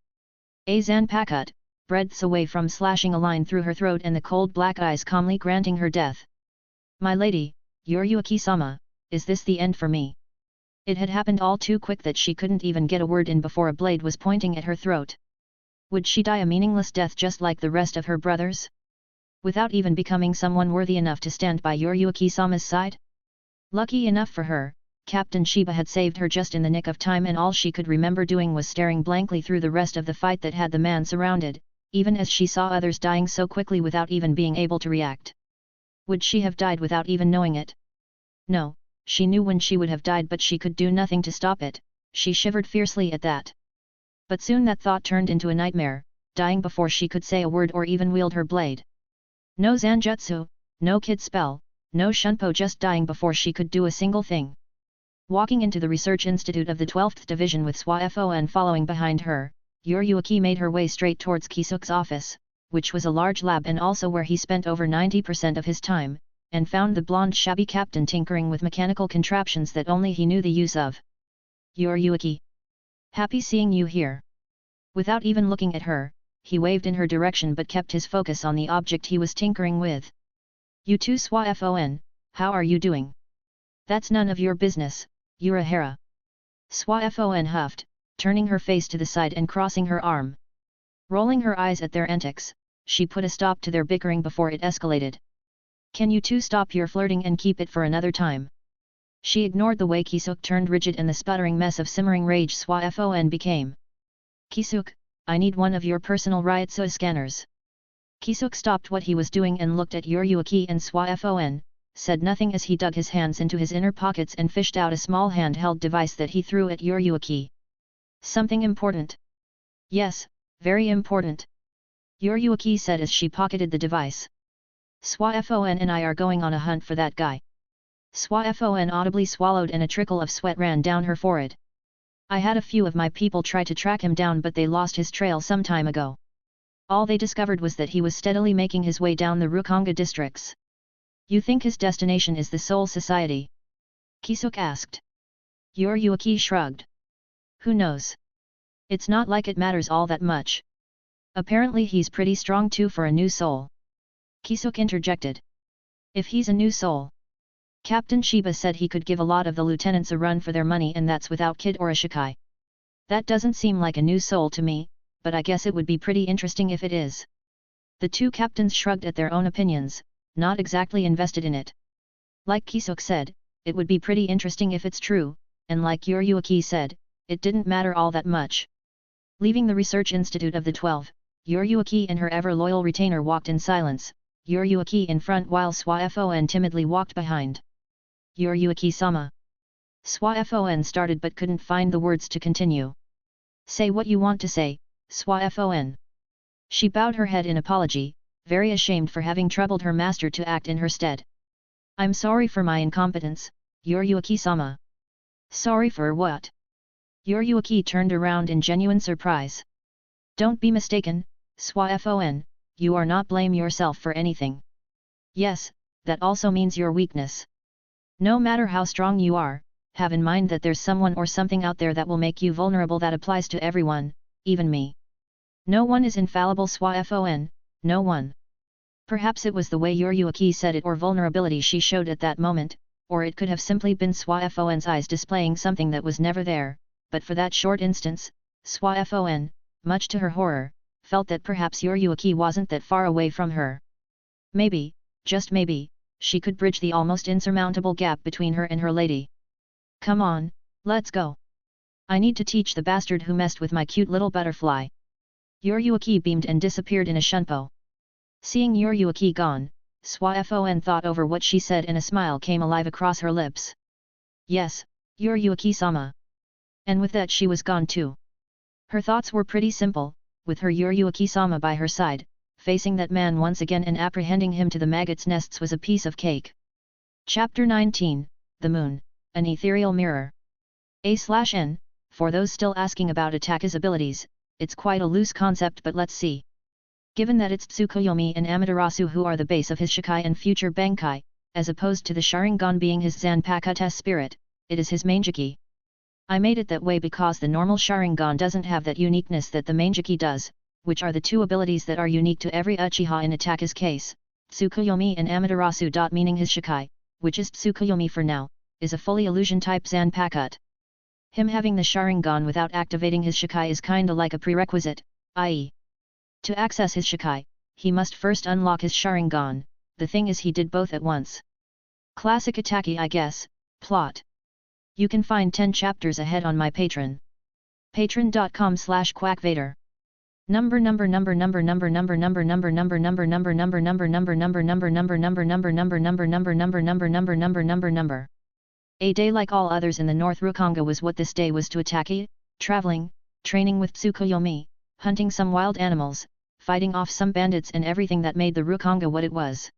A Zanpakuto, breadths away from slashing a line through her throat and the cold black eyes calmly granting her death. "My lady, Yoriuki-sama, is this the end for me?" It had happened all too quick that she couldn't even get a word in before a blade was pointing at her throat. Would she die a meaningless death just like the rest of her brothers? Without even becoming someone worthy enough to stand by Yoriuki-sama's side? Lucky enough for her, Captain Shiba had saved her just in the nick of time, and all she could remember doing was staring blankly through the rest of the fight that had the man surrounded, even as she saw others dying so quickly without even being able to react. Would she have died without even knowing it? No, she knew when she would have died, but she could do nothing to stop it. She shivered fiercely at that. But soon that thought turned into a nightmare, dying before she could say a word or even wield her blade. No Zanjutsu, no kid spell, no shunpo, just dying before she could do a single thing. Walking into the research institute of the 12th Division with Swafon following behind her, Yoriuki made her way straight towards Kisuk's office, which was a large lab and also where he spent over 90% of his time, and found the blonde shabby captain tinkering with mechanical contraptions that only he knew the use of. "Yoriuki. Happy seeing you here." Without even looking at her, he waved in her direction but kept his focus on the object he was tinkering with. "You too, Swafon, how are you doing?" "That's none of your business, Urahara." Swafon huffed, turning her face to the side and crossing her arm. Rolling her eyes at their antics, she put a stop to their bickering before it escalated. "Can you two stop your flirting and keep it for another time?" She ignored the way Kisuk turned rigid and the sputtering mess of simmering rage Swafon became. "Kisuk, I need one of your personal Ryutsu scanners." Kisuk stopped what he was doing and looked at Yoriuki and Swafon, said nothing as he dug his hands into his inner pockets and fished out a small handheld device that he threw at Yoriuki. "Something important?" "Yes, very important," Yoriuki said as she pocketed the device. "Swafon and I are going on a hunt for that guy." Swafon audibly swallowed and a trickle of sweat ran down her forehead. "I had a few of my people try to track him down, but they lost his trail some time ago. All they discovered was that he was steadily making his way down the Rukonga districts." "You think his destination is the Soul Society?" Kisuk asked. Yoriuki shrugged. "Who knows? It's not like it matters all that much. Apparently he's pretty strong too for a new soul." Kisuk interjected. "If he's a new soul?" Captain Shiba said he could give a lot of the lieutenants a run for their money, and that's without kid or a Shikai. "That doesn't seem like a new soul to me, but I guess it would be pretty interesting if it is." The two captains shrugged at their own opinions, not exactly invested in it. Like Kisuk said, it would be pretty interesting if it's true, and like Yoriuki said, it didn't matter all that much. Leaving the research institute of the 12, Yoriuki and her ever-loyal retainer walked in silence, Yoriuki in front while Swafon timidly walked behind. "Yoriuki-sama." Swafon started but couldn't find the words to continue. "Say what you want to say, Swafon." She bowed her head in apology, very ashamed for having troubled her master to act in her stead. "I'm sorry for my incompetence, Yoriuki-sama." "Sorry for what?" Yoriuki turned around in genuine surprise. "Don't be mistaken, Swafon, you are not blame yourself for anything. Yes, that also means your weakness. No matter how strong you are, have in mind that there's someone or something out there that will make you vulnerable. That applies to everyone, even me. No one is infallible, Swafon, no one." Perhaps it was the way Yoriuki said it or vulnerability she showed at that moment, or it could have simply been Swafon's eyes displaying something that was never there, but for that short instance, Swafon, much to her horror, felt that perhaps Yoriuki wasn't that far away from her. Maybe, just maybe, she could bridge the almost insurmountable gap between her and her lady. "Come on, let's go. I need to teach the bastard who messed with my cute little butterfly." Yoriuki beamed and disappeared in a shunpo. Seeing Yoriuki gone, Swafon thought over what she said and a smile came alive across her lips. "Yes, Yoriuki-sama." And with that she was gone too. Her thoughts were pretty simple, with her Yoriuki-sama by her side, facing that man once again and apprehending him to the maggots' nests was a piece of cake. Chapter 19, The Moon, an Ethereal Mirror. A/N, for those still asking about Itachi's abilities, it's quite a loose concept, but let's see. Given that it's Tsukuyomi and Amaterasu who are the base of his Shikai and future Bankai, as opposed to the Sharingan being his Zanpakuto spirit, it is his Manjiki. I made it that way because the normal Sharingan doesn't have that uniqueness that the Manjiki does, which are the two abilities that are unique to every Uchiha in Itachi's case, Tsukuyomi and Amaterasu. Meaning his Shikai, which is Tsukuyomi for now, is a fully illusion-type Zanpakuto. Him having the Sharingan without activating his Shikai is kinda like a prerequisite, i.e. to access his Shikai, he must first unlock his Sharingan. The thing is he did both at once. Classic Itachi, I guess. Plot. You can find 10 chapters ahead on my Patreon. patreon.com/quackvader. A day like all others in the North Rukanga was what this day was to Itachi, traveling, training with Tsukuyomi, hunting some wild animals, fighting off some bandits and everything that made the Rukanga what it was.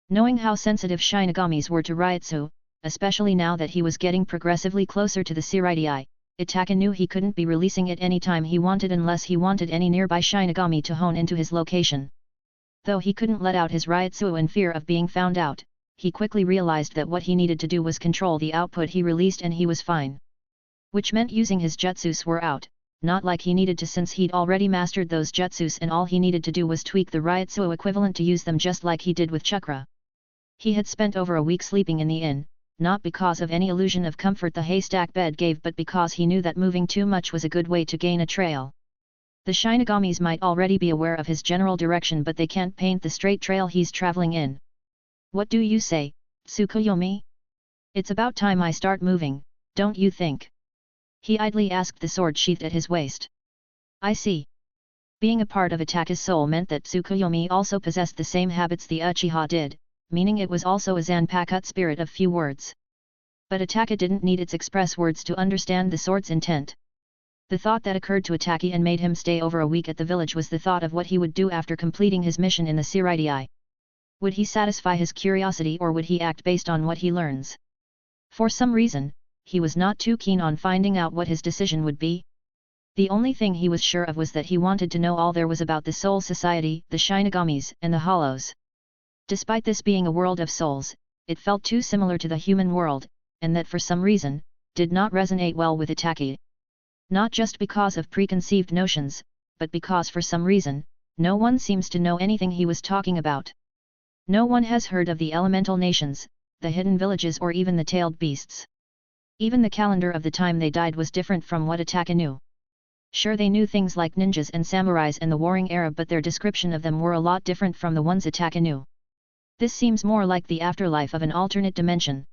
Knowing how sensitive Shinigamis were to Ryutsu, especially now that he was getting progressively closer to the Seireitei, Itachi knew he couldn't be releasing it any time he wanted unless he wanted any nearby Shinigami to hone into his location. Though he couldn't let out his Ryutsu in fear of being found out, he quickly realized that what he needed to do was control the output he released and he was fine. Which meant using his jutsus were out, not like he needed to since he'd already mastered those jutsus and all he needed to do was tweak the Ryutsu equivalent to use them just like he did with chakra. He had spent over a week sleeping in the inn, not because of any illusion of comfort the haystack bed gave but because he knew that moving too much was a good way to gain a trail. The Shinigamis might already be aware of his general direction but they can't paint the straight trail he's traveling in. What do you say, Tsukuyomi? It's about time I start moving, don't you think? He idly asked, the sword sheathed at his waist. I see. Being a part of Itachi's soul meant that Tsukuyomi also possessed the same habits the Uchiha did, meaning it was also a Zanpakuto spirit of few words. But Itachi didn't need its express words to understand the sword's intent. The thought that occurred to Itachi and made him stay over a week at the village was the thought of what he would do after completing his mission in the Seireitei. Would he satisfy his curiosity or would he act based on what he learns? For some reason, he was not too keen on finding out what his decision would be. The only thing he was sure of was that he wanted to know all there was about the Soul Society, the Shinigamis, and the Hollows. Despite this being a world of souls, it felt too similar to the human world, and that for some reason, did not resonate well with Itachi. Not just because of preconceived notions, but because for some reason, no one seems to know anything he was talking about. No one has heard of the elemental nations, the hidden villages or even the tailed beasts. Even the calendar of the time they died was different from what Itachi knew. Sure, they knew things like ninjas and samurais and the warring era, but their description of them were a lot different from the ones Itachi knew. This seems more like the afterlife of an alternate dimension.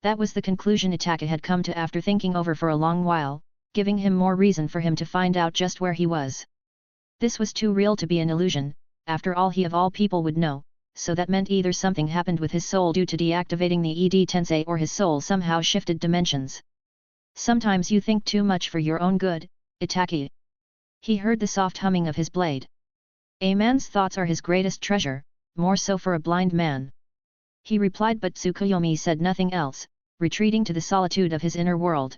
That was the conclusion Itachi had come to after thinking over for a long while, giving him more reason for him to find out just where he was. This was too real to be an illusion, after all he of all people would know, so that meant either something happened with his soul due to deactivating the Edō Tensei or his soul somehow shifted dimensions. Sometimes you think too much for your own good, Itachi. He heard the soft humming of his blade. A man's thoughts are his greatest treasure, more so for a blind man. He replied, but Tsukuyomi said nothing else, retreating to the solitude of his inner world.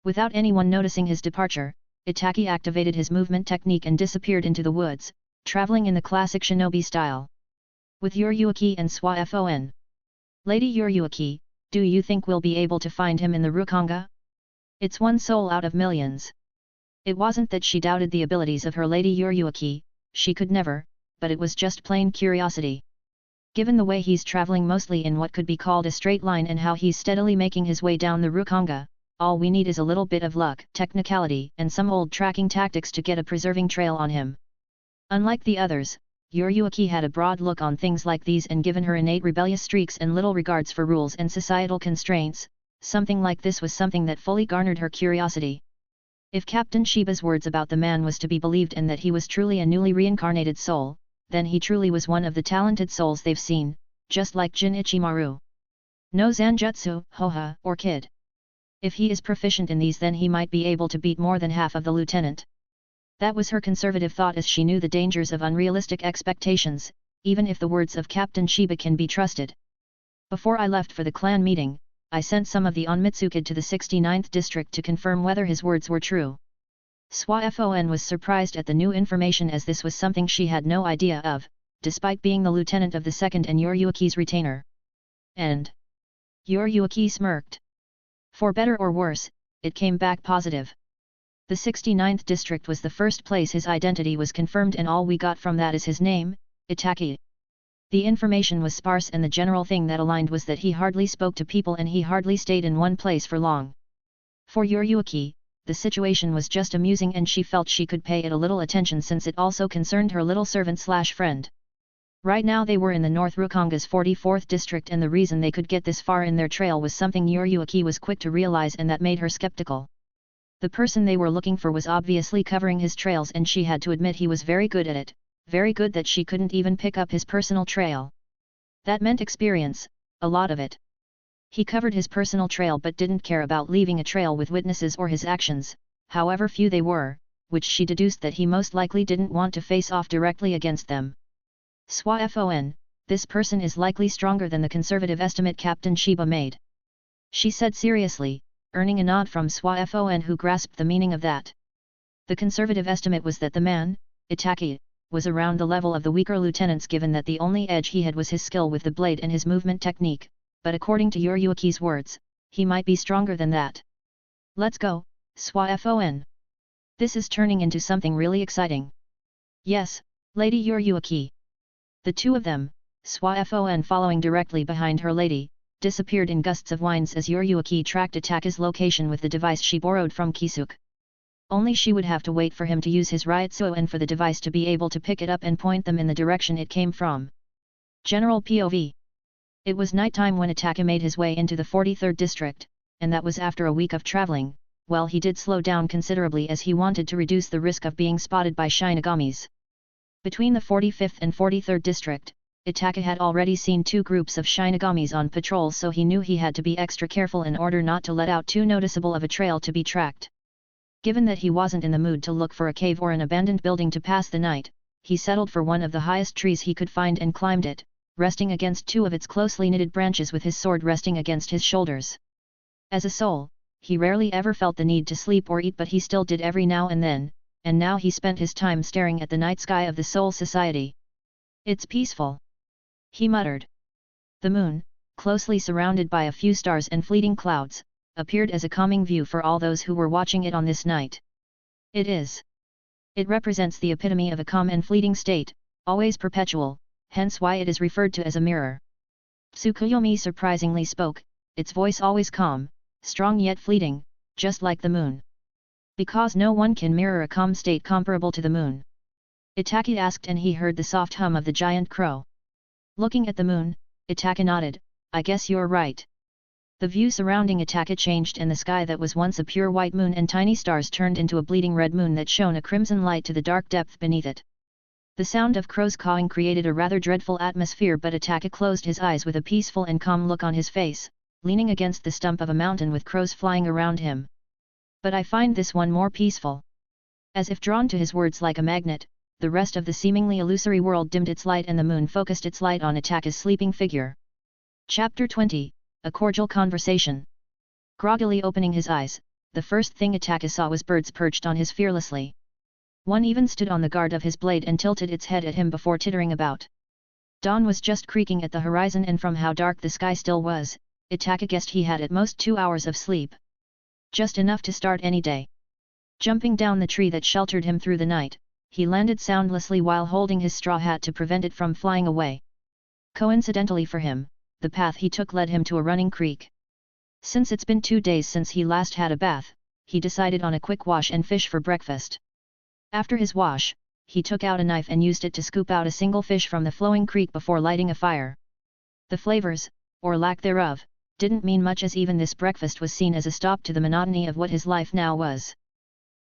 Without anyone noticing his departure, Itachi activated his movement technique and disappeared into the woods, traveling in the classic shinobi style. With Yuryuaki and Swa-Fon. Lady Yuryuaki, do you think we'll be able to find him in the Rukanga? It's one soul out of millions. It wasn't that she doubted the abilities of her Lady Yuryuaki, she could never, but it was just plain curiosity. Given the way he's traveling mostly in what could be called a straight line and how he's steadily making his way down the Rukanga, all we need is a little bit of luck, technicality, and some old tracking tactics to get a preserving trail on him. Unlike the others, Yuryuaki had a broad look on things like these, and given her innate rebellious streaks and little regards for rules and societal constraints, something like this was something that fully garnered her curiosity. If Captain Shiba's words about the man was to be believed and that he was truly a newly reincarnated soul, then he truly was one of the talented souls they've seen, just like Jin Ichimaru. No Zanjutsu, Hoha, or Kid. If he is proficient in these, then he might be able to beat more than half of the lieutenant. That was her conservative thought, as she knew the dangers of unrealistic expectations, even if the words of Captain Shiba can be trusted. Before I left for the clan meeting, I sent some of the Onmitsu kid to the 69th district to confirm whether his words were true. Swafon was surprised at the new information as this was something she had no idea of, despite being the lieutenant of the second and Yoryuki's retainer. And Yoryuki smirked. For better or worse, it came back positive. The 69th district was the first place his identity was confirmed, and all we got from that is his name, Itachi. The information was sparse, and the general thing that aligned was that he hardly spoke to people and he hardly stayed in one place for long. For Yoryuki, the situation was just amusing and she felt she could pay it a little attention since it also concerned her little servant/friend. Right now they were in the North Rukonga's 44th district, and the reason they could get this far in their trail was something Yoryuki was quick to realize, and that made her skeptical. The person they were looking for was obviously covering his trails, and she had to admit he was very good at it, very good that she couldn't even pick up his personal trail. That meant experience, a lot of it. He covered his personal trail but didn't care about leaving a trail with witnesses or his actions, however few they were, which she deduced that he most likely didn't want to face off directly against them. Swafon, this person is likely stronger than the conservative estimate Captain Shiba made. She said seriously, earning a nod from Swafon, who grasped the meaning of that. The conservative estimate was that the man, Itachi, was around the level of the weaker lieutenants, given that the only edge he had was his skill with the blade and his movement technique, but according to Yoryuki's words, he might be stronger than that. Let's go, Swafon. This is turning into something really exciting. Yes, Lady Yoryuki. The two of them, Swafon following directly behind her lady, disappeared in gusts of winds as Yoryuki tracked Itachi's location with the device she borrowed from Kisuke. Only she would have to wait for him to use his Ryutsu and for the device to be able to pick it up and point them in the direction it came from. General POV. It was nighttime when Itachi made his way into the 43rd district, and that was after a week of traveling. Well, he did slow down considerably as he wanted to reduce the risk of being spotted by Shinigamis. Between the 45th and 43rd district, Itachi had already seen two groups of Shinigamis on patrol, so he knew he had to be extra careful in order not to let out too noticeable of a trail to be tracked. Given that he wasn't in the mood to look for a cave or an abandoned building to pass the night, he settled for one of the highest trees he could find and climbed it, resting against two of its closely knitted branches with his sword resting against his shoulders. As a soul, he rarely ever felt the need to sleep or eat, but he still did every now and then, and now he spent his time staring at the night sky of the Soul Society. It's peaceful, he muttered. The moon, closely surrounded by a few stars and fleeting clouds, appeared as a calming view for all those who were watching it on this night. It is. It represents the epitome of a calm and fleeting state, always perpetual, hence why it is referred to as a mirror. Tsukuyomi surprisingly spoke, its voice always calm, strong yet fleeting, just like the moon. Because no one can mirror a calm state comparable to the moon. Itachi asked, and he heard the soft hum of the giant crow. Looking at the moon, Itachi nodded, I guess you're right. The view surrounding Itachi changed, and the sky that was once a pure white moon and tiny stars turned into a bleeding red moon that shone a crimson light to the dark depth beneath it. The sound of crows cawing created a rather dreadful atmosphere, but Itachi closed his eyes with a peaceful and calm look on his face, leaning against the stump of a mountain with crows flying around him. But I find this one more peaceful. As if drawn to his words like a magnet, the rest of the seemingly illusory world dimmed its light and the moon focused its light on Itachi's sleeping figure. Chapter 20, A Cordial Conversation. Groggily opening his eyes, the first thing Itachi saw was birds perched on his fearlessly. One even stood on the guard of his blade and tilted its head at him before tittering about. Dawn was just creaking at the horizon, and from how dark the sky still was, Itachi guessed he had at most 2 hours of sleep. Just enough to start any day. Jumping down the tree that sheltered him through the night, he landed soundlessly while holding his straw hat to prevent it from flying away. Coincidentally for him, the path he took led him to a running creek. Since it's been 2 days since he last had a bath, he decided on a quick wash and fish for breakfast. After his wash, he took out a knife and used it to scoop out a single fish from the flowing creek before lighting a fire. The flavors, or lack thereof, didn't mean much, as even this breakfast was seen as a stop to the monotony of what his life now was.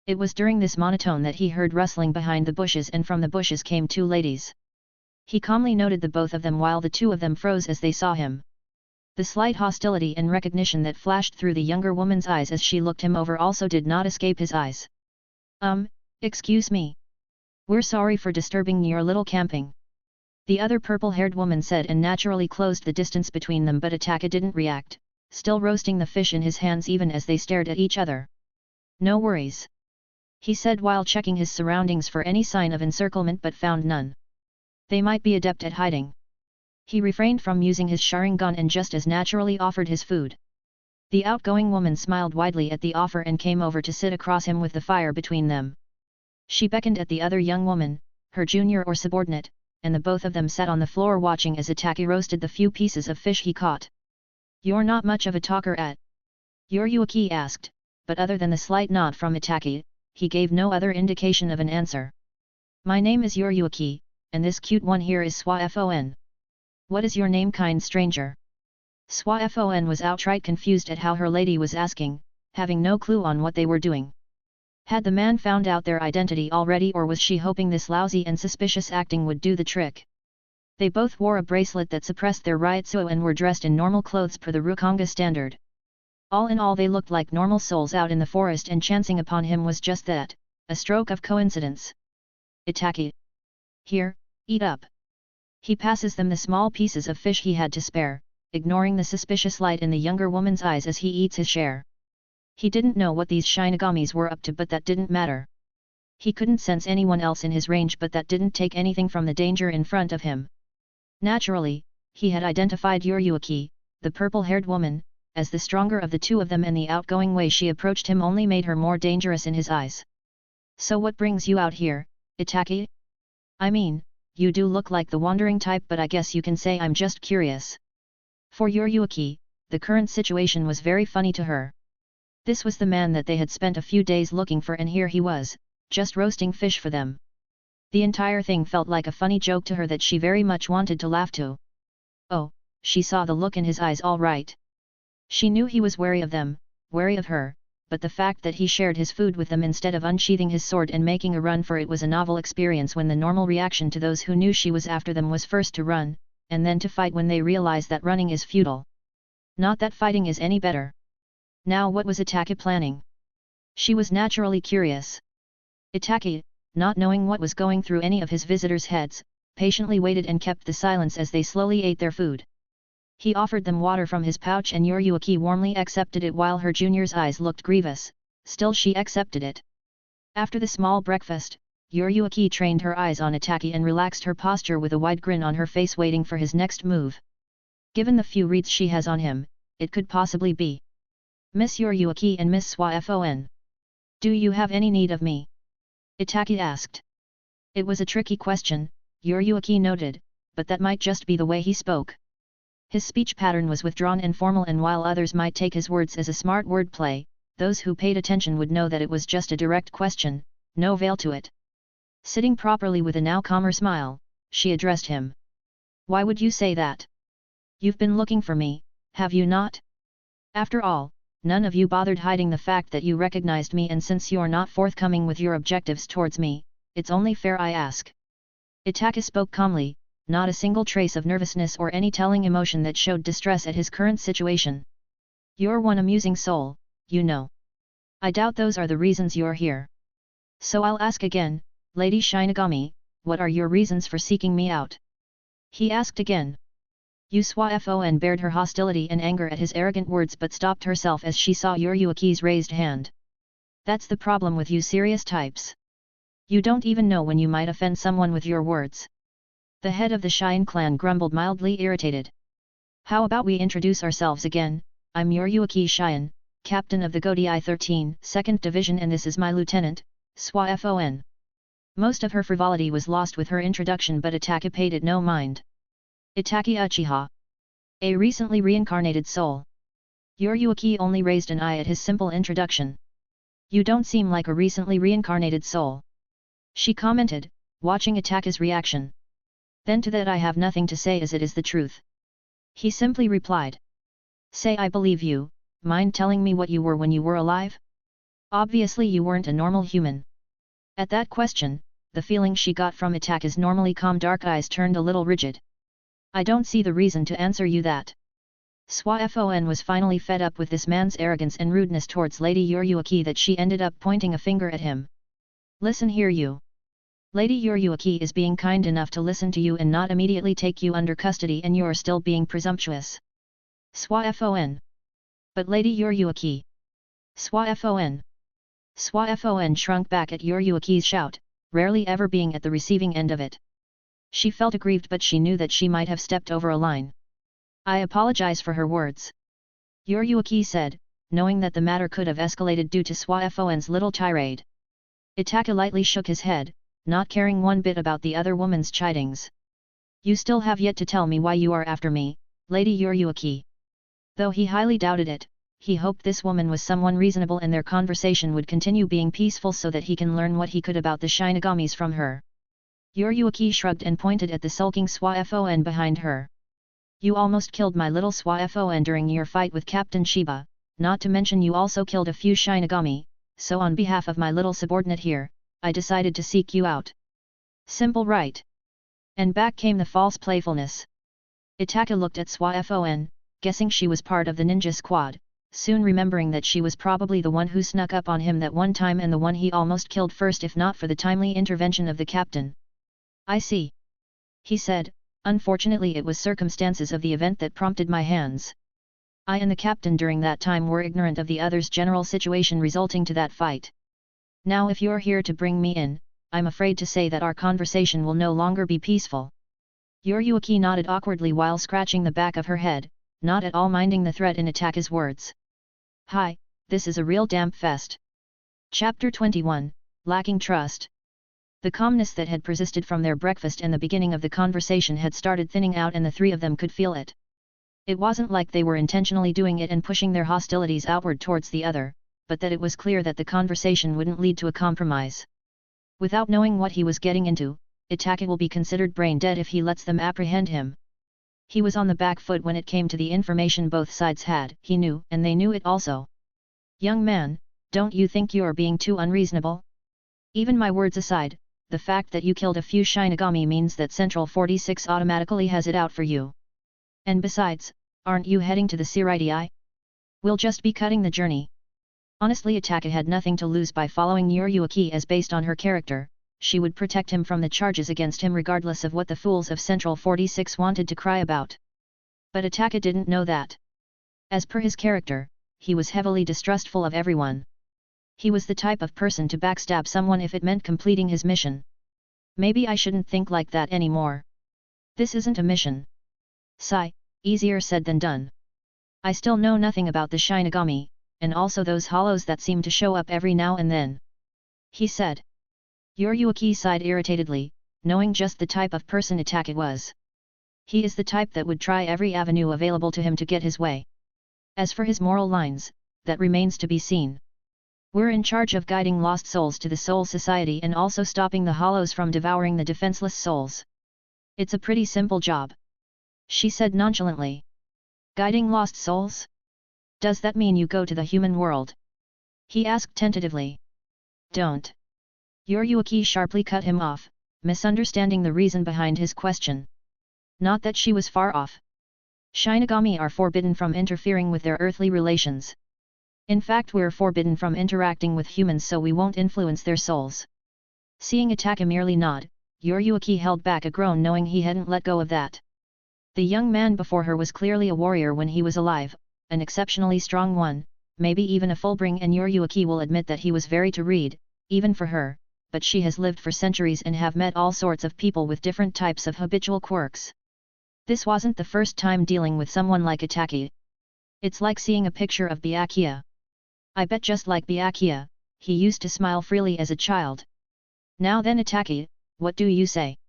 It was during this monotone that he heard rustling behind the bushes, and from the bushes came 2 ladies. He calmly noted the both of them while the 2 of them froze as they saw him. The slight hostility and recognition that flashed through the younger woman's eyes as she looked him over also did not escape his eyes. Excuse me. We're sorry for disturbing your little camping. The other purple-haired woman said, and naturally closed the distance between them, but Itachi didn't react, still roasting the fish in his hands even as they stared at each other. No worries. he said while checking his surroundings for any sign of encirclement but found none. They might be adept at hiding. He refrained from using his Sharingan and just as naturally offered his food. The outgoing woman smiled widely at the offer and came over to sit across him with the fire between them. She beckoned at the other young woman, her junior or subordinate, and the both of them sat on the floor watching as Itachi roasted the few pieces of fish he caught. "You're not much of a talker at?" Yoryuki asked, but other than the slight nod from Itachi, he gave no other indication of an answer. "My name is Yoryuki, and this cute one here is Swafon. What is your name, kind stranger?" Swafon was outright confused at how her lady was asking, having no clue on what they were doing. Had the man found out their identity already, or was she hoping this lousy and suspicious acting would do the trick? They both wore a bracelet that suppressed their Ryutsu and were dressed in normal clothes per the Rukanga standard. All in all, they looked like normal souls out in the forest, and chancing upon him was just that, a stroke of coincidence. "Itachi. Here, eat up." He passes them the small pieces of fish he had to spare, ignoring the suspicious light in the younger woman's eyes as he eats his share. He didn't know what these Shinigamis were up to, but that didn't matter. He couldn't sense anyone else in his range, but that didn't take anything from the danger in front of him. Naturally, he had identified Yoryuki, the purple-haired woman, as the stronger of the two of them, and the outgoing way she approached him only made her more dangerous in his eyes. "So what brings you out here, Itachi? I mean, you do look like the wandering type, but I guess you can say I'm just curious." For Yoryuki, the current situation was very funny to her. This was the man that they had spent a few days looking for, and here he was, just roasting fish for them. The entire thing felt like a funny joke to her that she very much wanted to laugh to. Oh, she saw the look in his eyes all right. She knew he was wary of them, wary of her, but the fact that he shared his food with them instead of unsheathing his sword and making a run for it was a novel experience, when the normal reaction to those who knew she was after them was first to run, and then to fight when they realize that running is futile. Not that fighting is any better. Now what was Itachi planning? She was naturally curious. Itachi, not knowing what was going through any of his visitors' heads, patiently waited and kept the silence as they slowly ate their food. He offered them water from his pouch, and Yoryuki warmly accepted it while her junior's eyes looked grievous, still she accepted it. After the small breakfast, Yoryuki trained her eyes on Itachi and relaxed her posture with a wide grin on her face, waiting for his next move. Given the few reads she has on him, it could possibly be Miss Yoryuki and Miss Swafon. "Do you have any need of me?" Itachi asked. It was a tricky question, Yoryuki noted, but that might just be the way he spoke. His speech pattern was withdrawn and formal, and while others might take his words as a smart wordplay, those who paid attention would know that it was just a direct question, no veil to it. Sitting properly with a now calmer smile, she addressed him. "Why would you say that? You've been looking for me, have you not? After all, none of you bothered hiding the fact that you recognized me, and since you're not forthcoming with your objectives towards me, it's only fair I ask." Itachi spoke calmly, not a single trace of nervousness or any telling emotion that showed distress at his current situation. "You're one amusing soul, you know. I doubt those are the reasons you're here. So I'll ask again, Lady Shinigami, what are your reasons for seeking me out?" He asked again. Swafon bared her hostility and anger at his arrogant words, but stopped herself as she saw Yoryuki's raised hand. "That's the problem with you serious types. You don't even know when you might offend someone with your words." The head of the Shine clan grumbled, mildly irritated. "How about we introduce ourselves again? I'm Yoryuki Shine, captain of the Godai 13, 2nd Division, and this is my lieutenant, Swafon." Most of her frivolity was lost with her introduction, but Itachi paid it no mind. "Itachi Uchiha. A recently reincarnated soul." Yoryuki only raised an eye at his simple introduction. "You don't seem like a recently reincarnated soul," she commented, watching Itachi's reaction. "Then to that I have nothing to say, as it is the truth," he simply replied. "Say I believe you, mind telling me what you were when you were alive? Obviously you weren't a normal human." At that question, the feeling she got from Itachi's normally calm dark eyes turned a little rigid. "I don't see the reason to answer you that." Swafon was finally fed up with this man's arrogance and rudeness towards Lady Yoryuki that she ended up pointing a finger at him. "Listen here, you. Lady Yoryuki is being kind enough to listen to you and not immediately take you under custody, and you're still being presumptuous." Swafon. "But Lady Yoryuki." Swafon. Swaifon shrunk back at Yuryuki's shout, rarely ever being at the receiving end of it. She felt aggrieved, but she knew that she might have stepped over a line. I apologize for her words, Yuryuki said, knowing that the matter could have escalated due to Swaifon's little tirade. Itachi lightly shook his head, not caring one bit about the other woman's chidings. You still have yet to tell me why you are after me, Lady Yuryuki. Though he highly doubted it, he hoped this woman was someone reasonable and their conversation would continue being peaceful so that he can learn what he could about the Shinigamis from her. Yuryuki shrugged and pointed at the sulking Swaifon behind her. You almost killed my little Swaifon during your fight with Captain Shiba, not to mention you also killed a few Shinigami, so on behalf of my little subordinate here, I decided to seek you out. Simple, right? And back came the false playfulness. Itachi looked at Swaifon, guessing she was part of the ninja squad, soon remembering that she was probably the one who snuck up on him that one time and the one he almost killed first if not for the timely intervention of the captain. I see, he said. Unfortunately, it was circumstances of the event that prompted my hands. I and the captain during that time were ignorant of the other's general situation resulting to that fight. Now if you're here to bring me in, I'm afraid to say that our conversation will no longer be peaceful. Yuryuki nodded awkwardly while scratching the back of her head, not at all minding the threat in Itachi's words. Hi, this is a real damp fest. Chapter 21, Lacking Trust. The calmness that had persisted from their breakfast and the beginning of the conversation had started thinning out and the three of them could feel it. It wasn't like they were intentionally doing it and pushing their hostilities outward towards the other, but that it was clear that the conversation wouldn't lead to a compromise. Without knowing what he was getting into, Itachi will be considered brain dead if he lets them apprehend him. He was on the back foot when it came to the information both sides had, he knew, and they knew it also. Young man, don't you think you are being too unreasonable? Even my words aside, the fact that you killed a few Shinigami means that Central 46 automatically has it out for you. And besides, aren't you heading to the Siritii? We'll just be cutting the journey. Honestly, Itachi had nothing to lose by following Yuryuki, as based on her character, she would protect him from the charges against him regardless of what the fools of Central 46 wanted to cry about. But Itachi didn't know that. As per his character, he was heavily distrustful of everyone. He was the type of person to backstab someone if it meant completing his mission. Maybe I shouldn't think like that anymore. This isn't a mission. Sigh, easier said than done. I still know nothing about the Shinigami, and also those hollows that seem to show up every now and then, he said. Yuryuki sighed irritatedly, knowing just the type of person Itachi was. He is the type that would try every avenue available to him to get his way. As for his moral lines, that remains to be seen. We're in charge of guiding lost souls to the Soul Society and also stopping the hollows from devouring the defenseless souls. It's a pretty simple job, she said nonchalantly. Guiding lost souls? Does that mean you go to the human world? He asked tentatively. Don't. Yuryuki sharply cut him off, misunderstanding the reason behind his question. Not that she was far off. Shinigami are forbidden from interfering with their earthly relations. In fact, we're forbidden from interacting with humans so we won't influence their souls. Seeing Itachi merely nod, Yuryuki held back a groan knowing he hadn't let go of that. The young man before her was clearly a warrior when he was alive, an exceptionally strong one, maybe even a Fullbring, and Yuryuki will admit that he was very to read, even for her, but she has lived for centuries and have met all sorts of people with different types of habitual quirks. This wasn't the first time dealing with someone like Itachi. It's like seeing a picture of Byakuya. I bet just like Byakuya, he used to smile freely as a child. Now then Itachi, what do you say?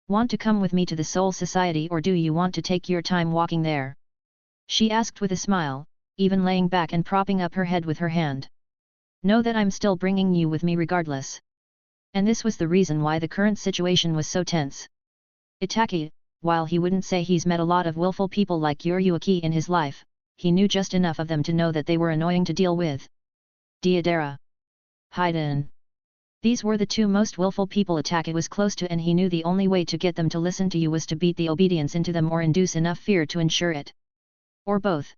Want to come with me to the Soul Society or do you want to take your time walking there? She asked with a smile, even laying back and propping up her head with her hand. Know that I'm still bringing you with me regardless. And this was the reason why the current situation was so tense. Itachi, while he wouldn't say he's met a lot of willful people like Yuryuki in his life, he knew just enough of them to know that they were annoying to deal with. Deidara. Haiden. These were the two most willful people Itachi was close to, and he knew the only way to get them to listen to you was to beat the obedience into them or induce enough fear to ensure it. Or both.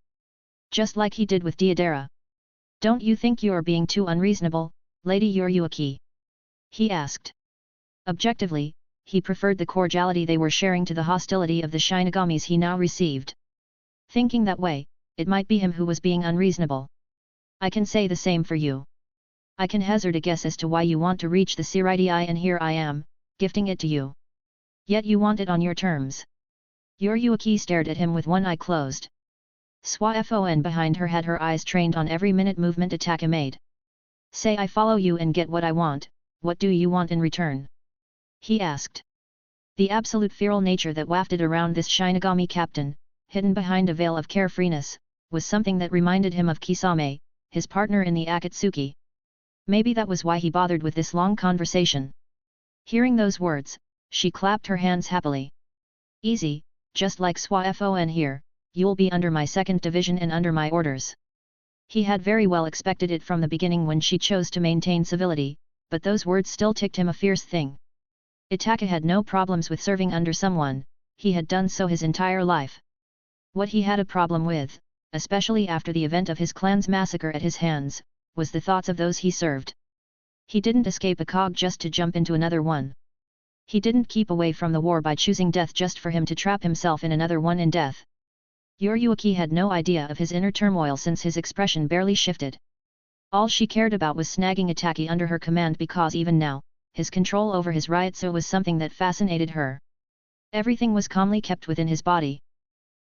Just like he did with Deidara. Don't you think you are being too unreasonable, Lady Yuryuki? He asked. Objectively, he preferred the cordiality they were sharing to the hostility of the Shinigamis he now received. Thinking that way, it might be him who was being unreasonable. I can say the same for you. I can hazard a guess as to why you want to reach the Siridi and here I am, gifting it to you. Yet you want it on your terms. Yoryuki stared at him with one eye closed. SwaFon behind her had her eyes trained on every minute movement Itachi made. Say I follow you and get what I want, what do you want in return? He asked. The absolute feral nature that wafted around this Shinigami captain, hidden behind a veil of carefreeness, was something that reminded him of Kisame, his partner in the Akatsuki. Maybe that was why he bothered with this long conversation. Hearing those words, she clapped her hands happily. Easy, just like SWAFON here, you'll be under my second division and under my orders. He had very well expected it from the beginning when she chose to maintain civility, but those words still ticked him a fierce thing. Itachi had no problems with serving under someone, he had done so his entire life. What he had a problem with, especially after the event of his clan's massacre at his hands, was the thoughts of those he served. He didn't escape a cog just to jump into another one. He didn't keep away from the war by choosing death just for him to trap himself in another one in death. Yoryuki had no idea of his inner turmoil since his expression barely shifted. All she cared about was snagging Itachi under her command because even now, his control over his Ryutsu was something that fascinated her. Everything was calmly kept within his body.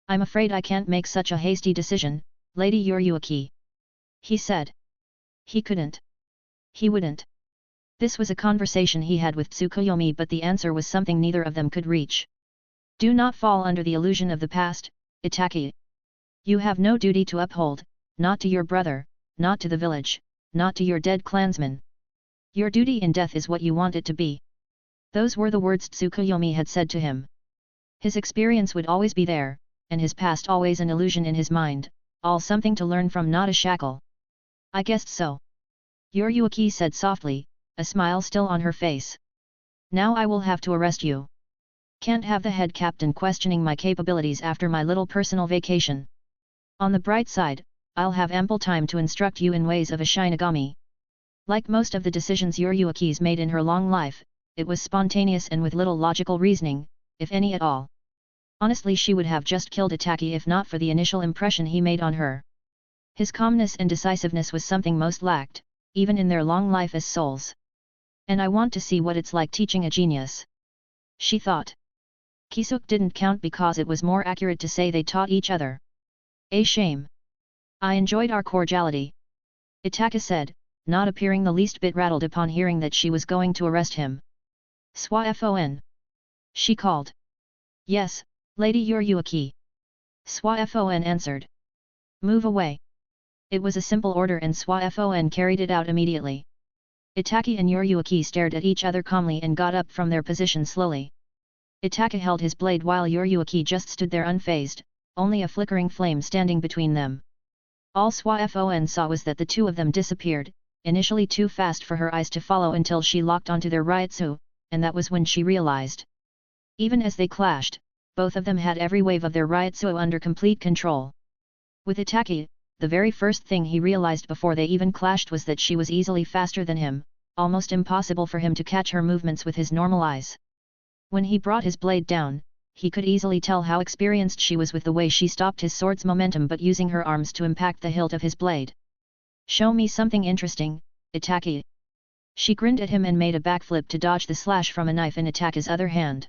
I'm afraid I can't make such a hasty decision, Lady Yoryuki. He said. He couldn't. He wouldn't. This was a conversation he had with Tsukuyomi, but the answer was something neither of them could reach. Do not fall under the illusion of the past, Itachi. You have no duty to uphold, not to your brother, not to the village, not to your dead clansmen. Your duty in death is what you want it to be. Those were the words Tsukuyomi had said to him. His experience would always be there, and his past always an illusion in his mind, all something to learn from, not a shackle. I guessed so. Yoryuki said softly, a smile still on her face. Now I will have to arrest you. Can't have the head captain questioning my capabilities after my little personal vacation. On the bright side, I'll have ample time to instruct you in ways of a Shinigami. Like most of the decisions Yoryuki's made in her long life, it was spontaneous and with little logical reasoning, if any at all. Honestly, she would have just killed Itachi if not for the initial impression he made on her. His calmness and decisiveness was something most lacked, even in their long life as souls. And I want to see what it's like teaching a genius. She thought. Kisuk didn't count because it was more accurate to say they taught each other. A shame. I enjoyed our cordiality. Itachi said, not appearing the least bit rattled upon hearing that she was going to arrest him. SWAFON. She called. Yes, Lady Yoryuki. SWAFON answered. Move away. It was a simple order and SWAFON carried it out immediately. Itachi and Yoryuki stared at each other calmly and got up from their position slowly. Itachi held his blade while Yoryuki just stood there unfazed, only a flickering flame standing between them. All SWAFON saw was that the two of them disappeared, initially too fast for her eyes to follow until she locked onto their Ryutsu, and that was when she realized. Even as they clashed, both of them had every wave of their Ryutsu under complete control. With Itachi, the very first thing he realized before they even clashed was that she was easily faster than him, almost impossible for him to catch her movements with his normal eyes. When he brought his blade down, he could easily tell how experienced she was with the way she stopped his sword's momentum but using her arms to impact the hilt of his blade. Show me something interesting, Itachi. She grinned at him and made a backflip to dodge the slash from a knife in Itachi's other hand.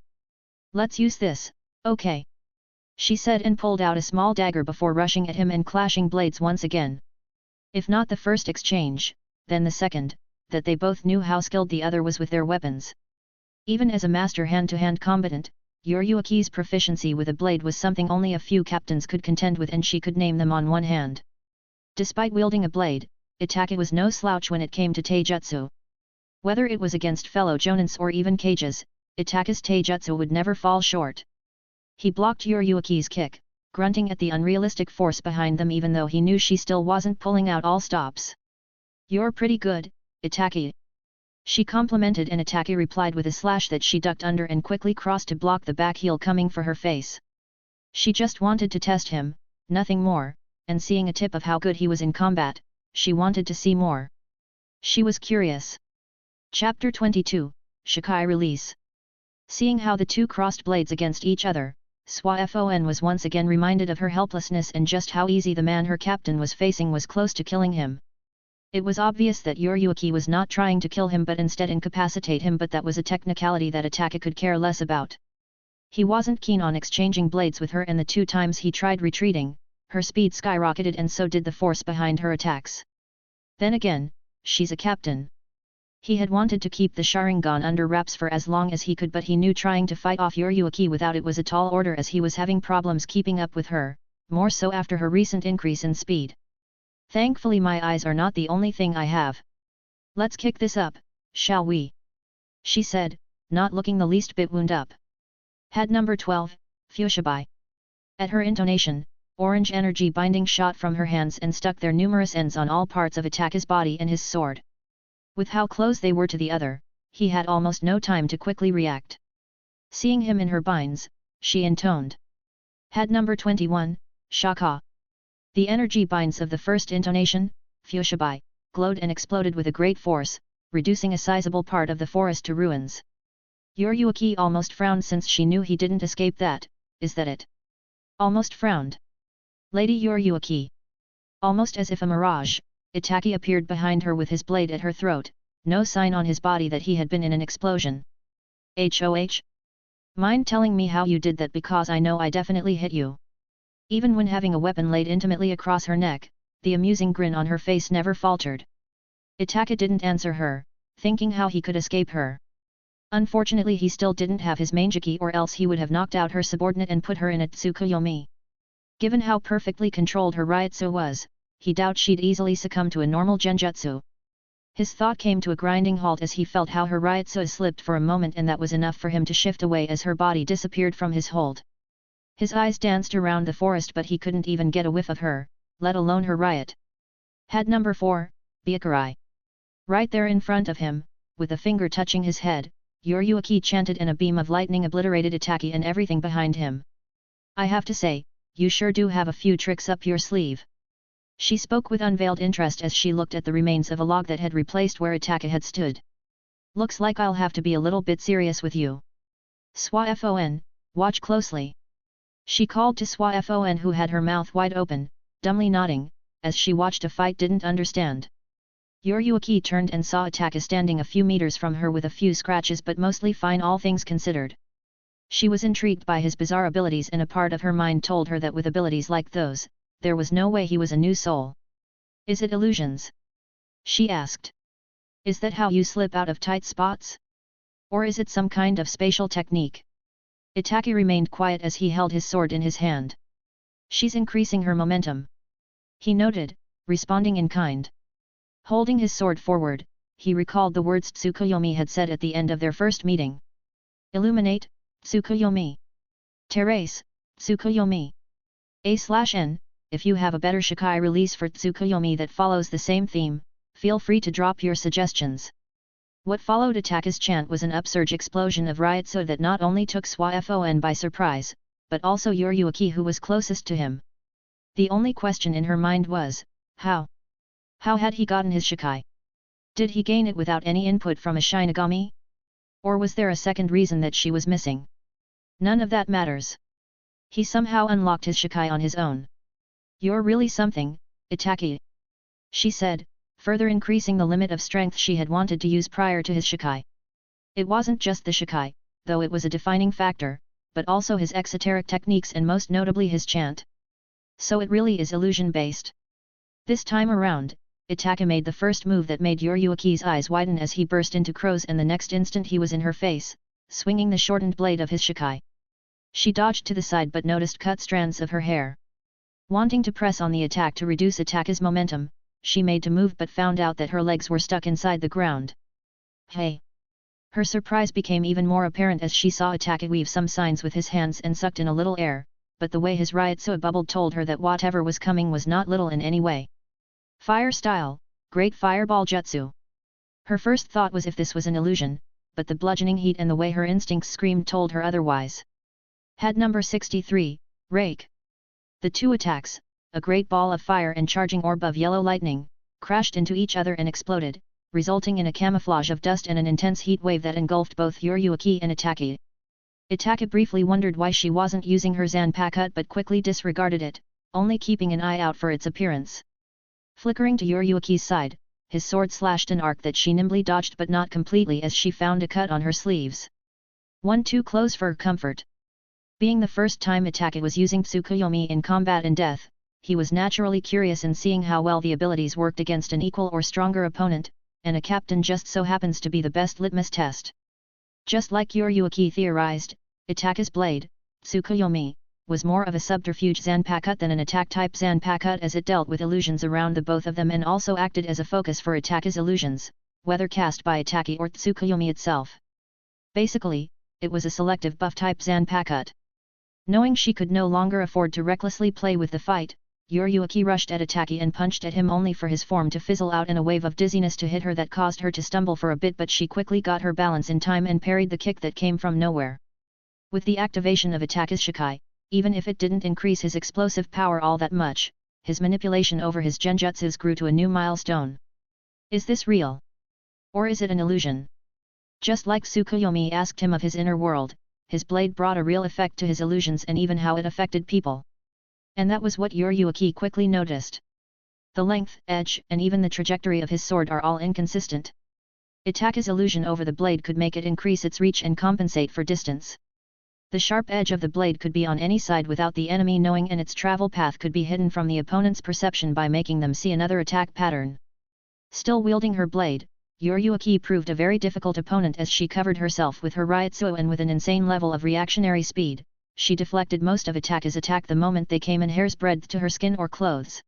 Let's use this, okay. She said and pulled out a small dagger before rushing at him and clashing blades once again. If not the first exchange, then the second, that they both knew how skilled the other was with their weapons. Even as a master hand-to-hand combatant, Yoryuki's proficiency with a blade was something only a few captains could contend with, and she could name them on one hand. Despite wielding a blade, Itachi was no slouch when it came to taijutsu. Whether it was against fellow jonins or even cages, Itachi's taijutsu would never fall short. He blocked Yoryuki's kick, grunting at the unrealistic force behind them even though he knew she still wasn't pulling out all stops. You're pretty good, Itachi. She complimented and Itachi replied with a slash that she ducked under and quickly crossed to block the back heel coming for her face. She just wanted to test him, nothing more, and seeing a tip of how good he was in combat, she wanted to see more. She was curious. Chapter 22, Shikai Release. Seeing how the two crossed blades against each other, SWAFON was once again reminded of her helplessness and just how easy the man her captain was facing was close to killing him. It was obvious that Yoryuki was not trying to kill him but instead incapacitate him, but that was a technicality that Itachi could care less about. He wasn't keen on exchanging blades with her, and the 2 times he tried retreating, her speed skyrocketed and so did the force behind her attacks. Then again, she's a captain. He had wanted to keep the Sharingan under wraps for as long as he could, but he knew trying to fight off Yoryuki without it was a tall order, as he was having problems keeping up with her, more so after her recent increase in speed. Thankfully my eyes are not the only thing I have. Let's kick this up, shall we? She said, not looking the least bit wound up. Head number 12, Fushibai. At her intonation, orange energy binding shot from her hands and stuck their numerous ends on all parts of Itachi's body and his sword. With how close they were to the other, he had almost no time to quickly react. Seeing him in her binds, she intoned. Head number 21, Shaka. The energy binds of the first intonation, Fushibai, glowed and exploded with a great force, reducing a sizable part of the forest to ruins. Yoryuki almost frowned, since she knew he didn't escape that. Is that it? Almost frowned. Lady Yoryuki. Almost as if a mirage, Itachi appeared behind her with his blade at her throat, no sign on his body that he had been in an explosion. HOH? Mind telling me how you did that, because I know I definitely hit you. Even when having a weapon laid intimately across her neck, the amusing grin on her face never faltered. Itachi didn't answer her, thinking how he could escape her. Unfortunately he still didn't have his Manjiki, or else he would have knocked out her subordinate and put her in a Tsukuyomi. Given how perfectly controlled her Ryutsu was, he doubted she'd easily succumb to a normal genjutsu. His thought came to a grinding halt as he felt how her Ryutsu slipped for a moment, and that was enough for him to shift away as her body disappeared from his hold. His eyes danced around the forest, but he couldn't even get a whiff of her, let alone her riot. Head number 4, Byakurai. Right there in front of him, with a finger touching his head, Yoryuki chanted, and a beam of lightning obliterated Itachi and everything behind him. I have to say, you sure do have a few tricks up your sleeve. She spoke with unveiled interest as she looked at the remains of a log that had replaced where Itachi had stood. Looks like I'll have to be a little bit serious with you. Swafon, watch closely. She called to Swafon, who had her mouth wide open, dumbly nodding, as she watched a fight didn't understand. Yoryuki turned and saw Itachi standing a few meters from her with a few scratches, but mostly fine all things considered. She was intrigued by his bizarre abilities, and a part of her mind told her that with abilities like those, there was no way he was a new soul. Is it illusions? She asked. Is that how you slip out of tight spots? Or is it some kind of spatial technique? Itachi remained quiet as he held his sword in his hand. She's increasing her momentum. He noted, responding in kind. Holding his sword forward, he recalled the words Tsukuyomi had said at the end of their first meeting. Illuminate, Tsukuyomi. Terrace, Tsukuyomi. A/N, if you have a better Shikai release for Tsukuyomi that follows the same theme, feel free to drop your suggestions. What followed Itachi's chant was an upsurge explosion of Ryutsu that not only took Swafon by surprise, but also Yoryuki, who was closest to him. The only question in her mind was, how? How had he gotten his Shikai? Did he gain it without any input from a Shinigami? Or was there a second reason that she was missing? None of that matters. He somehow unlocked his Shikai on his own. You're really something, Itachi. She said, further increasing the limit of strength she had wanted to use prior to his Shikai. It wasn't just the Shikai, though it was a defining factor, but also his exoteric techniques and most notably his chant. So it really is illusion-based. This time around, Itachi made the first move that made Yoryuki's eyes widen as he burst into crows, and the next instant he was in her face, swinging the shortened blade of his Shikai. She dodged to the side but noticed cut strands of her hair. Wanting to press on the attack to reduce Itachi's momentum, she made to move but found out that her legs were stuck inside the ground. Hey! Her surprise became even more apparent as she saw Itachi weave some signs with his hands and sucked in a little air, but the way his Ryutsu bubbled told her that whatever was coming was not little in any way. Fire style, great fireball jutsu. Her first thought was if this was an illusion, but the bludgeoning heat and the way her instincts screamed told her otherwise. Head number 63, Rake. The two attacks, a great ball of fire and charging orb of yellow lightning, crashed into each other and exploded, resulting in a camouflage of dust and an intense heat wave that engulfed both Yoryuki and Itachi. Itachi briefly wondered why she wasn't using her Zanpakuto but quickly disregarded it, only keeping an eye out for its appearance. Flickering to Yoryuki's side, his sword slashed an arc that she nimbly dodged but not completely as she found a cut on her sleeves. 1-2 close for comfort. Being the first time Itachi was using Tsukuyomi in combat and death, he was naturally curious in seeing how well the abilities worked against an equal or stronger opponent, and a captain just so happens to be the best litmus test. Just like Yoryuki theorized, Itachi's blade, Tsukuyomi, was more of a subterfuge Zanpakuto than an attack-type Zanpakuto as it dealt with illusions around the both of them and also acted as a focus for Itachi's illusions, whether cast by Itachi or Tsukuyomi itself. Basically, it was a selective buff-type Zanpakuto. Knowing she could no longer afford to recklessly play with the fight, Yoryuki rushed at Itachi and punched at him only for his form to fizzle out in a wave of dizziness to hit her that caused her to stumble for a bit, but she quickly got her balance in time and parried the kick that came from nowhere. With the activation of Itachi's Shikai, even if it didn't increase his explosive power all that much, his manipulation over his genjutsus grew to a new milestone. Is this real? Or is it an illusion? Just like Tsukuyomi asked him of his inner world, his blade brought a real effect to his illusions and even how it affected people. And that was what Yoryuki quickly noticed. The length, edge, and even the trajectory of his sword are all inconsistent. Itachi's illusion over the blade could make it increase its reach and compensate for distance. The sharp edge of the blade could be on any side without the enemy knowing, and its travel path could be hidden from the opponent's perception by making them see another attack pattern. Still wielding her blade, Yoryuki proved a very difficult opponent as she covered herself with her Ryutsu, and with an insane level of reactionary speed, she deflected most of Itachi's attack the moment they came in hair's breadth to her skin or clothes.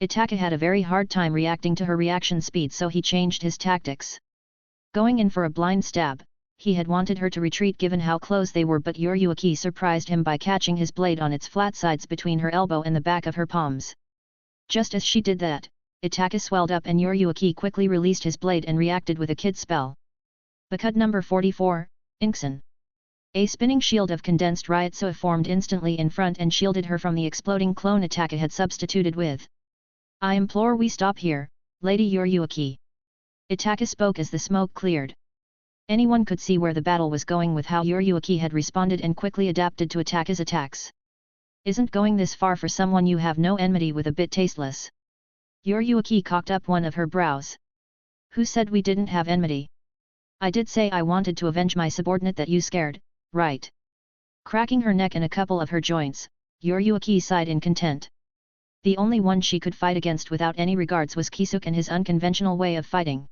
Itachi had a very hard time reacting to her reaction speed, so he changed his tactics. Going in for a blind stab, he had wanted her to retreat given how close they were, but Yoryuki surprised him by catching his blade on its flat sides between her elbow and the back of her palms. Just as she did that, Itachi swelled up and Yoryuki quickly released his blade and reacted with a kid spell. Bakud number 44, Inksen. A spinning shield of condensed Ryutsu formed instantly in front and shielded her from the exploding clone Itachi had substituted with. I implore we stop here, Lady Yoryuki. Itachi spoke as the smoke cleared. Anyone could see where the battle was going with how Yoryuki had responded and quickly adapted to Itachi's attacks. Isn't going this far for someone you have no enmity with a bit tasteless? Yoryuki cocked up one of her brows. Who said we didn't have enmity? I did say I wanted to avenge my subordinate that you scared, right? Cracking her neck and a couple of her joints, Yoryuki sighed in content. The only one she could fight against without any regards was Kisuke and his unconventional way of fighting.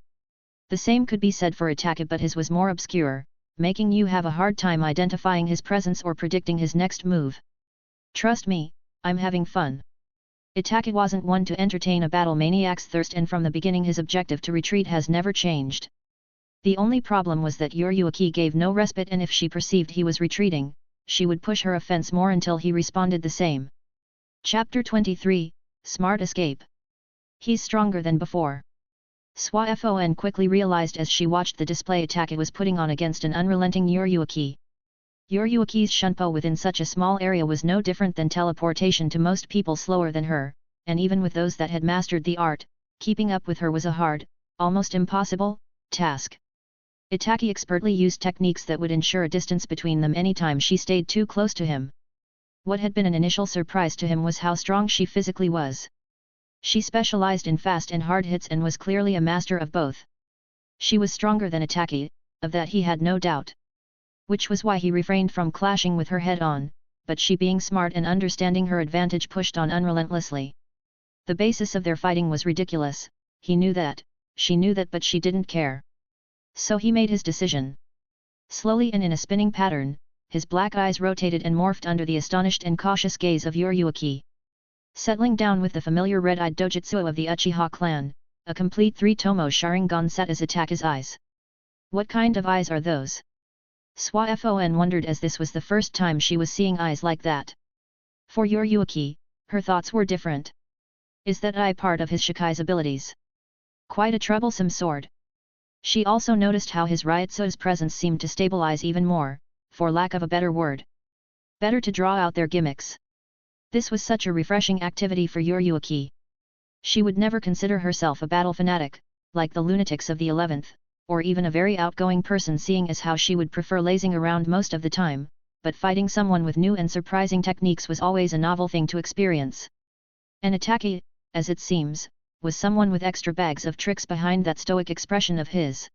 The same could be said for Itachi, but his was more obscure, making you have a hard time identifying his presence or predicting his next move. Trust me, I'm having fun. Itachi wasn't one to entertain a battle maniac's thirst, and from the beginning his objective to retreat has never changed. The only problem was that Yoryuki gave no respite, and if she perceived he was retreating, she would push her offense more until he responded the same. Chapter 23, Smart Escape. He's stronger than before. Swa-Fon quickly realized as she watched the display Itachi was putting on against an unrelenting Yoryuki. Yoryuki's shunpo within such a small area was no different than teleportation to most people slower than her, and even with those that had mastered the art, keeping up with her was a hard, almost impossible, task. Itachi expertly used techniques that would ensure a distance between them anytime she stayed too close to him. What had been an initial surprise to him was how strong she physically was. She specialized in fast and hard hits and was clearly a master of both. She was stronger than Itachi, of that he had no doubt. Which was why he refrained from clashing with her head-on, but she, being smart and understanding her advantage, pushed on unrelentlessly. The basis of their fighting was ridiculous, he knew that, she knew that, but she didn't care. So he made his decision. Slowly and in a spinning pattern, his black eyes rotated and morphed under the astonished and cautious gaze of Yoryuki. Settling down with the familiar red-eyed dojutsu of the Uchiha clan, a complete 3-tomo Sharingan sat as Itachi's eyes. What kind of eyes are those? Swa-Fon wondered, as this was the first time she was seeing eyes like that. For Yoryuki, her thoughts were different. Is that eye part of his Shikai's abilities? Quite a troublesome sword. She also noticed how his Ryutsu's presence seemed to stabilize even more, for lack of a better word. Better to draw out their gimmicks. This was such a refreshing activity for Yoryuki. She would never consider herself a battle fanatic, like the lunatics of the 11th, or even a very outgoing person, seeing as how she would prefer lazing around most of the time, but fighting someone with new and surprising techniques was always a novel thing to experience. And Itachi, as it seems, was someone with extra bags of tricks behind that stoic expression of his.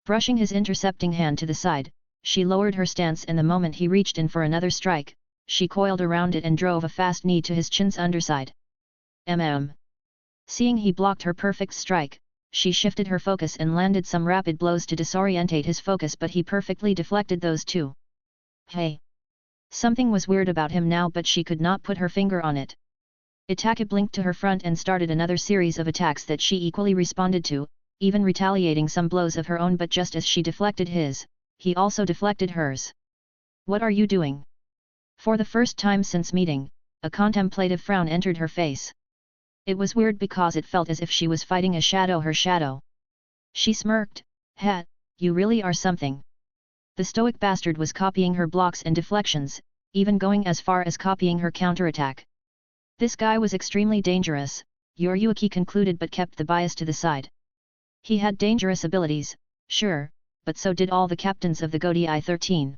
Brushing his intercepting hand to the side, she lowered her stance, and the moment he reached in for another strike, she coiled around it and drove a fast knee to his chin's underside. Seeing he blocked her perfect strike, she shifted her focus and landed some rapid blows to disorientate his focus, but he perfectly deflected those too. Hey! Something was weird about him now, but she could not put her finger on it. Itachi blinked to her front and started another series of attacks that she equally responded to, even retaliating some blows of her own, but just as she deflected his, he also deflected hers. What are you doing? For the first time since meeting, a contemplative frown entered her face. It was weird because it felt as if she was fighting a shadow, her shadow. She smirked, you really are something. The stoic bastard was copying her blocks and deflections, even going as far as copying her counterattack. This guy was extremely dangerous, Yoryuki concluded, but kept the bias to the side. He had dangerous abilities, sure, but so did all the captains of the Godai 13.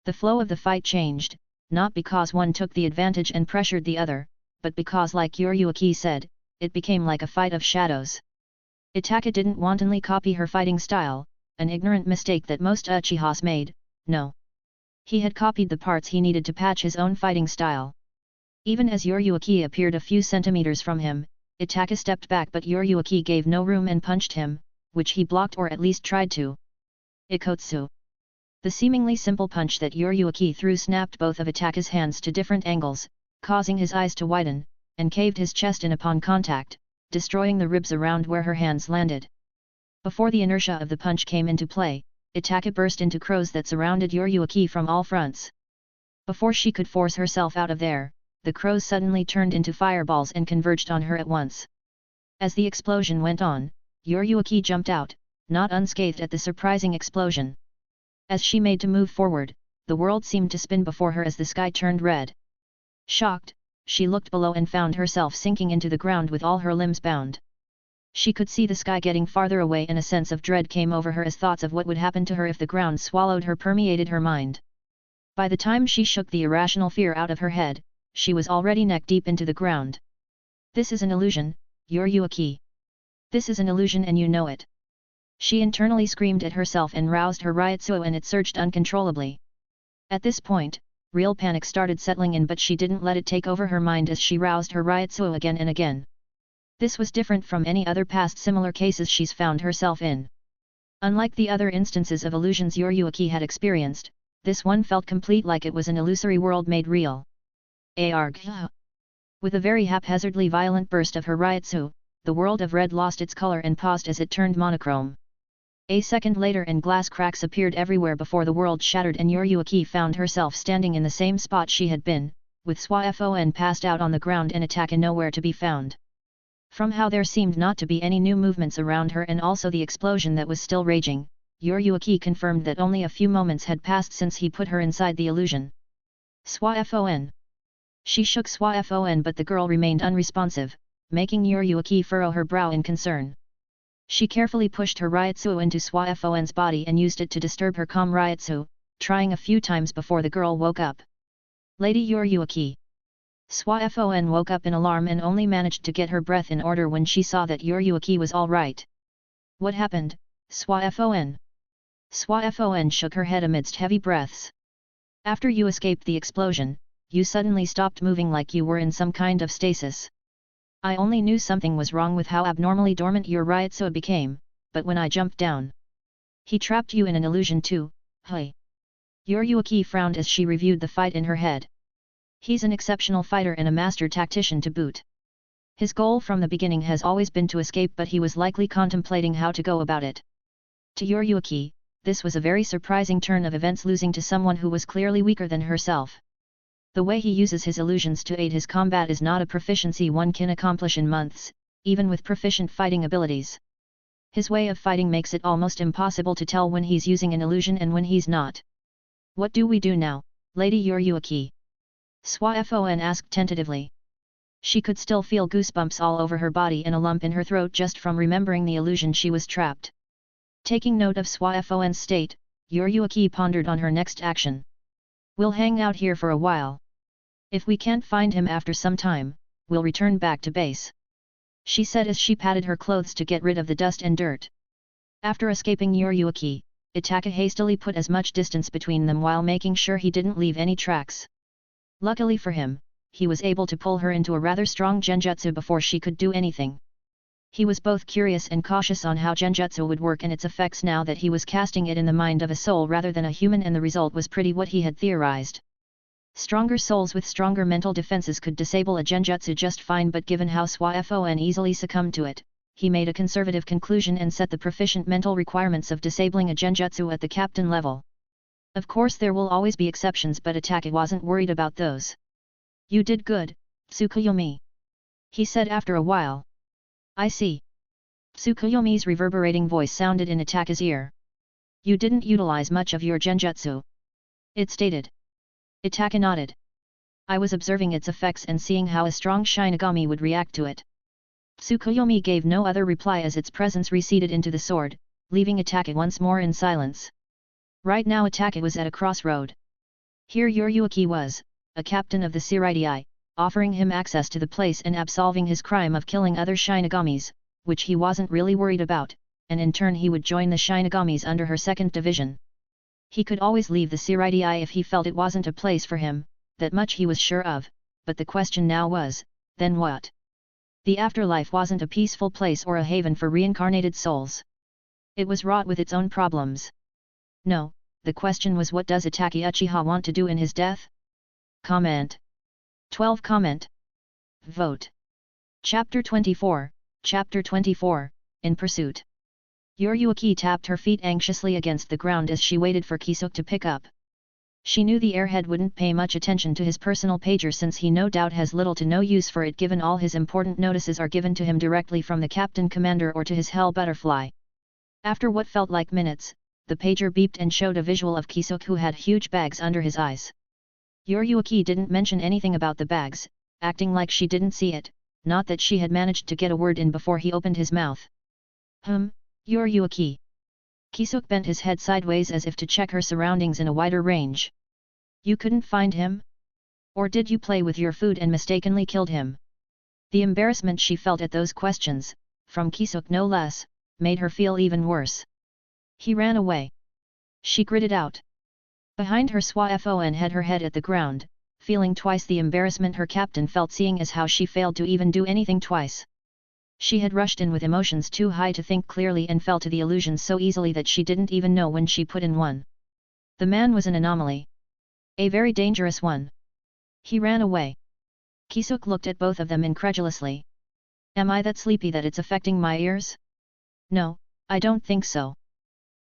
The flow of the fight changed, not because one took the advantage and pressured the other, but because, like Yoryuki said, it became like a fight of shadows. Itachi didn't wantonly copy her fighting style, an ignorant mistake that most Uchihas made, no. He had copied the parts he needed to patch his own fighting style. Even as Yoryuki appeared a few centimeters from him, Itachi stepped back, but Yoryuki gave no room and punched him, which he blocked, or at least tried to. Ikotsu. The seemingly simple punch that Yoryuki threw snapped both of Itachi's hands to different angles, causing his eyes to widen, and caved his chest in upon contact, destroying the ribs around where her hands landed. Before the inertia of the punch came into play, Itachi burst into crows that surrounded Yoryuki from all fronts. Before she could force herself out of there, the crows suddenly turned into fireballs and converged on her at once. As the explosion went on, Yoryuki jumped out, not unscathed at the surprising explosion. As she made to move forward, the world seemed to spin before her as the sky turned red. Shocked, she looked below and found herself sinking into the ground with all her limbs bound. She could see the sky getting farther away, and a sense of dread came over her as thoughts of what would happen to her if the ground swallowed her permeated her mind. By the time she shook the irrational fear out of her head, she was already neck deep into the ground. This is an illusion, Yoryuki. This is an illusion, and you know it. She internally screamed at herself and roused her Ryutsu, and it surged uncontrollably. At this point, real panic started settling in, but she didn't let it take over her mind as she roused her Ryutsu again and again. This was different from any other past similar cases she's found herself in. Unlike the other instances of illusions Yoryuki had experienced, this one felt complete, like it was an illusory world made real. Arg! With a very haphazardly violent burst of her Ryutsu, the world of red lost its color and paused as it turned monochrome. A second later, and glass cracks appeared everywhere before the world shattered, and Yoryuki found herself standing in the same spot she had been, with Swafon passed out on the ground and Itachi nowhere to be found. From how there seemed not to be any new movements around her, and also the explosion that was still raging, Yoryuki confirmed that only a few moments had passed since he put her inside the illusion. Swafon. She shook Swafon, but the girl remained unresponsive, making Yoryuki furrow her brow in concern. She carefully pushed her Ryutsu into Swafon's body and used it to disturb her calm Ryutsu, trying a few times before the girl woke up. Lady Yoryuki. Swafon woke up in alarm and only managed to get her breath in order when she saw that Yoryuki was all right. What happened, Swafon? Swafon shook her head amidst heavy breaths. After you escaped the explosion, you suddenly stopped moving like you were in some kind of stasis. I only knew something was wrong with how abnormally dormant your Ryutsu became, but when I jumped down, he trapped you in an illusion too, hey. Yoryuki frowned as she reviewed the fight in her head. He's an exceptional fighter and a master tactician to boot. His goal from the beginning has always been to escape, but he was likely contemplating how to go about it. To Yoryuki, this was a very surprising turn of events, losing to someone who was clearly weaker than herself. The way he uses his illusions to aid his combat is not a proficiency one can accomplish in months, even with proficient fighting abilities. His way of fighting makes it almost impossible to tell when he's using an illusion and when he's not. What do we do now, Lady Yoryuki? Swafon asked tentatively. She could still feel goosebumps all over her body and a lump in her throat just from remembering the illusion she was trapped. Taking note of Swafon's state, Yoryuki pondered on her next action. We'll hang out here for a while. If we can't find him after some time, we'll return back to base. she said as she patted her clothes to get rid of the dust and dirt. After escaping Yoriyuki, Itachi hastily put as much distance between them while making sure he didn't leave any tracks. Luckily for him, he was able to pull her into a rather strong genjutsu before she could do anything. He was both curious and cautious on how genjutsu would work and its effects now that he was casting it in the mind of a soul rather than a human, and the result was pretty what he had theorized. Stronger souls with stronger mental defenses could disable a genjutsu just fine, but given how Swaifon easily succumbed to it, he made a conservative conclusion and set the proficient mental requirements of disabling a genjutsu at the captain level. Of course there will always be exceptions, but Itachi wasn't worried about those. "You did good, Tsukuyomi," he said after a while. "I see." Tsukuyomi's reverberating voice sounded in Itachi's ear. "You didn't utilize much of your genjutsu," it stated. Itachi nodded. "I was observing its effects and seeing how a strong Shinigami would react to it." Tsukuyomi gave no other reply as its presence receded into the sword, leaving Itachi once more in silence. Right now Itachi was at a crossroad. Here Yoriyuki was, a captain of the Shirai, offering him access to the place and absolving his crime of killing other Shinigamis, which he wasn't really worried about, and in turn he would join the Shinigamis under her second division. He could always leave the Shirai if he felt it wasn't a place for him, that much he was sure of, but the question now was, then what? The afterlife wasn't a peaceful place or a haven for reincarnated souls. It was wrought with its own problems. No, the question was, what does Itachi Uchiha want to do in his death? Comment. 12. Comment. Vote. Chapter 24, Chapter 24, In Pursuit. Yoriyuki tapped her feet anxiously against the ground as she waited for Kisuk to pick up. She knew the airhead wouldn't pay much attention to his personal pager since he no doubt has little to no use for it, given all his important notices are given to him directly from the captain commander or to his hell butterfly. After what felt like minutes, the pager beeped and showed a visual of Kisuk, who had huge bags under his eyes. Yoriyuki didn't mention anything about the bags, acting like she didn't see it, not that she had managed to get a word in before he opened his mouth. Yoriyuki. Kisuk bent his head sideways as if to check her surroundings in a wider range. You couldn't find him? Or did you play with your food and mistakenly killed him? The embarrassment she felt at those questions, from Kisuk no less, made her feel even worse. He ran away. She gritted out. Behind her, Swaifon had her head at the ground, feeling twice the embarrassment her captain felt, seeing as how she failed to even do anything twice. She had rushed in with emotions too high to think clearly and fell to the illusion so easily that she didn't even know when she put in one. The man was an anomaly. A very dangerous one. He ran away. Kisuk looked at both of them incredulously. Am I that sleepy that it's affecting my ears? No, I don't think so.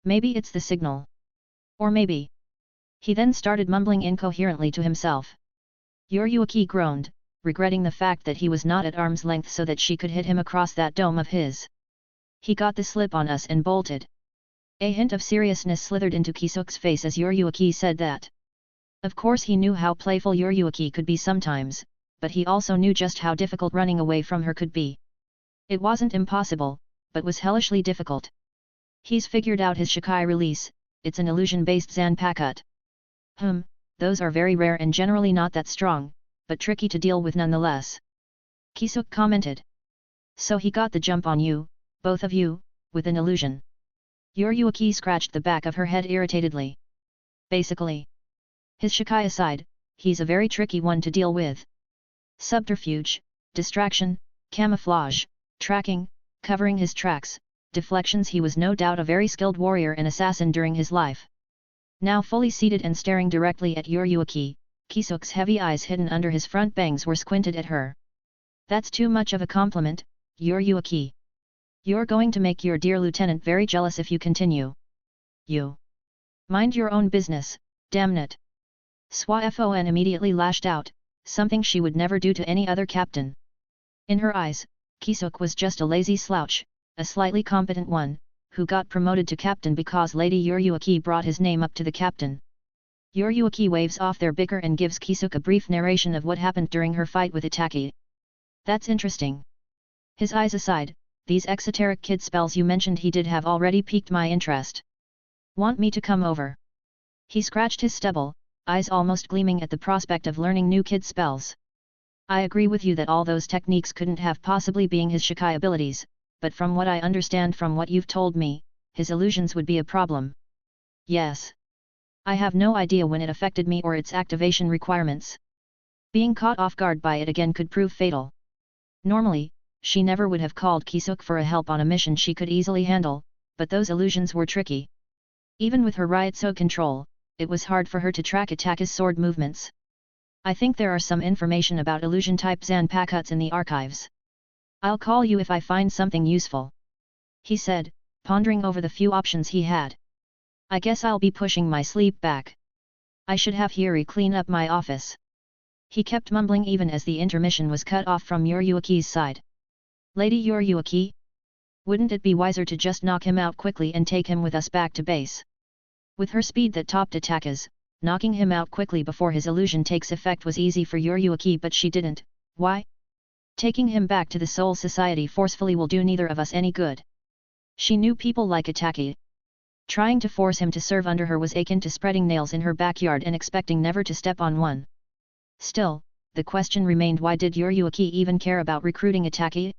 Maybe it's the signal. Or maybe. He then started mumbling incoherently to himself. Yoriyuki groaned, regretting the fact that he was not at arm's length so that she could hit him across that dome of his. He got the slip on us and bolted. A hint of seriousness slithered into Kisuk's face as Yoriyuki said that. Of course he knew how playful Yoriyuki could be sometimes, but he also knew just how difficult running away from her could be. It wasn't impossible, but was hellishly difficult. He's figured out his Shikai release, it's an illusion-based Zanpakuto. Those are very rare and generally not that strong, but tricky to deal with nonetheless. Kisuk commented. So he got the jump on you, both of you, with an illusion. Yoriyuki scratched the back of her head irritatedly. Basically. His Shikai aside, he's a very tricky one to deal with. Subterfuge, distraction, camouflage, tracking, covering his tracks, deflections. He was no doubt a very skilled warrior and assassin during his life. Now fully seated and staring directly at Yoriyuki, Kisuk's heavy eyes hidden under his front bangs were squinted at her. That's too much of a compliment, Yoriyuki. You're going to make your dear lieutenant very jealous if you continue. You. Mind your own business, damn it. Swaifon immediately lashed out, something she would never do to any other captain. In her eyes, Kisuk was just a lazy slouch, a slightly competent one, who got promoted to captain because Lady Yoriyuki brought his name up to the captain. Yoriyuki waves off their bicker and gives Kisuk a brief narration of what happened during her fight with Itachi. That's interesting. His eyes aside, these exoteric kid spells you mentioned he did have already piqued my interest. Want me to come over? He scratched his stubble, eyes almost gleaming at the prospect of learning new kid spells. I agree with you that all those techniques couldn't have possibly been his Shikai abilities, but from what I understand from what you've told me, his illusions would be a problem. Yes. I have no idea when it affected me or its activation requirements. Being caught off guard by it again could prove fatal. Normally, she never would have called Kisuk for a help on a mission she could easily handle, but those illusions were tricky. Even with her Ryutsu control, it was hard for her to track Itachi's sword movements. I think there are some information about illusion-type Zanpakuts in the archives. I'll call you if I find something useful. He said, pondering over the few options he had. I guess I'll be pushing my sleep back. I should have Hiri clean up my office. He kept mumbling even as the intermission was cut off from Yoryuki's side. Lady Yoryuki? Wouldn't it be wiser to just knock him out quickly and take him with us back to base? With her speed that topped Itachi's, knocking him out quickly before his illusion takes effect was easy for Yoryuki, but she didn't. Why? Taking him back to the Soul Society forcefully will do neither of us any good. She knew people like Itachi. Trying to force him to serve under her was akin to spreading nails in her backyard and expecting never to step on one. Still, the question remained, why did Yoryuki even care about recruiting Itachi?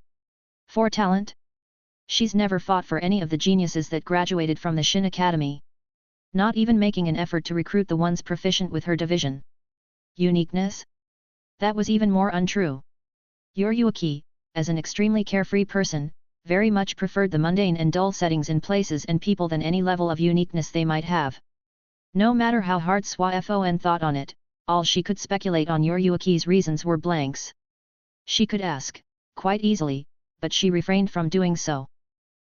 For talent? She's never fought for any of the geniuses that graduated from the Shin Academy. Not even making an effort to recruit the ones proficient with her division. Uniqueness? That was even more untrue. Yoryuki, as an extremely carefree person, very much preferred the mundane and dull settings in places and people than any level of uniqueness they might have. No matter how hard Swaifon thought on it, all she could speculate on Yoryuki's reasons were blanks. She could ask, quite easily, but she refrained from doing so.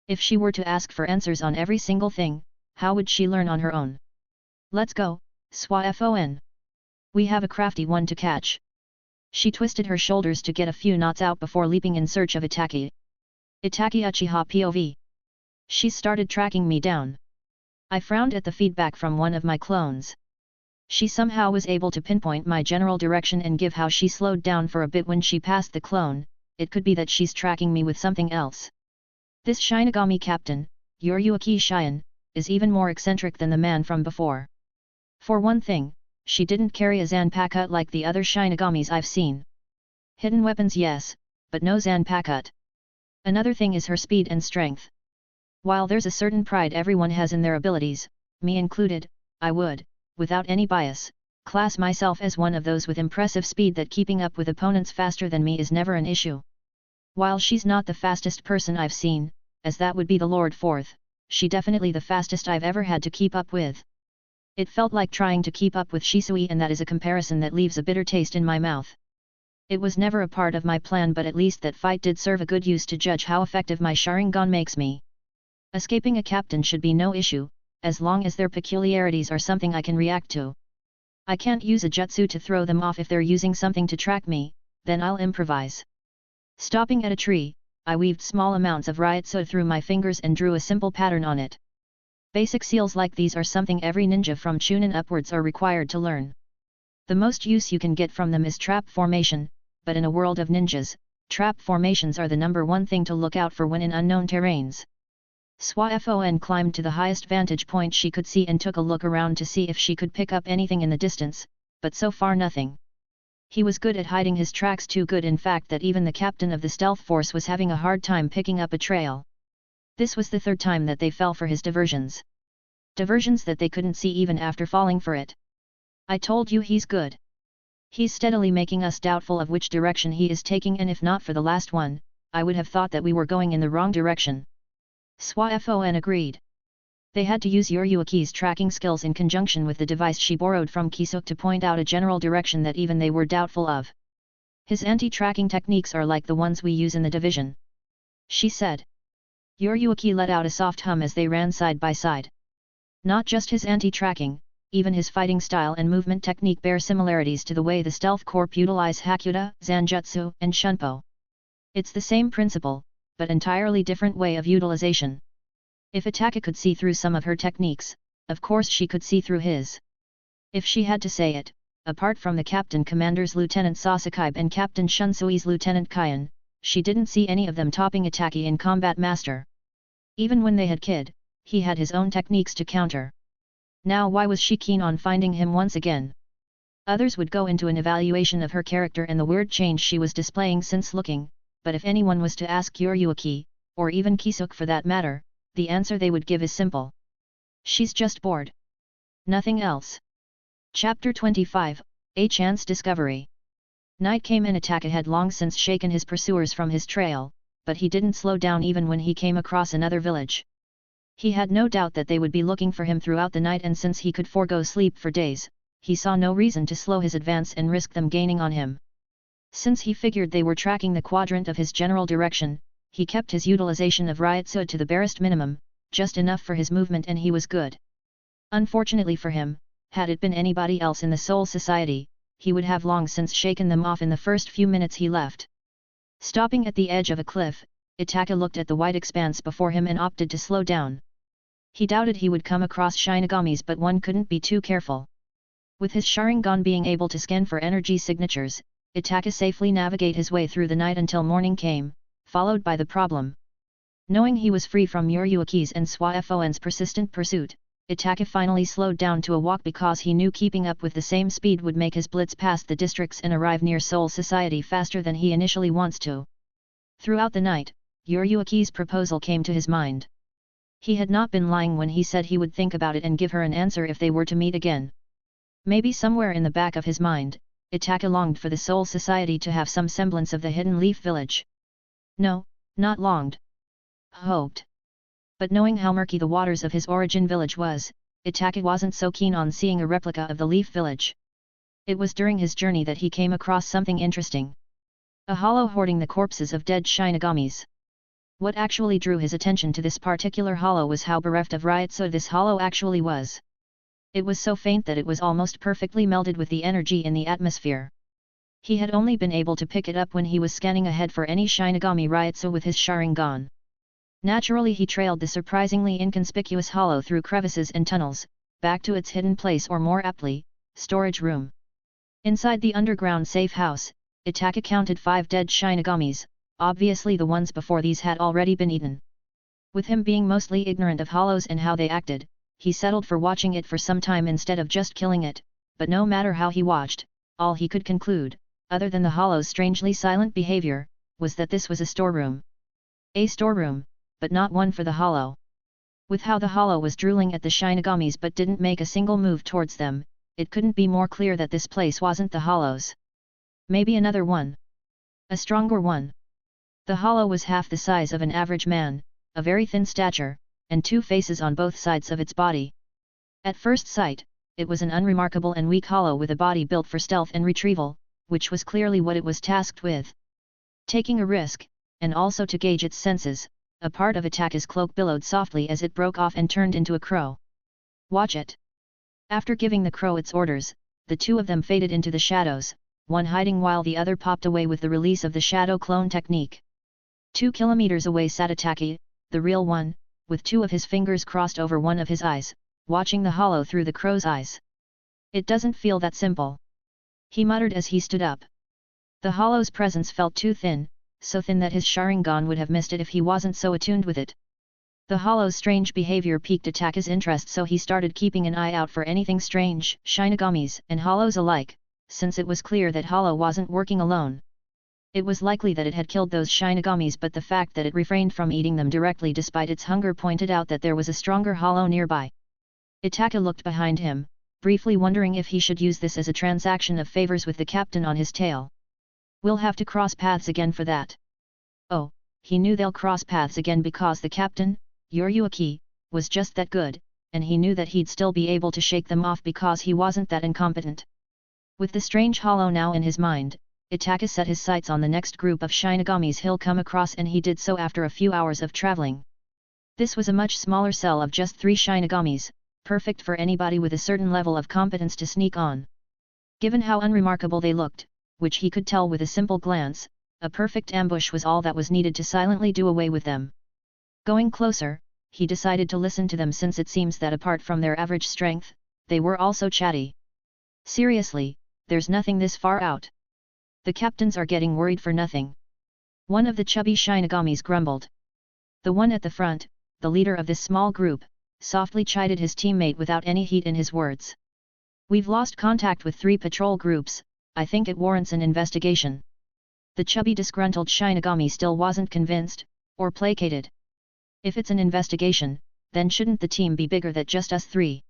If she were to ask for answers on every single thing, how would she learn on her own? Let's go, Swaifon. We have a crafty one to catch. She twisted her shoulders to get a few knots out before leaping in search of Itachi. Itachi Uchiha POV. She started tracking me down. I frowned at the feedback from one of my clones. She somehow was able to pinpoint my general direction and give how she slowed down for a bit when she passed the clone. It could be that she's tracking me with something else. This Shinigami captain, Yoryuki Shion, is even more eccentric than the man from before. For one thing, she didn't carry a Zanpakut like the other Shinigamis I've seen. Hidden weapons yes, but no Zanpakut. Another thing is her speed and strength. While there's a certain pride everyone has in their abilities, me included, I would, without any bias, class myself as one of those with impressive speed that keeping up with opponents faster than me is never an issue. While she's not the fastest person I've seen, as that would be the Lord Fourth, she definitely the fastest I've ever had to keep up with. It felt like trying to keep up with Shisui, and that is a comparison that leaves a bitter taste in my mouth. It was never a part of my plan, but at least that fight did serve a good use to judge how effective my Sharingan makes me. Escaping a captain should be no issue, as long as their peculiarities are something I can react to. I can't use a jutsu to throw them off if they're using something to track me, then I'll improvise. Stopping at a tree, I weaved small amounts of ryutsu through my fingers and drew a simple pattern on it. Basic seals like these are something every ninja from Chunin upwards are required to learn. The most use you can get from them is trap formation, but in a world of ninjas, trap formations are the #1 thing to look out for when in unknown terrains. Swaifon climbed to the highest vantage point she could see and took a look around to see if she could pick up anything in the distance, but so far nothing. He was good at hiding his tracks, too good in fact that even the captain of the stealth force was having a hard time picking up a trail. This was the third time that they fell for his diversions. Diversions that they couldn't see even after falling for it. I told you he's good. He's steadily making us doubtful of which direction he is taking, and if not for the last one, I would have thought that we were going in the wrong direction. Swaifon agreed. They had to use Yoryuki's tracking skills in conjunction with the device she borrowed from Kisuk to point out a general direction that even they were doubtful of. His anti-tracking techniques are like the ones we use in the division, she said. Yoryuki let out a soft hum as they ran side by side. Not just his anti-tracking, even his fighting style and movement technique bear similarities to the way the Stealth Corps utilize Hakuda, Zanjutsu, and Shunpo. It's the same principle, but entirely different way of utilization. If Itachi could see through some of her techniques, of course she could see through his. If she had to say it, apart from the Captain Commander's Lieutenant Sasuke and Captain Shunsui's Lieutenant Kion, she didn't see any of them topping Itachi in Combat Master. Even when they had Kid, he had his own techniques to counter. Now why was she keen on finding him once again? Others would go into an evaluation of her character and the weird change she was displaying since looking, but if anyone was to ask Yoryuki, or even Kisuke for that matter, the answer they would give is simple. She's just bored. Nothing else. Chapter 25, A Chance Discovery. Night came and Itachi had long since shaken his pursuers from his trail, but he didn't slow down even when he came across another village. He had no doubt that they would be looking for him throughout the night, and since he could forego sleep for days, he saw no reason to slow his advance and risk them gaining on him. Since he figured they were tracking the quadrant of his general direction, he kept his utilization of Ryutsu to the barest minimum, just enough for his movement, and he was good. Unfortunately for him, had it been anybody else in the Soul Society, he would have long since shaken them off in the first few minutes he left. Stopping at the edge of a cliff, Itachi looked at the wide expanse before him and opted to slow down. He doubted he would come across Shinigamis, but one couldn't be too careful. With his Sharingan being able to scan for energy signatures, Itachi safely navigate his way through the night until morning came, followed by the problem. Knowing he was free from Yoryuki's and Swafon's persistent pursuit, Itachi finally slowed down to a walk because he knew keeping up with the same speed would make his blitz past the districts and arrive near Soul Society faster than he initially wants to. Throughout the night, Yoryuki's proposal came to his mind. He had not been lying when he said he would think about it and give her an answer if they were to meet again. Maybe somewhere in the back of his mind, Itachi longed for the Soul Society to have some semblance of the Hidden Leaf Village. No, not longed. Hoped. But knowing how murky the waters of his origin village was, Itachi wasn't so keen on seeing a replica of the Leaf Village. It was during his journey that he came across something interesting. A hollow hoarding the corpses of dead Shinigamis. What actually drew his attention to this particular hollow was how bereft of Ryutsu this hollow actually was. It was so faint that it was almost perfectly melded with the energy in the atmosphere. He had only been able to pick it up when he was scanning ahead for any Shinigami Ryutsu with his Sharingan. Naturally he trailed the surprisingly inconspicuous hollow through crevices and tunnels, back to its hidden place, or more aptly, storage room. Inside the underground safe house, Itachi counted 5 dead Shinigamis, obviously the ones before these had already been eaten. With him being mostly ignorant of hollows and how they acted, he settled for watching it for some time instead of just killing it, but no matter how he watched, all he could conclude, other than the hollow's strangely silent behavior, was that this was a storeroom. A storeroom, but not one for the hollow. With how the hollow was drooling at the Shinigamis but didn't make a single move towards them, it couldn't be more clear that this place wasn't the hollow's. Maybe another one. A stronger one. The hollow was half the size of an average man, a very thin stature, and 2 faces on both sides of its body. At first sight, it was an unremarkable and weak hollow with a body built for stealth and retrieval, which was clearly what it was tasked with. Taking a risk, and also to gauge its senses, a part of Itachi's cloak billowed softly as it broke off and turned into a crow. Watch it! After giving the crow its orders, the 2 of them faded into the shadows, one hiding while the other popped away with the release of the shadow clone technique. 2 kilometers away sat Itachi, the real one, with 2 of his fingers crossed over one of his eyes, watching the hollow through the crow's eyes. It doesn't feel that simple, he muttered as he stood up. The hollow's presence felt too thin, so thin that his Sharingan would have missed it if he wasn't so attuned with it. The hollow's strange behavior piqued Itachi's interest, so he started keeping an eye out for anything strange, Shinigamis and hollows alike, since it was clear that hollow wasn't working alone. It was likely that it had killed those Shinigamis, but the fact that it refrained from eating them directly despite its hunger pointed out that there was a stronger hollow nearby. Itachi looked behind him, briefly wondering if he should use this as a transaction of favors with the captain on his tail. We'll have to cross paths again for that. Oh, he knew they'll cross paths again because the captain, Yoryuki, was just that good, and he knew that he'd still be able to shake them off because he wasn't that incompetent. With the strange hollow now in his mind, Itachi set his sights on the next group of Shinigamis he'll come across, and he did so after a few hours of traveling. This was a much smaller cell of just 3 Shinigamis, perfect for anybody with a certain level of competence to sneak on. Given how unremarkable they looked, which he could tell with a simple glance, a perfect ambush was all that was needed to silently do away with them. Going closer, he decided to listen to them, since it seems that apart from their average strength, they were also chatty. Seriously, there's nothing this far out. The captains are getting worried for nothing. One of the chubby Shinigamis grumbled. The one at the front, the leader of this small group, softly chided his teammate without any heat in his words. We've lost contact with 3 patrol groups, I think it warrants an investigation. The chubby disgruntled Shinigami still wasn't convinced, or placated. If it's an investigation, then shouldn't the team be bigger than just us 3?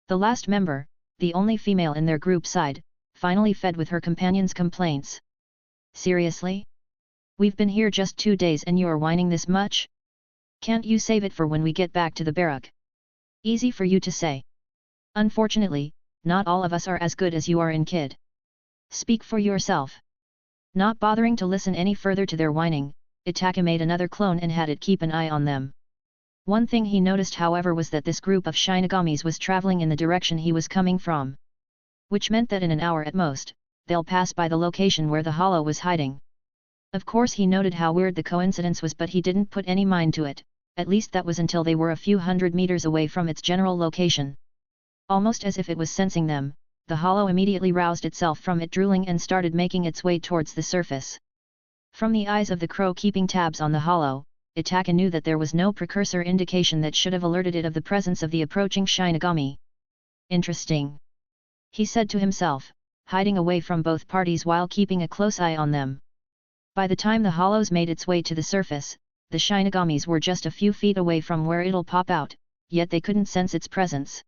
The last member, the only female in their group sighed, finally fed with her companion's complaints. Seriously? We've been here just 2 days and you're whining this much? Can't you save it for when we get back to the barrack? Easy for you to say. Unfortunately, not all of us are as good as you are in kid. Speak for yourself. Not bothering to listen any further to their whining, Itachi made another clone and had it keep an eye on them. One thing he noticed however was that this group of Shinigamis was traveling in the direction he was coming from. Which meant that in an hour at most, they'll pass by the location where the hollow was hiding. Of course he noted how weird the coincidence was, but he didn't put any mind to it, at least that was until they were a few hundred meters away from its general location. Almost as if it was sensing them, the hollow immediately roused itself from it drooling and started making its way towards the surface. From the eyes of the crow keeping tabs on the hollow, Itachi knew that there was no precursor indication that should have alerted it of the presence of the approaching Shinigami. Interesting. He said to himself, hiding away from both parties while keeping a close eye on them. By the time the hollows made its way to the surface, the Shinigamis were just a few feet away from where it'll pop out, yet they couldn't sense its presence.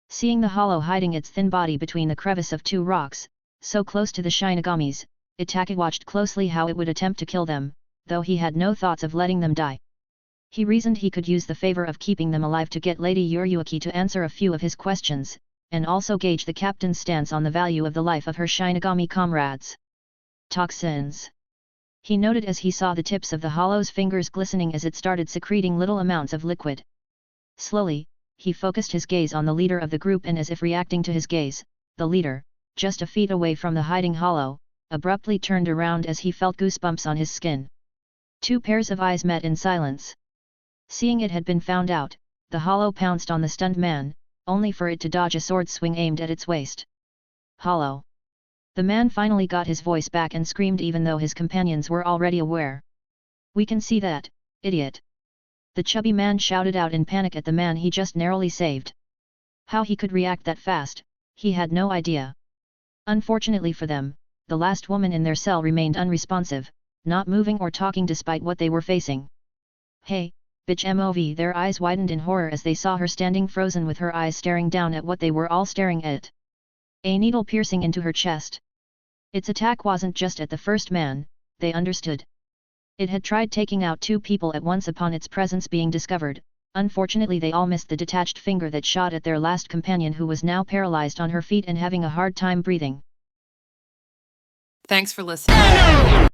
Seeing the hollow hiding its thin body between the crevice of 2 rocks, so close to the Shinigamis, Itachi watched closely how it would attempt to kill them, though he had no thoughts of letting them die. He reasoned he could use the favor of keeping them alive to get Lady Yuryuki to answer a few of his questions, and also gauge the captain's stance on the value of the life of her Shinigami comrades. Toxins. He noted as he saw the tips of the hollow's fingers glistening as it started secreting little amounts of liquid. Slowly, he focused his gaze on the leader of the group and as if reacting to his gaze, the leader, just a feet away from the hiding hollow, abruptly turned around as he felt goosebumps on his skin. 2 pairs of eyes met in silence. Seeing it had been found out, the hollow pounced on the stunned man, only for it to dodge a sword swing aimed at its waist. Hollow. The man finally got his voice back and screamed even though his companions were already aware. We can see that, idiot. The chubby man shouted out in panic at the man he just narrowly saved. How he could react that fast, he had no idea. Unfortunately for them, the last woman in their cell remained unresponsive, not moving or talking despite what they were facing. Hey, bitch mov! Their eyes widened in horror as they saw her standing frozen with her eyes staring down at what they were all staring at. A needle piercing into her chest. Its attack wasn't just at the first man, they understood. It had tried taking out 2 people at once upon its presence being discovered. Unfortunately they all missed the detached finger that shot at their last companion who was now paralyzed on her feet and having a hard time breathing. Thanks for listening.